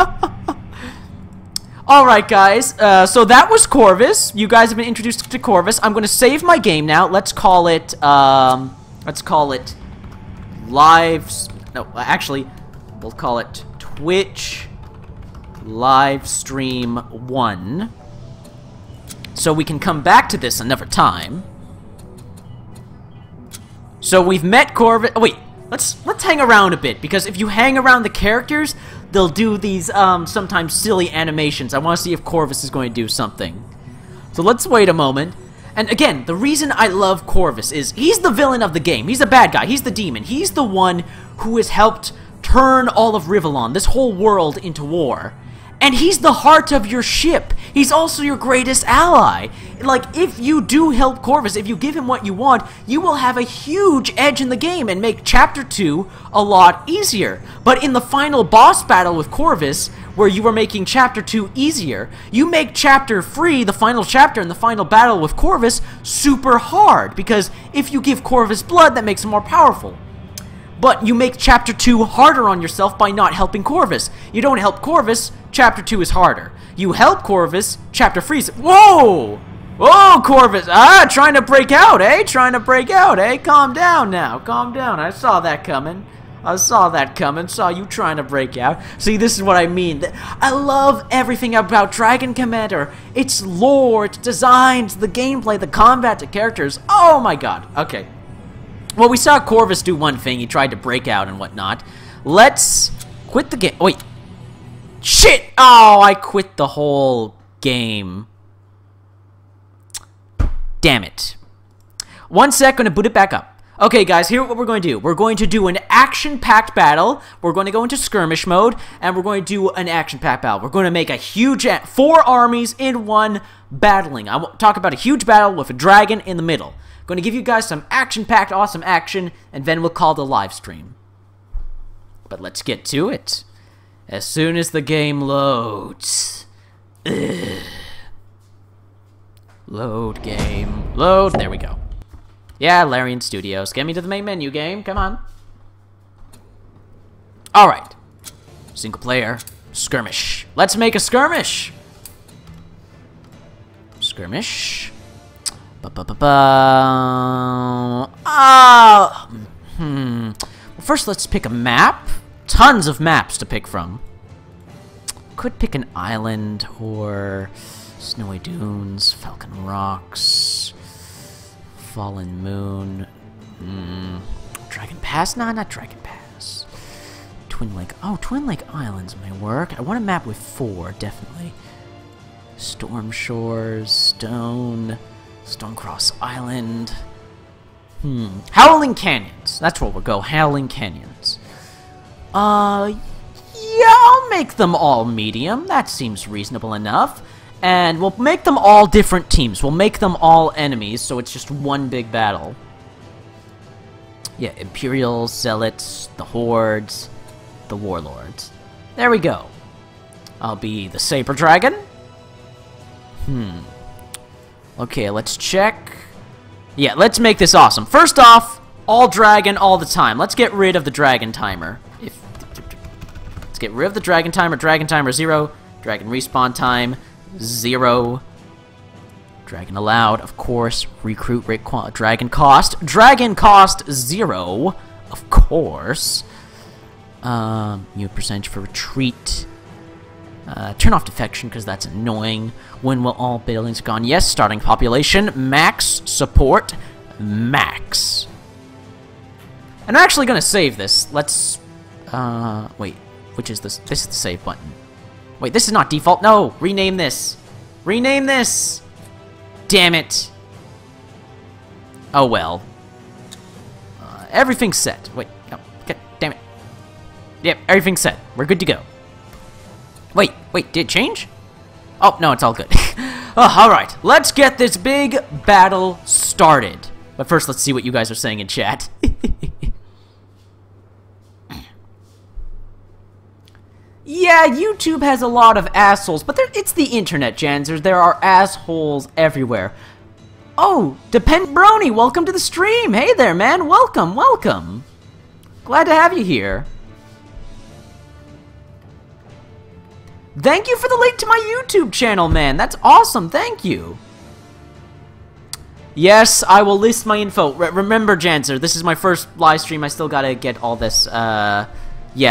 Alright, guys. So that was Corvus. You guys have been introduced to Corvus. I'm going to save my game now. Let's call it No, actually, we'll call it Twitch LiveStream 1. So we can come back to this another time. So we've met Corvus. Oh, wait, let's hang around a bit, because if you hang around the characters, they'll do these sometimes silly animations. I want to see if Corvus is going to do something. So let's wait a moment. And again, the reason I love Corvus is he's the villain of the game. He's the bad guy. He's the demon. He's the one who has helped turn all of Rivellon, this whole world, into war. And he's the heart of your ship. He's also your greatest ally. Like, if you do help Corvus, if you give him what you want, you will have a huge edge in the game and make Chapter 2 a lot easier. But in the final boss battle with Corvus, where you are making Chapter 2 easier, you make Chapter 3, the final chapter in the final battle with Corvus, super hard. Because if you give Corvus blood, that makes him more powerful. But you make Chapter 2 harder on yourself by not helping Corvus. You don't help Corvus, Chapter 2 is harder. You help Corvus, Chapter 3 is... Whoa! Whoa, Corvus! Ah, trying to break out, eh? Trying to break out, eh? Calm down now. Calm down. I saw that coming. I saw that coming. Saw you trying to break out. See, this is what I mean. I love everything about Dragon Commander. Its lore, its designs, the gameplay, the combat, the characters. Oh my god. Okay. Well, we saw Corvus do one thing. He tried to break out and whatnot. Let's quit the game. Wait. Shit! Oh, I quit the whole game. Damn it. One sec, gonna boot it back up. Okay, guys, here's what we're going to do. We're going to do an action-packed battle. We're going to go into skirmish mode, and we're going to do an action-packed battle. We're going to make a huge... 4 armies in one battling. I will talk about a huge battle with a dragon in the middle. Going to give you guys some action-packed, awesome action, and then we'll call the live stream. But let's get to it. As soon as the game loads. Ugh. Load game. Load. There we go. Yeah, Larian Studios. Get me to the main menu, game. Come on. Alright. Single player. Skirmish. Let's make a skirmish. Skirmish. Well, first, let's pick a map. Tons of maps to pick from. Could pick an island or Snowy Dunes, Falcon Rocks, Fallen Moon, Dragon Pass? Nah, not Dragon Pass. Twin Lake. Oh, Twin Lake Islands may work. I want a map with 4, definitely. Storm Shores, Stonecross Island. Howling Canyons. That's where we'll go. Howling Canyons. Yeah, I'll make them all medium. That seems reasonable enough. And we'll make them all different teams. We'll make them all enemies, so it's just one big battle. Yeah, Imperials, Zealots, the Hordes, the Warlords. There we go. I'll be the Saber Dragon. Okay, let's check. Yeah, let's make this awesome. First off, all dragon all the time. Let's get rid of the dragon timer. Let's get rid of the dragon timer. Dragon timer 0. Dragon respawn time 0. Dragon allowed, of course. Recruit rate dragon cost. Dragon cost 0, of course. New percentage for retreat. Turn off defection because that's annoying. When will all buildings gone? Yes, starting population. Max support. Max. I'm actually going to save this. Let's... wait. Which is this? This is the save button. Wait, this is not default. No! Rename this. Rename this! Damn it. Oh well. Everything's set. Wait. No. Okay, damn it. Yep, everything's set. We're good to go. Wait, did it change? Oh, no, it's all good. Alright, let's get this big battle started. But first, let's see what you guys are saying in chat. Yeah, YouTube has a lot of assholes, but it's the internet, Janzer. There are assholes everywhere. Oh, Depend Brony, welcome to the stream. Hey there, man. Welcome, welcome. Glad to have you here. Thank you for the link to my YouTube channel, man. That's awesome. Thank you. Yes, I will list my info. Remember, Janzer, this is my first live stream. I still gotta get all this. Yeah,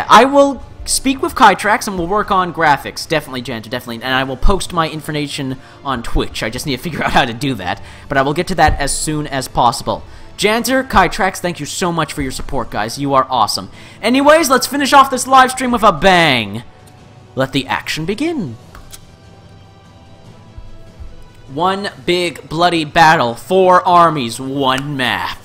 I will speak with Kytrax and we'll work on graphics. Definitely, Janzer, definitely. And I will post my information on Twitch. I just need to figure out how to do that. But I will get to that as soon as possible. Janzer, Kytrax, thank you so much for your support, guys. You are awesome. Anyways, let's finish off this live stream with a bang. Let the action begin. One big bloody battle, 4 armies, 1 map.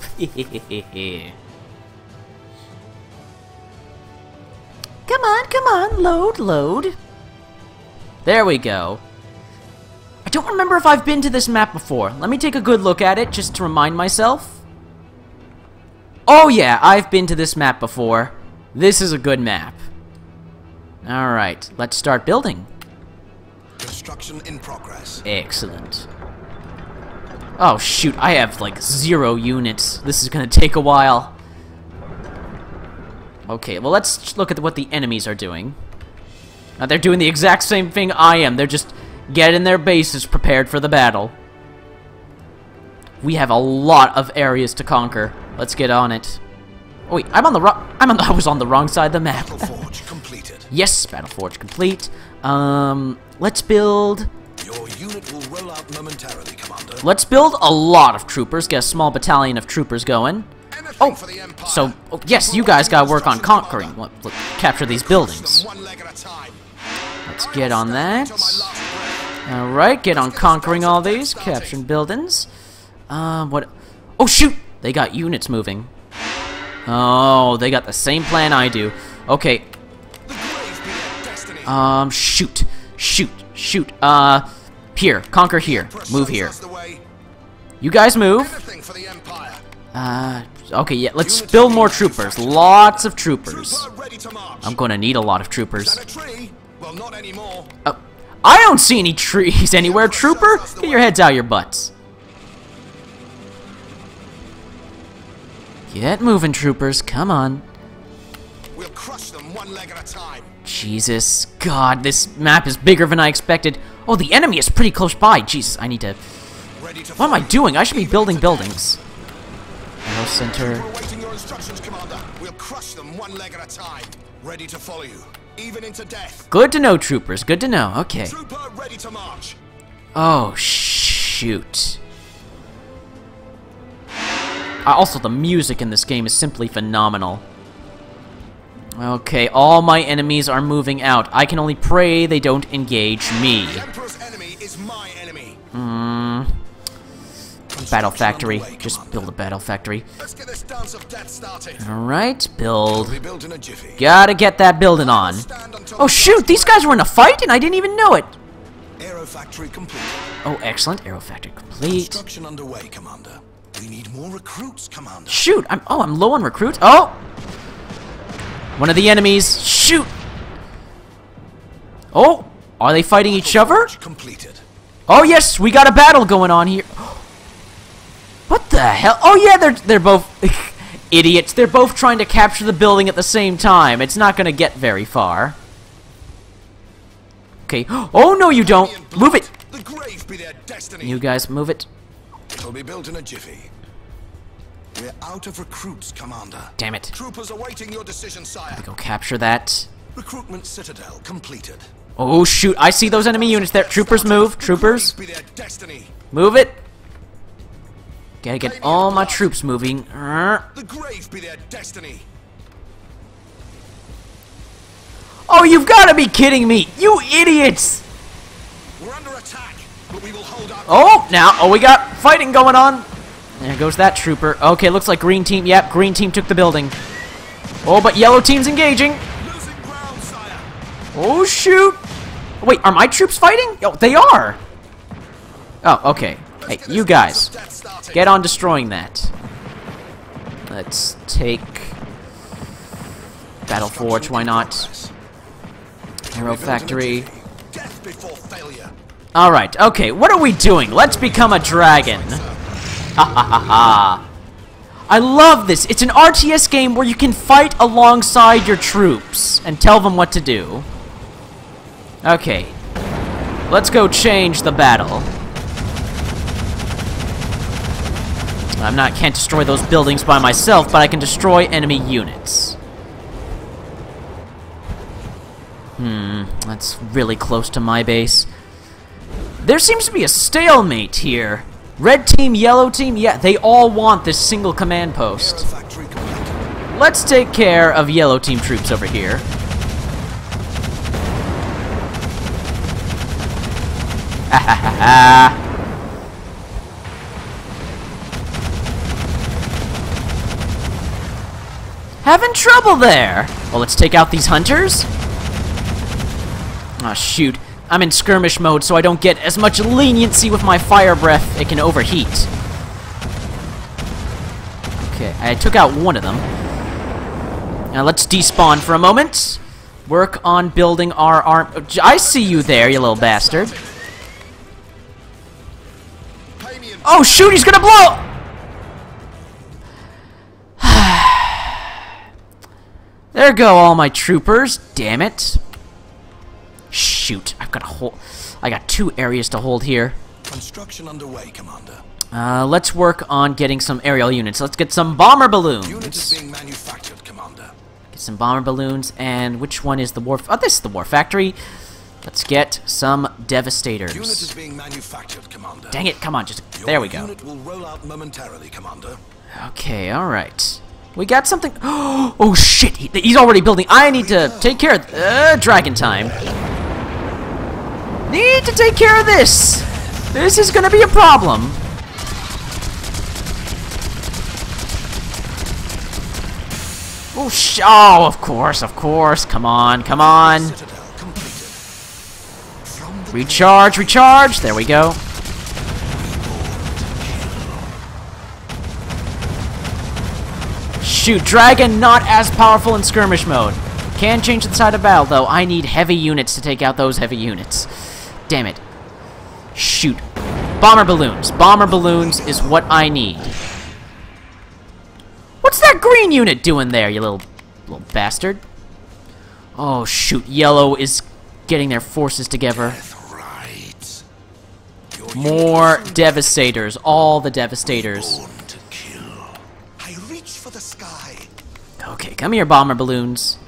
Come on, load. There we go. I don't remember if I've been to this map before. Let me take a good look at it, just to remind myself. Oh yeah, I've been to this map before. This is a good map. Alright, let's start building. Construction in progress. Excellent. Oh shoot, I have like 0 units. This is gonna take a while. Okay, well let's look at what the enemies are doing. They're doing the exact same thing I am. They're just getting their bases prepared for the battle. We have a lot of areas to conquer. Let's get on it. Oh wait, I was on the wrong side of the map. Battleforge completed. Yes, Battleforge complete. Let's build... Your unit will roll out momentarily, Commander. Let's build a lot of troopers. Get a small battalion of troopers going. Oh, so, yes, you guys gotta work on conquering. Let's capture these buildings. Let's get on that. Alright, get on conquering all these. Capturing buildings. What? Oh, shoot! They got units moving. Oh, they got the same plan I do. Okay. Shoot. Here. Conquer here. Move here. You guys move. Okay, yeah, let's build more troopers. Lots of troopers. I'm gonna need a lot of troopers. I don't see any trees anywhere, trooper! Get your heads out of your butts. Get moving, troopers. Come on. We'll crush them one leg at a time. Jesus. God, this map is bigger than I expected. Oh, the enemy is pretty close by. Jesus, I need to... What am I doing? I should be building buildings. Arrow center. We're awaiting your instructions, Commander. We'll crush them one leg at a time. Ready to follow you, even into death. Good to know, troopers. Good to know. Okay. Trooper ready to march. Oh, shoot. Also, the music in this game is simply phenomenal. Okay, all my enemies are moving out. I can only pray they don't engage me. The Emperor's enemy is my enemy. Battle factory. Just build a battle factory. Let's get this dance of death started. Alright, build. It'll be built in a jiffy. Gotta get that building on. Oh shoot, these guys were in a fight and I didn't even know it. Aero factory complete. Oh, excellent. Aero factory complete. Construction underway, Commander. We need more recruits, Commander. Shoot, I'm low on recruits. Oh! One of the enemies. Shoot! Oh! Are they fighting each other? Completed. Oh yes, we got a battle going on here. What the hell? Oh yeah, they're both idiots. They're both trying to capture the building at the same time. It's not gonna get very far. Okay. Oh no, you don't. Move it. The grave be their destiny. You guys, move it. It'll be built in a jiffy. We're out of recruits, Commander. Damn it. Troopers awaiting your decision, sire. Go capture that. Recruitment citadel completed. Oh shoot, I see those enemy units there. Troopers move. Troopers. Move it. Gotta get all my troops moving. The grave be their destiny. Oh, you've gotta be kidding me. You idiots. We're under attack, but we will hold our... Oh, we got fighting going on. There goes that trooper. Okay, looks like green team. Yep, green team took the building. Oh, but yellow team's engaging. Losing ground, sire. Oh, shoot. Wait, are my troops fighting? Oh, they are. Oh, okay. Hey, you guys, get on destroying that. Let's take Battle Forge, why not? Hero Factory. Alright, okay, what are we doing? Let's become a dragon. Ha ha ha ha. I love this. It's an RTS game where you can fight alongside your troops and tell them what to do. Okay, let's go change the battle. Can't destroy those buildings by myself, but I can destroy enemy units. That's really close to my base. There seems to be a stalemate here. Red team, yellow team, yeah, they all want this single command post. Let's take care of yellow team troops over here. Ha ha ha ha. Having trouble there. Well, let's take out these hunters. Ah, shoot. I'm in skirmish mode, so I don't get as much leniency with my fire breath. It can overheat. Okay, I took out one of them. Now let's despawn for a moment. Work on building our arm. I see you there, you little bastard. Oh, shoot, he's gonna blow! There go all my troopers. Damn it. Shoot, I got 2 areas to hold here. Construction underway, Commander. Let's work on getting some aerial units. Let's get some bomber balloons. Unit is being manufactured, Commander. Get some bomber balloons, and which one is the war? Oh, this is the war factory. Let's get some devastators. Unit is being manufactured, Commander. Dang it! Come on, there we go. Unit will roll out momentarily, Commander. Okay, all right. We got something. Oh shit! He's already building. I need to take care of dragon time. Need to take care of this. This is gonna be a problem. Oh, of course. Come on. Recharge. There we go. shoot. Dragon not as powerful in skirmish mode. Can change the side of battle, though. I need heavy units to take out those heavy units. Damn it. Shoot. Bomber balloons. Bomber balloons is what I need. What's that green unit doing there, you little bastard? Oh, shoot. Yellow is getting their forces together. More Devastators. All the Devastators. I reach for the sky. Okay, come here, bomber balloons.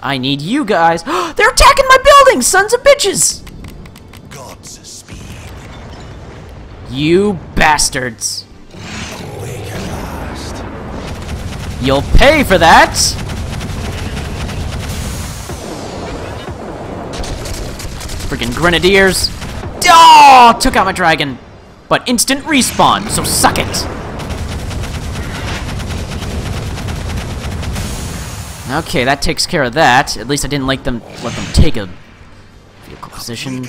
I need you guys. They're attacking my buildings, sons of bitches! God's speed. You bastards. Awake at last. You'll pay for that! Freaking grenadiers. Oh! Took out my dragon. But instant respawn, so suck it. Okay, that takes care of that. At least I didn't let them take a vehicle position.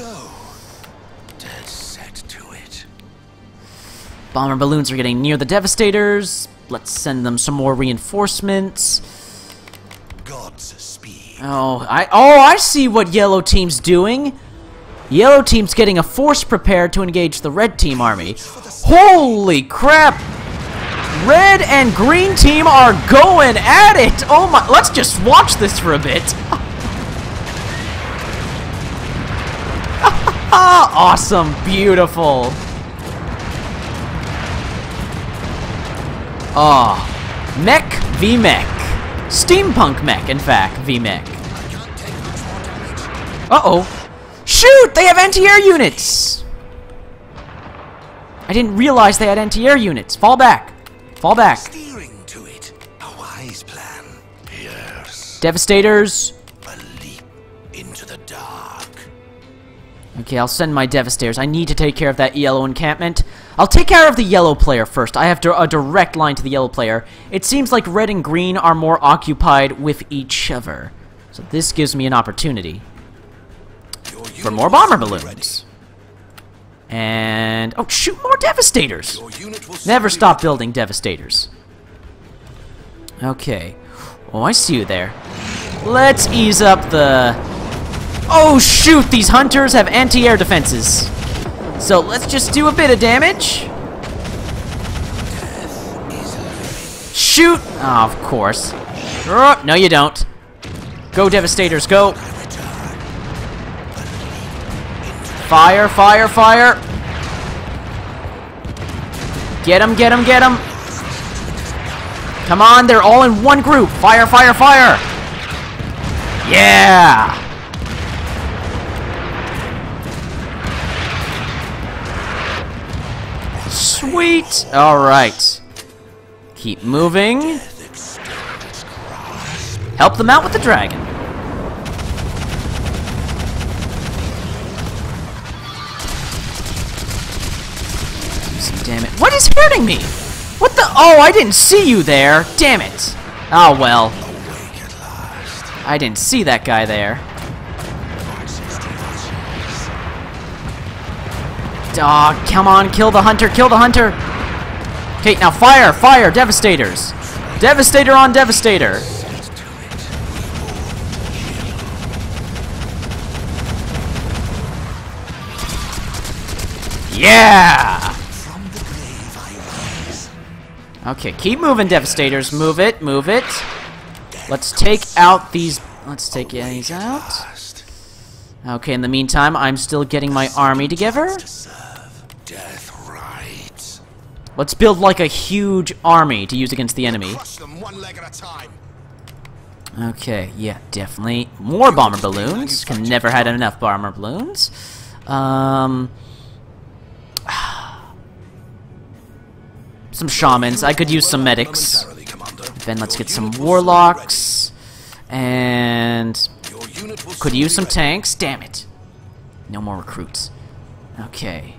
Dead set to it. Bomber balloons are getting near the Devastators. Let's send them some more reinforcements. God's speed. Oh, I see what yellow team's doing. Yellow team's getting a force prepared to engage the red team army. Holy crap! Red and green team are going at it! Oh my, let's just watch this for a bit. Awesome, beautiful. Oh, mech v mech. Steampunk mech, in fact, v mech. Uh-oh. Shoot! They have anti-air units! I didn't realize they had anti-air units. Fall back. Fall back. Steering to it. A wise plan. Yes. Devastators. A leap into the dark. Okay, I'll send my Devastators. I need to take care of that yellow encampment. I'll take care of the yellow player first. I have a direct line to the yellow player. It seems like red and green are more occupied with each other. So this gives me an opportunity for more bomber balloons. And... oh, shoot, more Devastators! Never stop building Devastators. Okay. Oh, I see you there. Let's ease up the... oh, shoot! These hunters have anti-air defenses. So, let's just do a bit of damage. Shoot! Oh, of course. No, you don't. Go, Devastators, go! Fire, fire, fire! Get him, get him, get him! Come on, they're all in one group! Fire, fire, fire! Yeah! Sweet! Alright. Keep moving. Help them out with the dragon. Damn it. What is hurting me? What the? Oh, I didn't see you there. Damn it. Oh, well. I didn't see that guy there. Dog, come on, kill the hunter, kill the hunter. Okay, now fire, fire, Devastators. Devastator on Devastator. Yeah! Okay, keep moving, Devastators. Move it, move it. Let's take out these... let's take these out. Okay, in the meantime, I'm still getting my army together. Let's build like a huge army to use against the enemy. Okay, yeah, definitely. More bomber balloons. Can never had enough bomber balloons. Some shamans. I could use some medics. Then let's get some warlocks. And... could use some tanks. Damn it. No more recruits. Okay.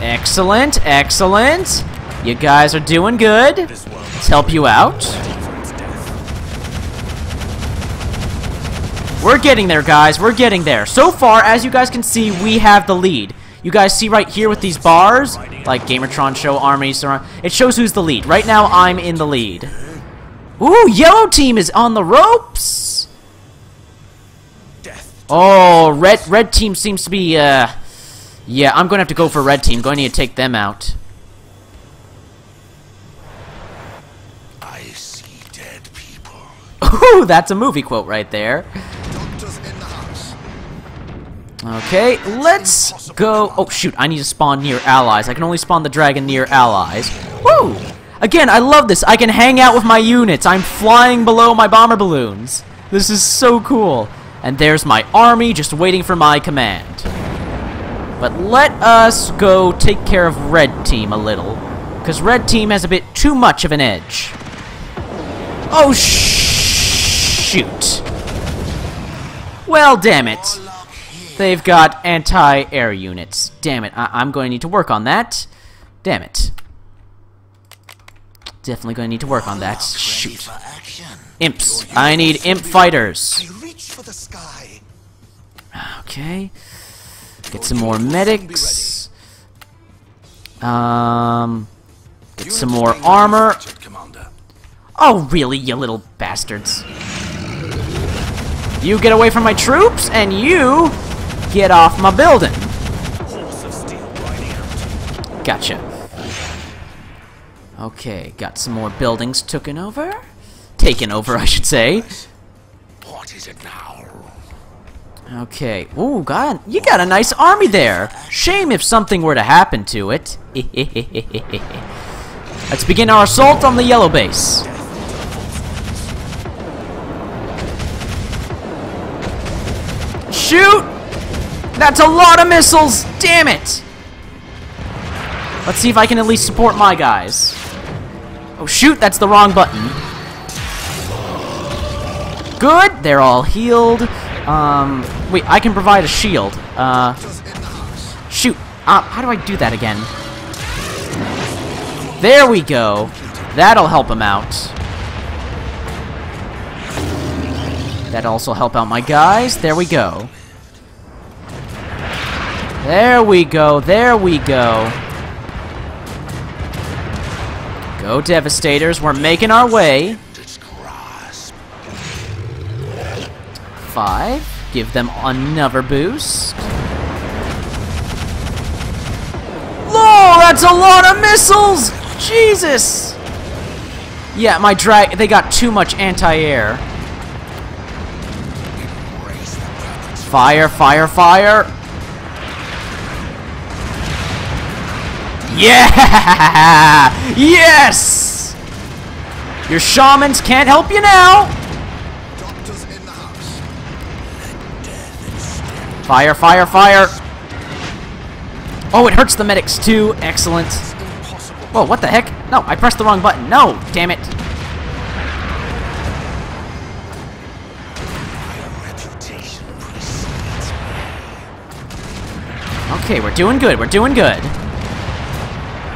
Excellent, excellent. You guys are doing good. Let's help you out. We're getting there, guys. We're getting there. So far, as you guys can see, we have the lead. You guys see right here with these bars, like Gamertron show armies, it shows who's the lead. Right now, I'm in the lead. Ooh, yellow team is on the ropes. Oh, red team seems to be, yeah, I'm going to have to go for red team. Going to need to take them out. I see dead people. Ooh, that's a movie quote right there. Okay, let's go. Oh, shoot, I need to spawn near allies. I can only spawn the dragon near allies. Woo! Again, I love this. I can hang out with my units. I'm flying below my bomber balloons. This is so cool. And there's my army just waiting for my command. But let us go take care of red team a little. Because red team has a bit too much of an edge. Oh, shoot. Well, damn it. They've got anti-air units. Damn it, I'm going to need to work on that. Damn it. Definitely going to need to work on that. Shoot. Imps. I need imp fighters. Okay. Get some more medics. Get some more armor. Oh, really, you little bastards. You get away from my troops, and you get off my building. Gotcha. Okay, got some more buildings taken over. Taken over, I should say. What is it now? Okay. Ooh, God, you got a nice army there. Shame if something were to happen to it. Let's begin our assault on the yellow base. Shoot! That's a lot of missiles! Damn it! Let's see if I can at least support my guys. Oh shoot, that's the wrong button. Good, they're all healed. Wait, I can provide a shield. Shoot, how do I do that again? There we go. That'll help him out. That'll also help out my guys. There we go. There we go, there we go. Go, Devastators, we're making our way. 5, give them another boost. Whoa, that's a lot of missiles! Jesus! Yeah, my they got too much anti-air. Fire, fire, fire! Yeah! Yes! Your shamans can't help you now! Fire, fire, fire! Oh, it hurts the medics too. Excellent. Whoa, what the heck? No, I pressed the wrong button. No, damn it. Okay, we're doing good. We're doing good.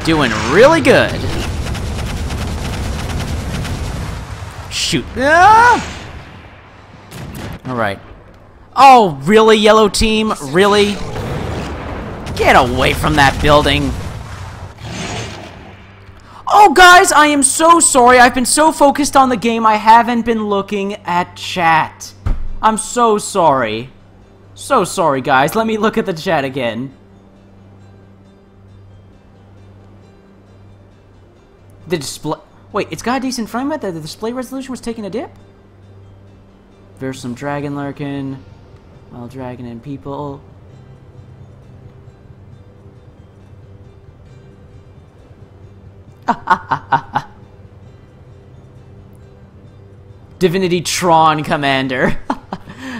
Doing really good. Shoot. Ah! Alright. Oh, really, yellow team? Really? Get away from that building. Oh, guys, I am so sorry. I've been so focused on the game, I haven't been looking at chat. I'm so sorry. So sorry, guys. Let me look at the chat again. The display... Wait, it's got a decent frame rate? The display resolution was taking a dip? There's some dragon lurking. Well, dragon and people. Divinity Tron Commander.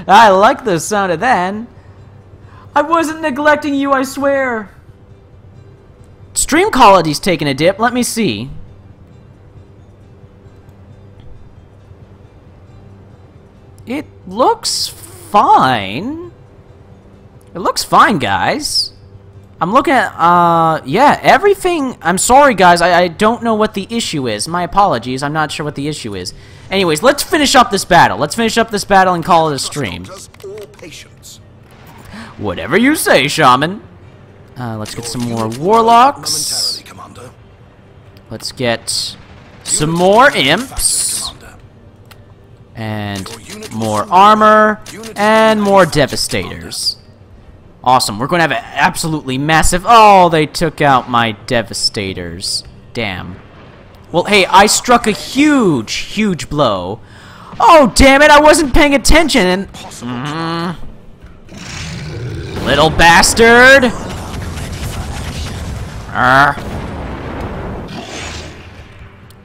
I like the sound of that. I wasn't neglecting you, I swear. Stream quality's taking a dip. Let me see. It looks fine. It looks fine, guys. I'm looking at, yeah, everything... I'm sorry, guys, I don't know what the issue is. My apologies, I'm not sure what the issue is. Anyways, let's finish up this battle. Let's finish up this battle and call it a stream. Whatever you say, Shaman. Let's get some more warlocks. Let's get some more imps. And more armor. And more devastators. Awesome. We're going to have an absolutely massive... Oh, they took out my devastators. Damn. Well, hey, I struck a huge, huge blow. Oh, damn it, I wasn't paying attention and... Little bastard!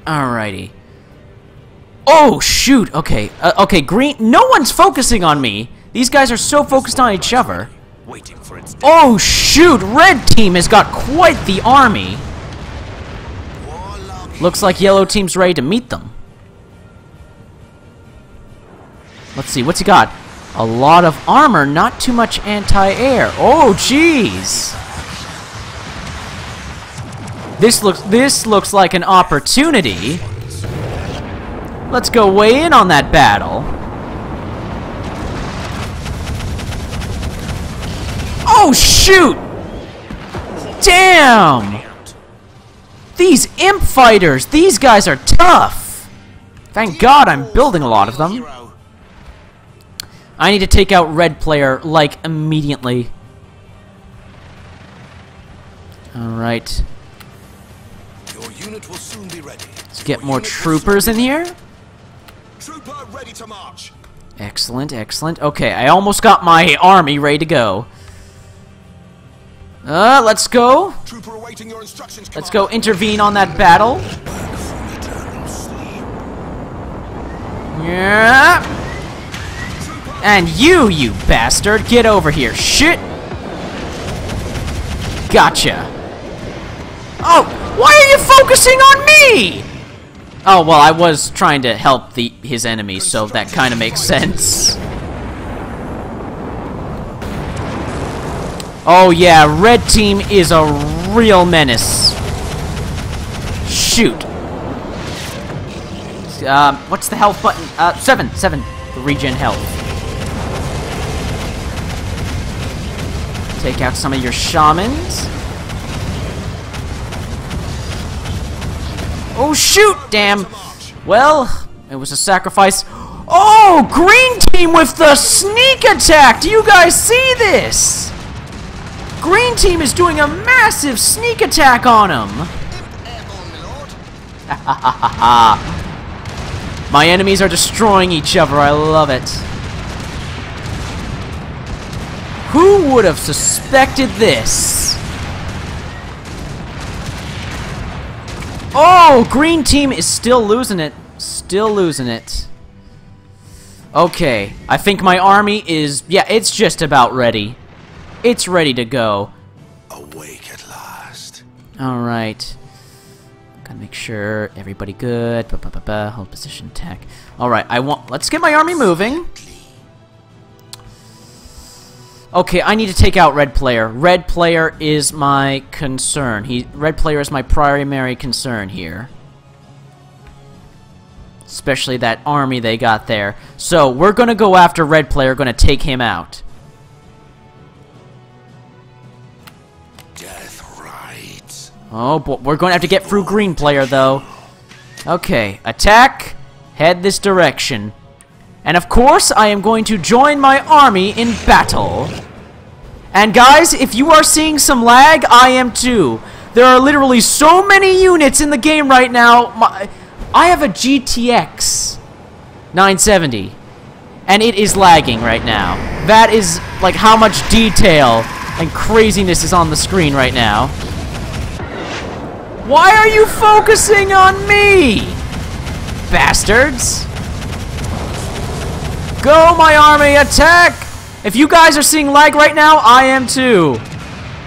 Alrighty. Oh, shoot, okay. Okay, green... No one's focusing on me. These guys are so focused on each other. Oh, shoot, red team has got quite the army. Looks like yellow team's ready to meet them. Let's see, what's he got? A lot of armor, not too much anti-air. Oh, jeez. This looks like an opportunity. Let's go weigh in on that battle. Oh, shoot! Damn! These imp fighters, these guys are tough. Thank God I'm building a lot of them. I need to take out red player, like, immediately. Alright. Your unit will soon be ready. Let's get more troopers in here. Trooper ready to march. Excellent, excellent. Okay, I almost got my army ready to go. Let's go. Trooper awaiting your instructions, Let's go intervene on that battle. Yeah. And you bastard, get over here. Shit. Gotcha. Oh, why are you focusing on me? Oh, well, I was trying to help his enemies, so that kind of makes sense. Oh, yeah, red team is a real menace. Shoot. What's the health button? 7, the regen health. Take out some of your shamans. Oh, shoot! Damn. Well, it was a sacrifice. Oh, green team with the sneak attack! Do you guys see this? Green team is doing a massive sneak attack on him. My enemies are destroying each other. I love it. Who would have suspected this? Oh, green team is still losing it. Still losing it. Okay, I think my army is... Yeah, it's just about ready. It's ready to go. Awake at last. Alright. Gotta make sure everybody good. Hold position attack. Alright, let's get my army moving. Okay, I need to take out red player. Red player is my concern. Red player is my primary concern here. Especially that army they got there. So, we're gonna go after red player, gonna take him out. Death rides. Oh, but we're gonna have to get through green player, though. Okay, attack, head this direction. And of course, I am going to join my army in battle. And guys, if you are seeing some lag, I am too. There are literally so many units in the game right now. I have a GTX 970, and it is lagging right now. That is, like, how much detail and craziness is on the screen right now. Why are you focusing on me? Bastards. Go, my army, attack! If you guys are seeing lag right now, I am too.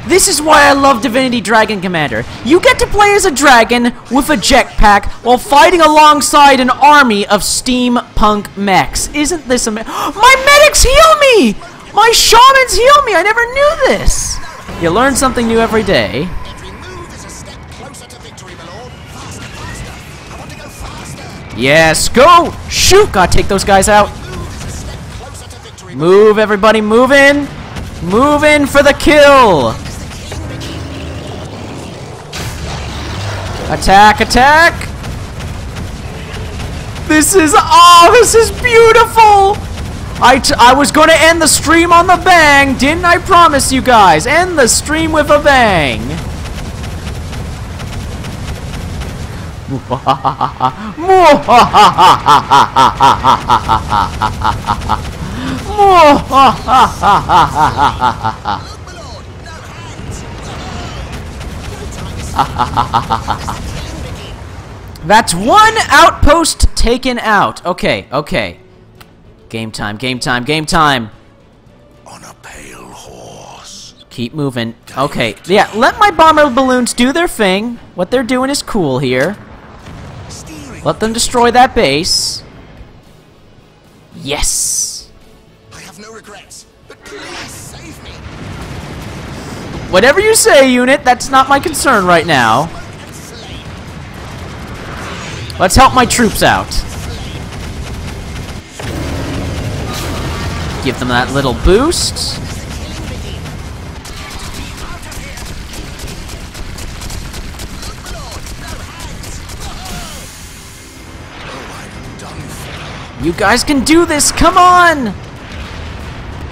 This is why I love Divinity Dragon Commander. You get to play as a dragon with a jetpack while fighting alongside an army of steampunk mechs. Isn't this amazing? My medics heal me! My shamans heal me! I never knew this! You learn something new every day. Yes, go! Shoot! Gotta take those guys out. Move, everybody, move in! Move in for the kill! Attack, attack! This is beautiful! I was gonna end the stream on the bang, didn't I promise you guys? End the stream with a bang! That's one outpost taken out. Okay, okay. Game time, game time, game time. On a pale horse. Keep moving. Okay, yeah, let my bomber balloons do their thing. What they're doing is cool here. Let them destroy that base. Yes. I have no regrets, but please save me. Whatever you say, unit, that's not my concern right now. Let's help my troops out. Give them that little boost. You guys can do this! Come on!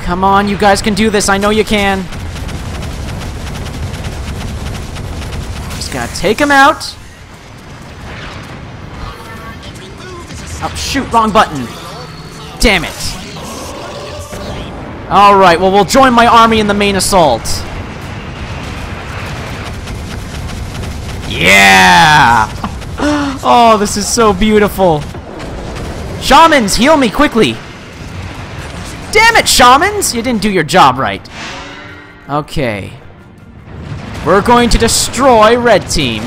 Come on, you guys can do this. I know you can. Just gotta take him out. Oh, shoot, wrong button. Damn it. Alright, well, we'll join my army in the main assault. Yeah! Oh, this is so beautiful. Shamans, heal me quickly. Damn it, Shamans! You didn't do your job right. Okay. We're going to destroy Red Team.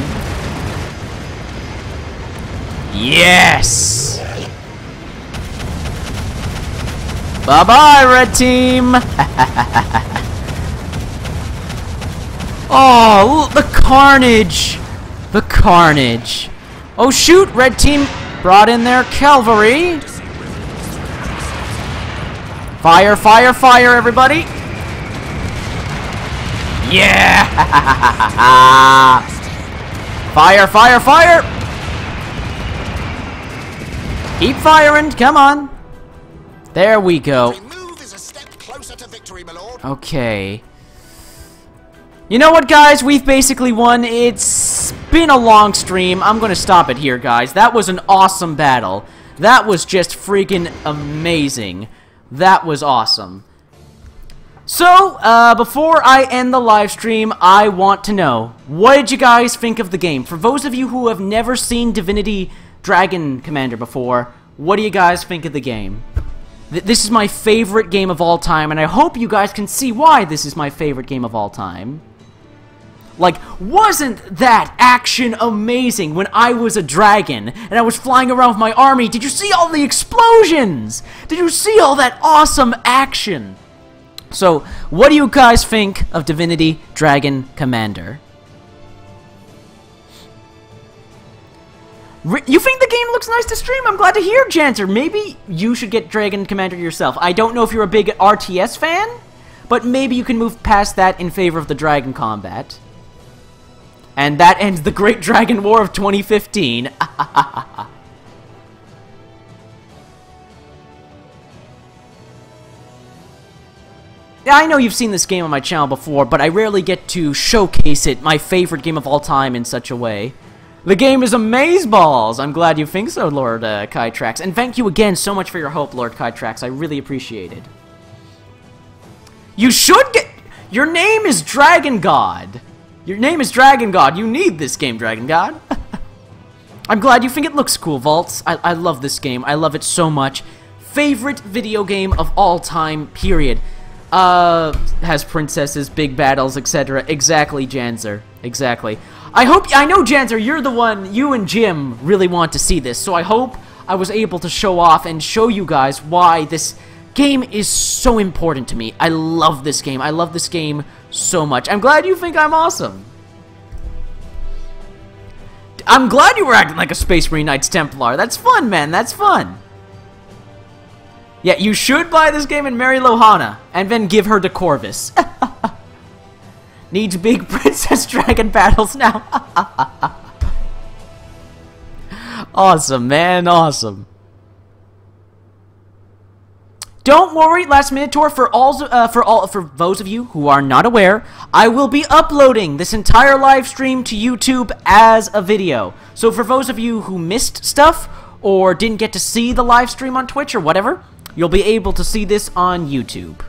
Yes! Bye-bye, Red Team! Oh, the carnage! The carnage. Oh, shoot! Red Team brought in their cavalry. Fire, fire, fire, everybody! Yeah! Fire, fire, fire! Keep firing, come on. There we go. Okay. You know what, guys? We've basically won. It's been a long stream. I'm gonna stop it here, guys. That was an awesome battle. That was just freaking amazing. That was awesome. So, before I end the live stream, I want to know, what did you guys think of the game? For those of you who have never seen Divinity Dragon Commander before, what do you guys think of the game? This is my favorite game of all time, and I hope you guys can see why this is my favorite game of all time. Like, wasn't that action amazing when I was a dragon and I was flying around with my army? Did you see all the explosions? Did you see all that awesome action? So, what do you guys think of Divinity Dragon Commander? You think the game looks nice to stream? I'm glad to hear, Janser. Maybe you should get Dragon Commander yourself. I don't know if you're a big RTS fan, but maybe you can move past that in favor of the Dragon Combat. And that ends the Great Dragon War of 2015. Yeah, I know you've seen this game on my channel before, but I rarely get to showcase it, my favorite game of all time, in such a way. The game is amazeballs! I'm glad you think so, Lord Kytrax. And thank you again so much for your help, Lord Kytrax. I really appreciate it. You should get... Your name is Dragon God. Your name is Dragon God. You need this game, Dragon God. I'm glad you think it looks cool, Vaults. I love this game. I love it so much. Favorite video game of all time, period. Has princesses, big battles, etc. Exactly, Janser. Exactly. I know, Janser, you're the one, you and Jim really want to see this, so I hope I was able to show off and show you guys why this game is so important to me. I love this game. I love this game so much. I'm glad you think I'm awesome. I'm glad you were acting like a Space Marine Knights Templar. That's fun, man. That's fun. Yeah, you should buy this game and marry Lohana, and then give her to Corvus. Needs big princess dragon battles now. Awesome, man. Awesome. Don't worry, last minute tour, for those of you who are not aware, I will be uploading this entire live stream to YouTube as a video. So for those of you who missed stuff or didn't get to see the live stream on Twitch or whatever, you'll be able to see this on YouTube.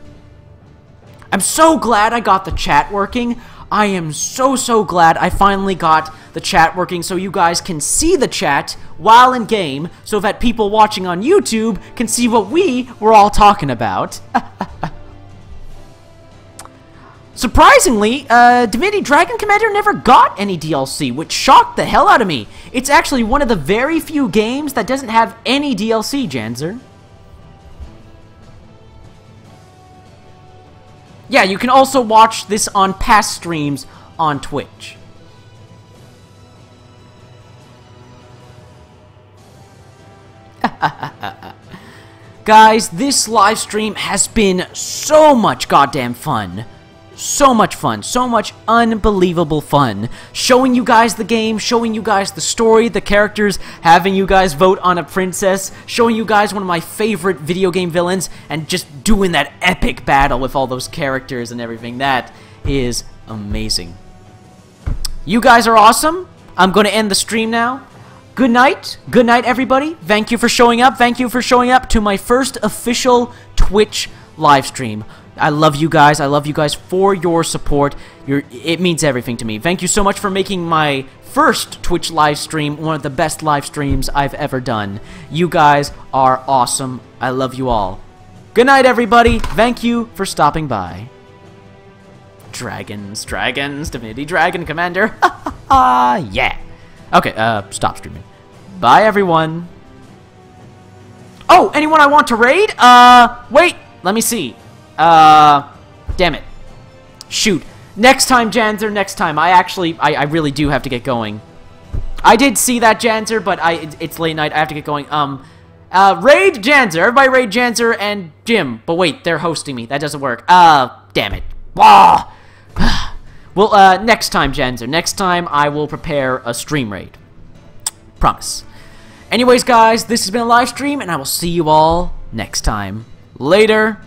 I'm so glad I got the chat working. I am so glad I finally got the chat working so you guys can see the chat while in game, so that people watching on YouTube can see what we were all talking about. Surprisingly, Divinity Dragon Commander never got any DLC, which shocked the hell out of me. It's actually one of the very few games that doesn't have any DLC, Janzer. Yeah, you can also watch this on past streams on Twitch. Guys, this live stream has been so much goddamn fun. So much fun. So much unbelievable fun. Showing you guys the game, showing you guys the story, the characters, having you guys vote on a princess, showing you guys one of my favorite video game villains, and just doing that epic battle with all those characters and everything. That is amazing. You guys are awesome. I'm going to end the stream now. Good night. Good night, everybody. Thank you for showing up. Thank you for showing up to my first official Twitch live stream. I love you guys. I love you guys for your support. It means everything to me. Thank you so much for making my first Twitch live stream one of the best live streams I've ever done. You guys are awesome. I love you all. Good night, everybody. Thank you for stopping by. Dragons, Divinity Dragon Commander. Yeah. Okay, stop streaming. Bye, everyone. Oh, anyone I want to raid? Wait, let me see. Damn it. Shoot. Next time, Janzer, next time. I really do have to get going. I did see that, Janzer, but it's late night. I have to get going. Raid Janzer. Everybody raid Janzer and Jim. But wait, they're hosting me. That doesn't work. Damn it. Well, next time, Janzer. Next time, I will prepare a stream raid. Promise. Anyways, guys, this has been a live stream, and I will see you all next time. Later.